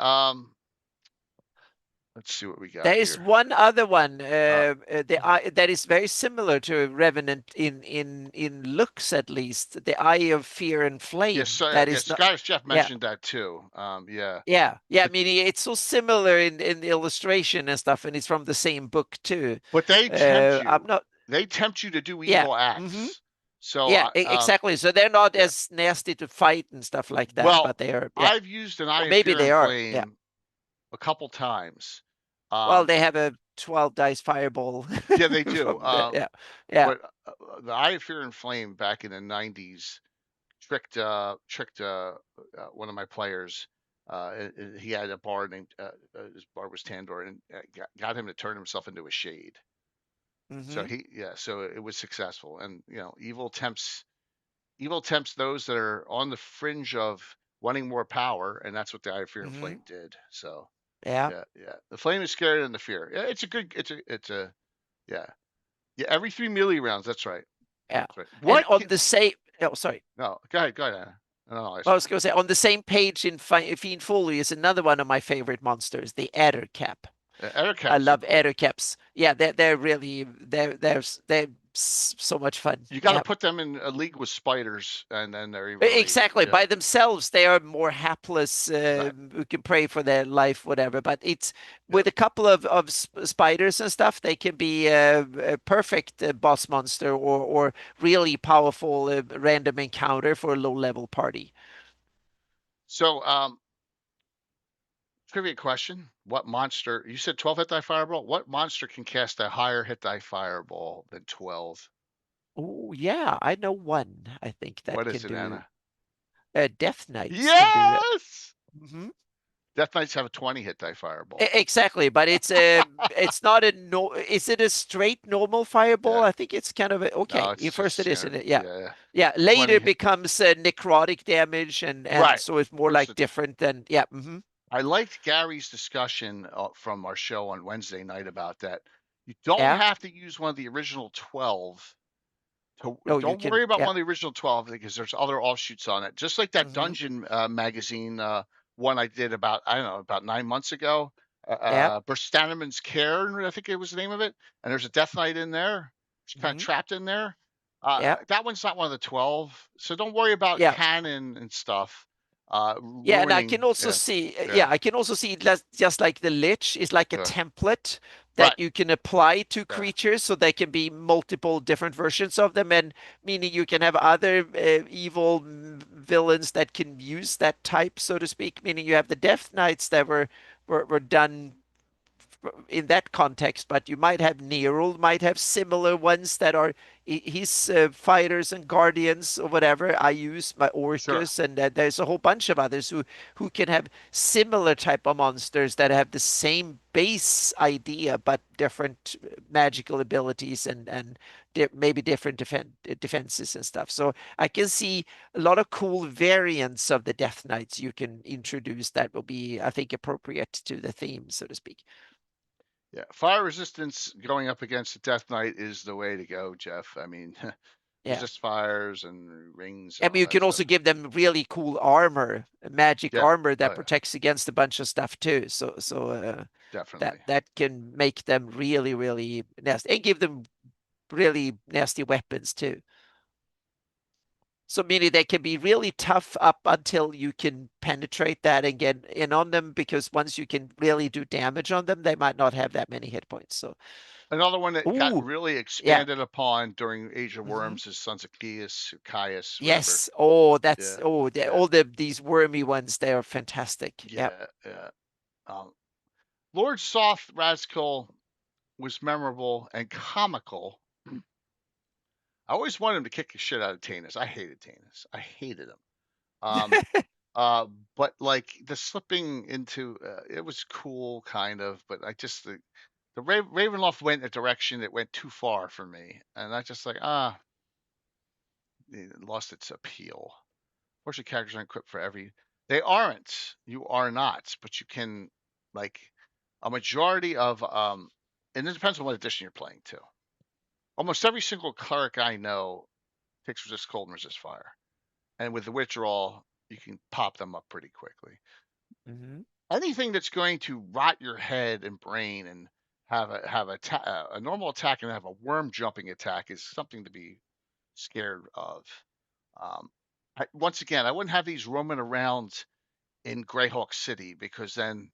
Let's see what we got. There is one other one that is very similar to Revenant in looks, at least. The Eye of Fear and Flame. Yes, Scottish Jeff mentioned that too. Yeah. Yeah. I mean, it's so similar in the illustration and stuff, and it's from the same book too. But they tempt you. They tempt you to do evil acts. So yeah, exactly. So they're not as nasty to fight and stuff like that. Well, but they are. I've used an Eye of Fear and Flame a couple times. Well, they have a 12 dice fireball. Yeah, they do. Yeah. But the Eye of Fear and Flame back in the 90s tricked one of my players. He had a bard named his bard was Tandor, and got him to turn himself into a shade. So so it was successful. And evil tempts those that are on the fringe of wanting more power, and that's what the Eye of Fear and Flame did. So yeah. The flame is scarier than the fear. Yeah, every 3 melee rounds. That's right. Yeah. That's right. What on the same? Oh, sorry. No, go ahead, Anna. No, I was going to say, on the same page in Fiend Folio is another one of my favorite monsters, the Adder Cap. I love Adder Caps. Yeah, they're really they're so much fun. You got to put them in a league with spiders, and then they're exactly by themselves. They are more hapless. Who can pray for their life, whatever. But it's with a couple of spiders and stuff, they can be a perfect boss monster or really powerful random encounter for a low level party. So, trivia question: what monster? You said 12 hit die fireball. What monster can cast a higher hit die fireball than 12? Oh yeah, I know one. I think that what can is it, do. Anna? Death Knights. Yes. Death Knights have a 20 hit die fireball. Exactly, but it's not a Is it a straight normal fireball? I think it's kind of okay. No, first it isn't it? Yeah. Later 20 it becomes necrotic damage, and so it's more like different than I liked Gary's discussion from our show on Wednesday night about that. You don't Yeah. have to use one of the original 12. No, you Don't can. worry about Yeah. one of the original 12 because there's other offshoots on it. Just like that Mm-hmm. dungeon magazine one I did about, I don't know, about 9 months ago. Yeah. Berstaneman's Cairn, I think it was the name of it. And there's a Death Knight in there. She's kind of Mm-hmm. trapped in there. Yeah. That one's not one of the 12. So don't worry about Yeah. canon and stuff Yeah, and I can ruining. also Yeah, see, yeah, I can also see it just like the Lich is like a yeah. template that Right. you can apply to Yeah. creatures, so there can be multiple different versions of them, and meaning you can have other evil villains that can use that type, so to speak. Meaning you have the Death Knights that were done in that context, but you might have Nerul, might have similar ones that are his fighters and guardians or whatever. I use my Sure. Orcus, and there's a whole bunch of others who can have similar type of monsters that have the same base idea but different magical abilities and maybe different defenses and stuff. So I can see a lot of cool variants of the Death Knights you can introduce that will be, I think, appropriate to the theme, so to speak. Yeah, fire resistance going up against the Death Knight is the way to go, Jeff. I mean, Yeah. resist fires and rings and I mean, all you that can stuff. also give them really cool armor, magic Yeah. armor that Oh, yeah, protects against a bunch of stuff too. So definitely. that can make them really, really nasty and give them really nasty weapons too. So meaning they can be really tough up until you can penetrate that and get in on them, because once you can really do damage on them, they might not have that many hit points. So, Another one that got ooh, really yeah. expanded upon during Age of Hmm. Worms is Sons of Caius, whatever. Yes. Oh, that's Yeah, yeah, all these wormy ones, they are fantastic. Yeah. yeah, yeah. Um, Lord Soth Razkul was memorable and comical. I always wanted him to kick the shit out of Tanis. I hated Tanis. I hated him. Um, but like the slipping into it was cool, kind of, but I just the Ravenloft went a direction that went too far for me, and I just like it lost its appeal. Fortunately, characters aren't equipped for every. They aren't. You are not, but you can like a majority of and it depends on what edition you're playing too. Almost every single cleric I know takes resist cold and resist fire, and with the withdrawal, you can pop them up pretty quickly. Hmm. Anything that's going to rot your head and brain and a normal attack and have a worm jumping attack is something to be scared of. Once again, I wouldn't have these roaming around in Greyhawk City because then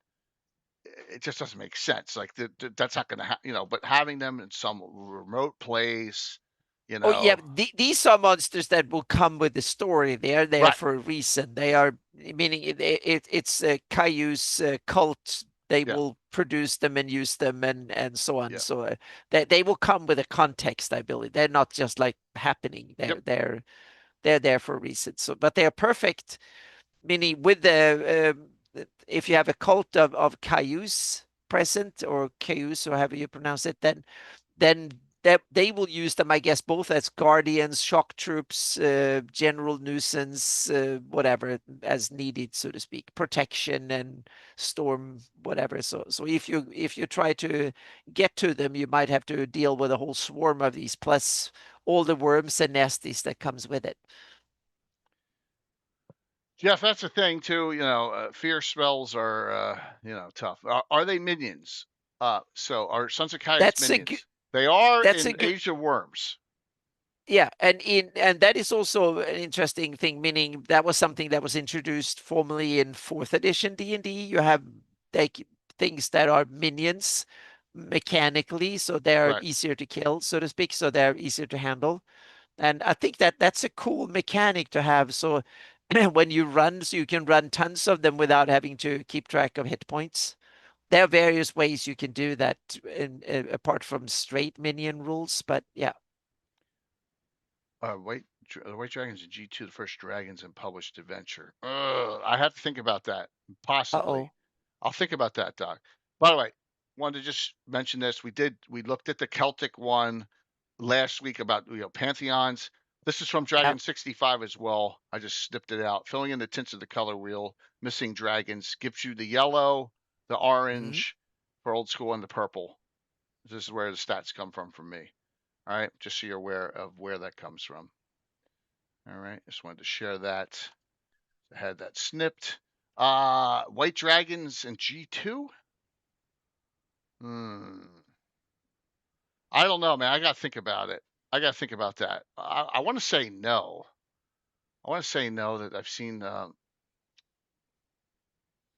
it just doesn't make sense. Like that's not going to but having them in some remote place, you Oh yeah, know, these are monsters that will come with the story. They are there right? for a reason. They are, meaning it's a Caillou's cult. They Yeah, will produce them and use them and so on. yeah, So they will come with a context, I believe. They're not just like happening. yep. They're there for a reason. So, but they are perfect. Meaning with the if you have a cult of Caillou's present, or Caillou's, or however you pronounce it, then that they will use them, I guess, both as guardians, shock troops, general nuisance, whatever, as needed, so to speak, protection and storm, whatever. So if you try to get to them, you might have to deal with a whole swarm of these, plus all the worms and nasties that comes with it. Jeff, that's the thing too. Fear spells are tough. Are they minions? So are Sons of Caius That's a good. minions? They are That's a in good. Age of Worms. Yeah, and that is also an interesting thing, meaning that was something that was introduced formally in fourth edition D&D. You have like things that are minions mechanically, so they're Right. easier to kill, so to speak, so they're easier to handle. And I think that that's a cool mechanic to have. So when you run, so you can run tons of them without having to keep track of hit points. There are various ways you can do that apart from straight minion rules, but yeah. The White Dragons in G2, the first dragons in published adventure. Ugh, I have to think about that. Possibly. Uh-oh. I'll think about that, Doc. By the way, wanted to just mention this. We looked at the Celtic one last week about pantheons. This is from Yeah. Dragon 65 as well. I just snipped it out. Filling in the tints of the color wheel, missing dragons gives you the yellow, the Mhm. orange for old school, and the purple. This is where the stats come from me. All right, just so you're aware of where that comes from. All right, just wanted to share that. I had that snipped. White Dragons and G2. I don't know, man. I gotta think about it. I gotta think about that. I want to say no. I want to say no that I've seen.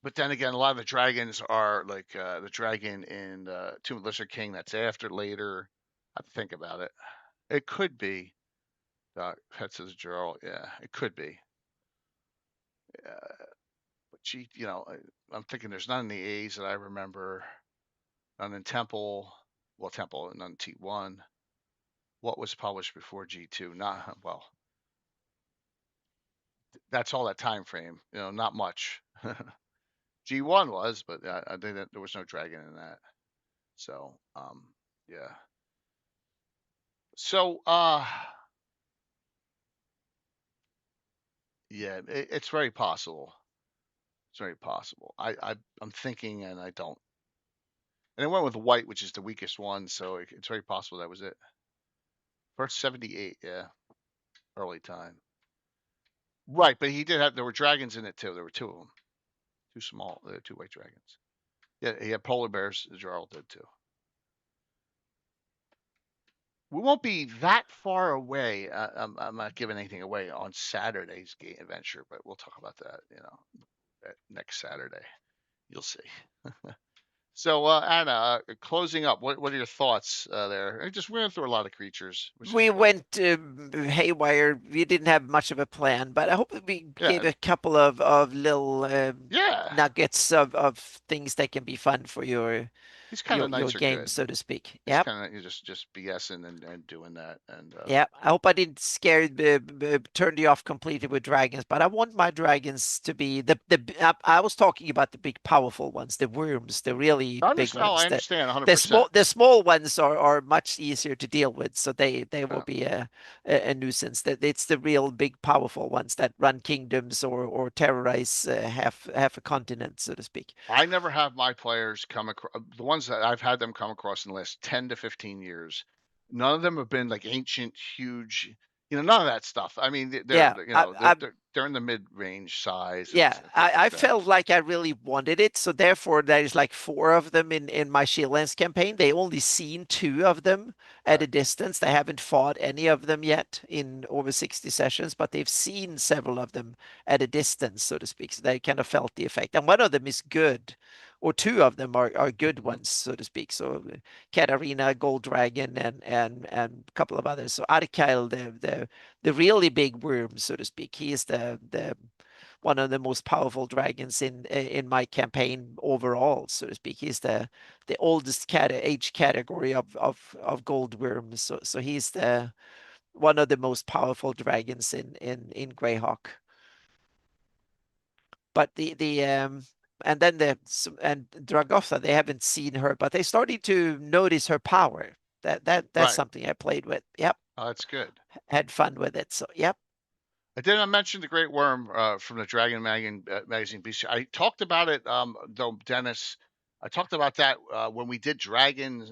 But then again, a lot of the dragons are like the dragon in Tomb of the Lizard King. That's after later. I have to think about it. It could be. Pets as Gerald. Yeah, it could be. But G, I'm thinking there's none in the A's that I remember. None in Temple. Well, Temple, none in T1. What was published before G2? Not well. That's all that time frame. Not much. G1 was, but I think that there was no dragon in that. So, yeah. So, yeah, it's very possible. It's very possible. I'm thinking, and I don't. And I went with white, which is the weakest one, so it's very possible that was it. First 78, yeah, early time. Right, but he did have. There were dragons in it too. There were two of them, two small, two white dragons. Yeah, he had polar bears. Gerald did too. We won't be that far away. I'm not giving anything away on Saturday's game adventure, but we'll talk about that. Next Saturday, you'll see. So, Anna, closing up, what are your thoughts there? We went through a lot of creatures. We went haywire. We didn't have much of a plan, but I hope that we gave a couple of little nuggets of things that can be fun for your He's kind of nice your game, good. so to speak. Yeah, kind of just BSing and doing that. And yeah, I hope I didn't turn you off completely with dragons, but I want my dragons to be I was talking about the big powerful ones, the worms, the really big ones. I understand 100%. The small ones are much easier to deal with, so they will be a nuisance. That it's the real big powerful ones that run kingdoms or terrorize half a continent, so to speak. I never have my players come across the ones that I've had them come across in the last 10 to 15 years. None of them have been like ancient, huge, none of that stuff. I mean, they're in the mid-range size. Yeah, I felt like I really wanted it, so therefore there's like 4 of them in my Shieldlands campaign. They only seen 2 of them at a distance. They haven't fought any of them yet in over 60 sessions, but they've seen several of them at a distance, so to speak. So they kind of felt the effect, and one of them is good. Or 2 of them are good ones, so to speak. So Katarina, Gold Dragon, and a couple of others. So Arkail, the really big worm, so to speak. He is the one of the most powerful dragons in my campaign overall, so to speak. He's the oldest age category of gold worms. So he's the one of the most powerful dragons in Greyhawk. But and then and Dragotha, they haven't seen her, but they started to notice her power. That's something I played with. Yep. Oh, that's good. Had fun with it. So yep. I didn't mention the Great Worm from the Dragon magazine. I talked about it, though, Dennis. I talked about that when we did Dragons.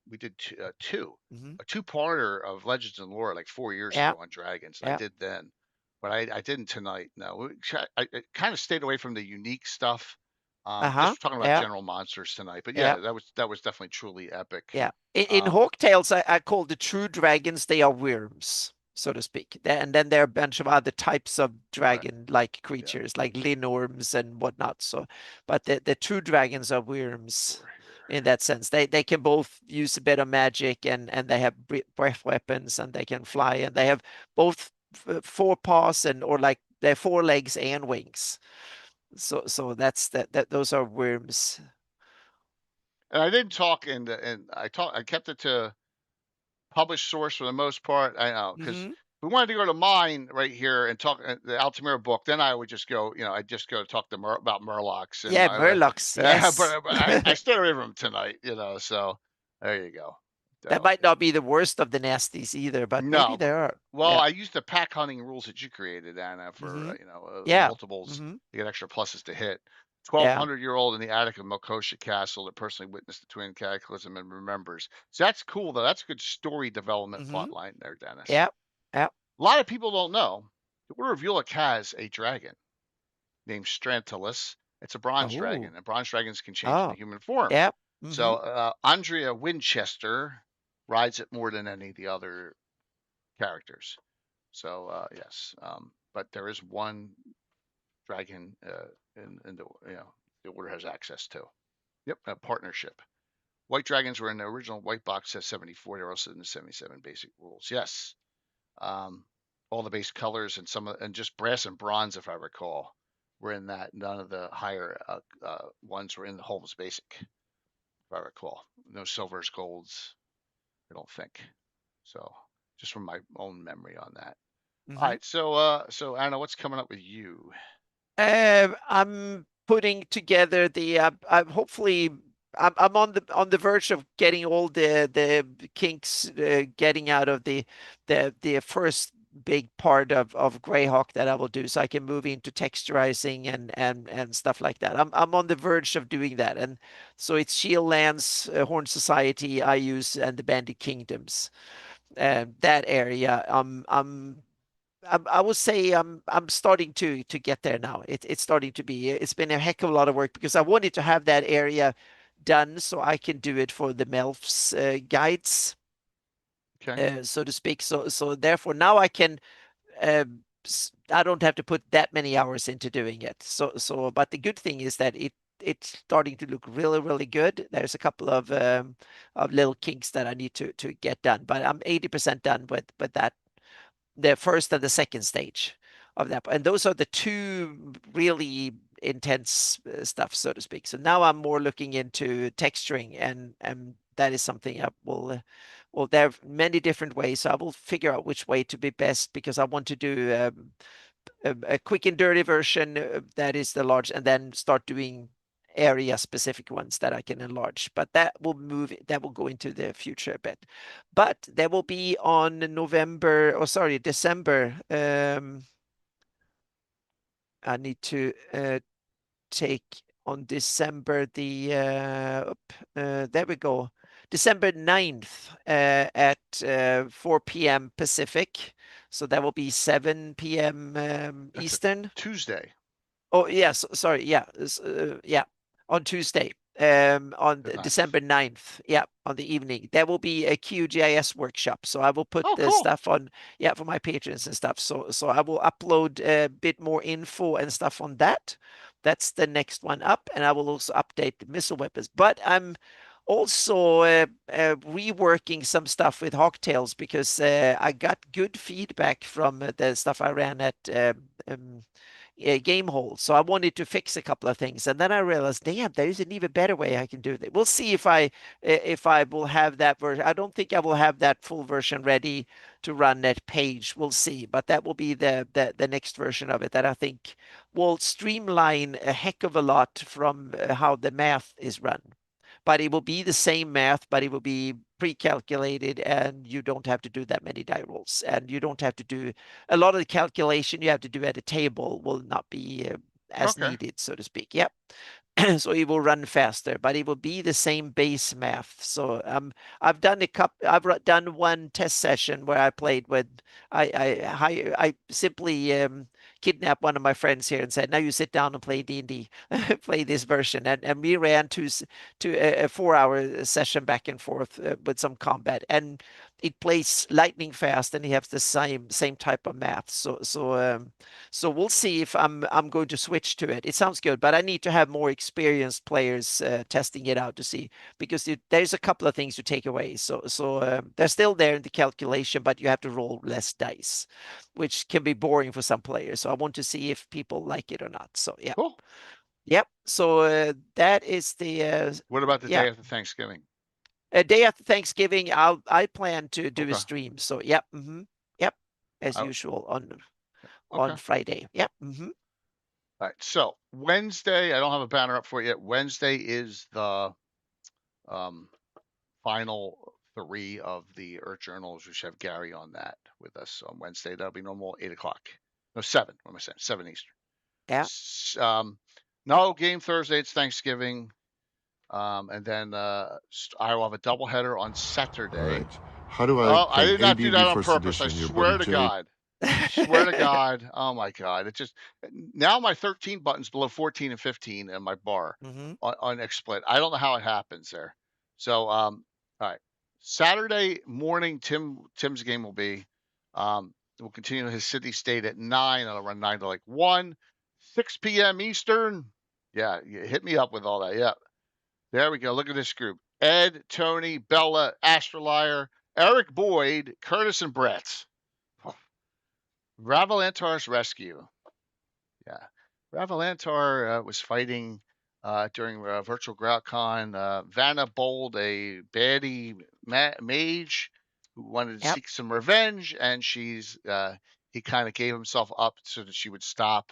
We did a 2-parter of Legends and Lore like 4 years ago on Dragons. I did then, but I didn't tonight. No, I kind of stayed away from the unique stuff. Just talking about general monsters tonight. But yeah, that was definitely truly epic. Yeah, in Hawktales, I call the true dragons. They are worms, so to speak. And then there are a bunch of other types of dragon-like creatures, like linorms and whatnot. So, but the true dragons are worms in that sense. They can both use a bit of magic and they have breath weapons and they can fly and they have both 4 paws or like they're 4 legs and wings. So that's those are worms. And I didn't talk, and I kept it to published source for the most part. I know, because we wanted to go to mine right here and talk the Altamira book. Then I would just go, I'd just go talk to about Murlocs. And Murlocs. Yes, but I stayed away from them tonight. So there you go. That might not be the worst of the Nasties either, but maybe there are. Well, I used the pack hunting rules that you created, Anna, for multiples. You get extra pluses to hit. 1,200-year-old in the attic of Melkosha Castle that personally witnessed the twin cataclysm and remembers. So that's cool, though. That's a good story development plot line there, Dennis. Yeah. Yeah. A lot of people don't know. The Order of Ulick has a dragon named Strantalis. It's a bronze dragon, and bronze dragons can change into human form. Yeah. So Andrea Winchester rides it more than any of the other characters. So yes, but there is one dragon in the the Order has access to. Yep, a partnership. White dragons were in the original white box set 74. They're also in the 77 basic rules. Yes. All the base colors and just brass and bronze, if I recall, were in that. None of the higher ones were in the Holmes basic, if I recall. No silvers, golds, I don't think. So just from my own memory on that. All right, so Anna, what's coming up with you? I'm putting together the. I'm hopefully. I'm on the verge of getting all the kinks getting out of the first big part of Greyhawk that I will do, so I can move into texturizing and stuff like that. I'm on the verge of doing that, and so it's Shieldlands, Horn Society I use, and the Bandit Kingdoms, that area. I will say I'm starting to get there now. It's starting to be. It's been a heck of a lot of work because I wanted to have that area done so I can do it for the Melf's guides, Okay. so to speak. So therefore now I can. I don't have to put that many hours into doing it. So but the good thing is that it's starting to look really good. There's a couple of little kinks that I need to get done, but I'm 80% done with that, the first and the second stage of that. And those are the two really intense stuff, so to speak. So now I'm more looking into texturing, and that is something I will. Well, there are many different ways. So I will figure out which way to be best because I want to do a quick and dirty version that is the large, and then start doing area specific ones that I can enlarge. But that will go into the future a bit. But there will be on December. I need to take on December there we go. December 9th at 4 p.m. Pacific. So that will be 7 p.m. Eastern. Tuesday. Oh, yes. Sorry. Yeah. Yeah. On Tuesday. On December 9th. Yeah. On the evening. There will be a QGIS workshop. So I will put the stuff on, for my patrons and stuff. So I will upload a bit more info and stuff on that. That's the next one up. And I will also update the missile weapons. But I'm also reworking some stuff with Hawktails because I got good feedback from the stuff I ran at Game Hole. So I wanted to fix a couple of things, and then I realized, damn, there's an even better way I can do that. We'll see if I will have that version. I don't think I will have that full version ready to run that page. We'll see, but that will be the next version of it that I think will streamline a heck of a lot from how the math is run. But it will be the same math, but it will be pre-calculated, and you don't have to do that many die rolls, and you don't have to do a lot of the calculation you have to do at a table will not be as needed, so to speak. Yep. So it will run faster, but it will be the same base math. So I've done one test session where I played with I simply kidnapped one of my friends here and said, now you sit down and play D&D, play this version. And we ran to a 4-hour session back and forth with some combat. And it plays lightning fast, and he has the same type of math. So we'll see if I'm going to switch to it. It sounds good, but I need to have more experienced players testing it out to see, because there's a couple of things to take away. So they're still there in the calculation, but you have to roll less dice, which can be boring for some players. So I want to see if people like it or not. So yeah. Cool. Yep. So that is the. What about the day after Thanksgiving? A day after Thanksgiving, I plan to do a stream. So yep. Yep. As usual on Friday. Yep. All right. So Wednesday, I don't have a banner up for it yet. Wednesday is the final 3 of the Earth Journals. We should have Gary on that with us on Wednesday. That'll be normal 8 o'clock. No, 7. What am I saying? 7 Eastern. Yeah. No game Thursday. It's Thanksgiving. And then I will have a doubleheader on Saturday. All right. How do I Oh, I play did not do that ADV on First purpose. I Edition? Your swear buddy to Jay. God. Swear to God. Oh my God. It just now my 13 buttons below 14 and 15 in my bar on XSplit. I don't know how it happens there. So all right. Saturday morning, Tim's game will be we'll continue his city state at 9. I'll run 9 to like 1, 6 p.m. Eastern. Yeah, you hit me up with all that. Yeah. There we go. Look at this group. Ed, Tony, Bella, Astralier, Eric Boyd, Curtis, and Brett. Ravalantar's rescue. Yeah. Ravalantar was fighting during Virtual GroutCon. Vanna Bold, a baddie mage who wanted to seek some revenge, and he kind of gave himself up so that she would stop.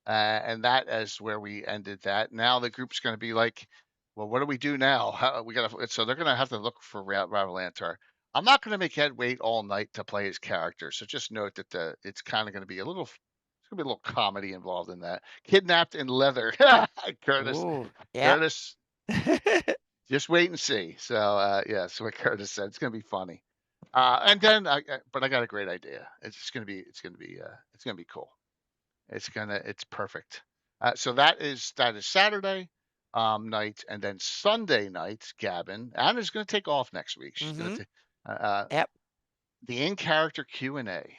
And that is where we ended that. Now the group's going to be like, well, what do we do now? So they're going to have to look for Ravalantar. I'm not going to make Ed wait all night to play his character, so just note that it's kind of going to be a little comedy involved in that. Kidnapped in leather, Curtis. Ooh, yeah. Curtis, just wait and see. So yeah, so what Curtis said, it's going to be funny. And then, but I got a great idea. It's going to be cool. It's perfect. So that is Saturday night, and then Sunday night, Gabbin. Anna's going to take off next week. She's going to the in-character Q&A.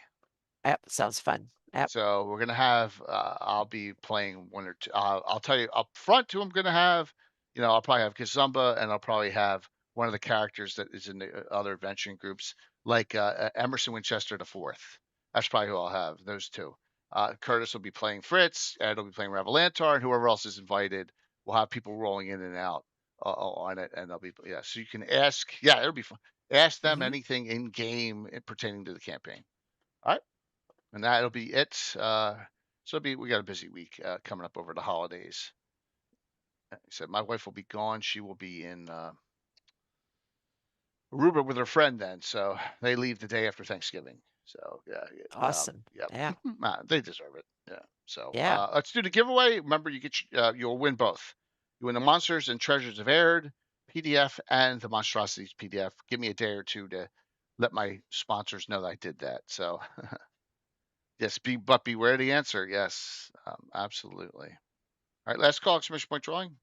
Yep, sounds fun. Yep. So we're gonna have. I'll be playing one or two. I'll tell you up front who I'm gonna have. I'll probably have Kazumba, and I'll probably have one of the characters that is in the other adventuring groups, like Emerson Winchester the Fourth. That's probably who I'll have. Those two. Curtis will be playing Fritz. Ed will be playing Ravalantar, and whoever else is invited. We'll have people rolling in and out on it, and they'll be So you can ask. Yeah, it'll be fun. Ask them anything in game pertaining to the campaign. All right. And that'll be it. So we got a busy week coming up over the holidays. Like I said, my wife will be gone. She will be in Aruba with her friend then. So they leave the day after Thanksgiving. So yeah. Awesome. Yeah. They deserve it. Yeah. So yeah. Let's do the giveaway. Remember, you'll win both. You win the Monsters and Treasures of Aird PDF and the Monstrosities PDF. Give me a day or two to let my sponsors know that I did that. So. Yes, but beware the answer. Yes, absolutely. All right, last call, exclamation point drawing.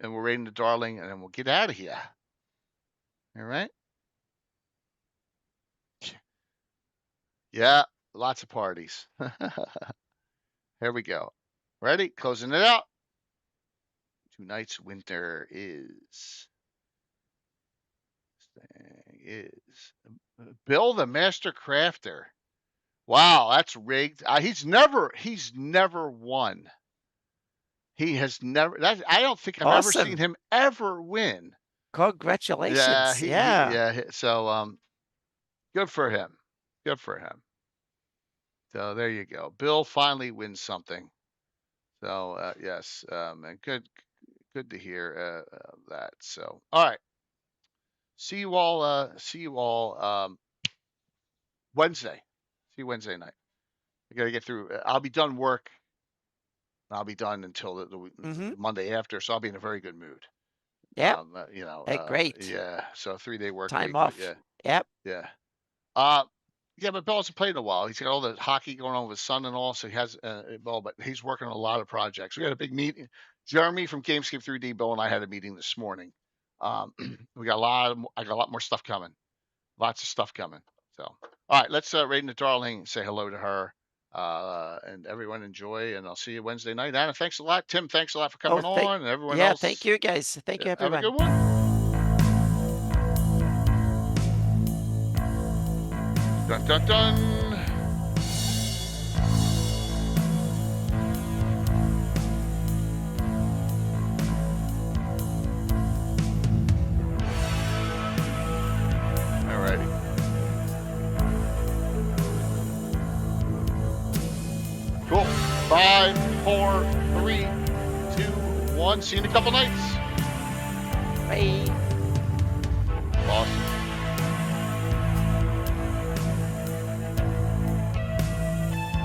And we're rating the darling, and then we'll get out of here. All right? Yeah, lots of parties. Here we go. Ready? Closing it out. Tonight's winner is Bill the Master Crafter. Wow, that's rigged. He's never won. He has never. I don't think I've ever seen him ever win. Congratulations! So, good for him. Good for him. So there you go. Bill finally wins something. So yes, and good to hear that. So all right. See you all. Wednesday. See you Wednesday night. I got to get through. I'll be done work. I'll be done until the Monday after, so I'll be in a very good mood. Yeah. Great. Yeah. So 3-day work time week, off. Yeah. Yep. Yeah. Yeah, but Bill hasn't played in a while. He's got all the hockey going on with his son and all, so he has but he's working on a lot of projects. We had a big meeting. Jeremy from Gamescape 3D, Bill and I had a meeting this morning. We got I got a lot more stuff coming. Lots of stuff coming. So, all right, let's rate the darling, say hello to her, and everyone enjoy, and I'll see you Wednesday night. Anna, thanks a lot. Tim, thanks a lot for coming on, and everyone else. Yeah, thank you, guys. Thank you, everyone. Have a good one. Dun, dun, dun. Cool. 5, 4, 3, 2, 1. See you in a couple nights. Bye. Awesome.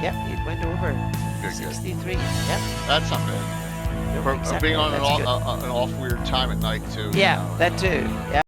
Yep, it went over. Good, 63. Good. Yep. That's not bad. For exactly. being on That's good. an off weird time at night too. Yeah, that too. Yeah.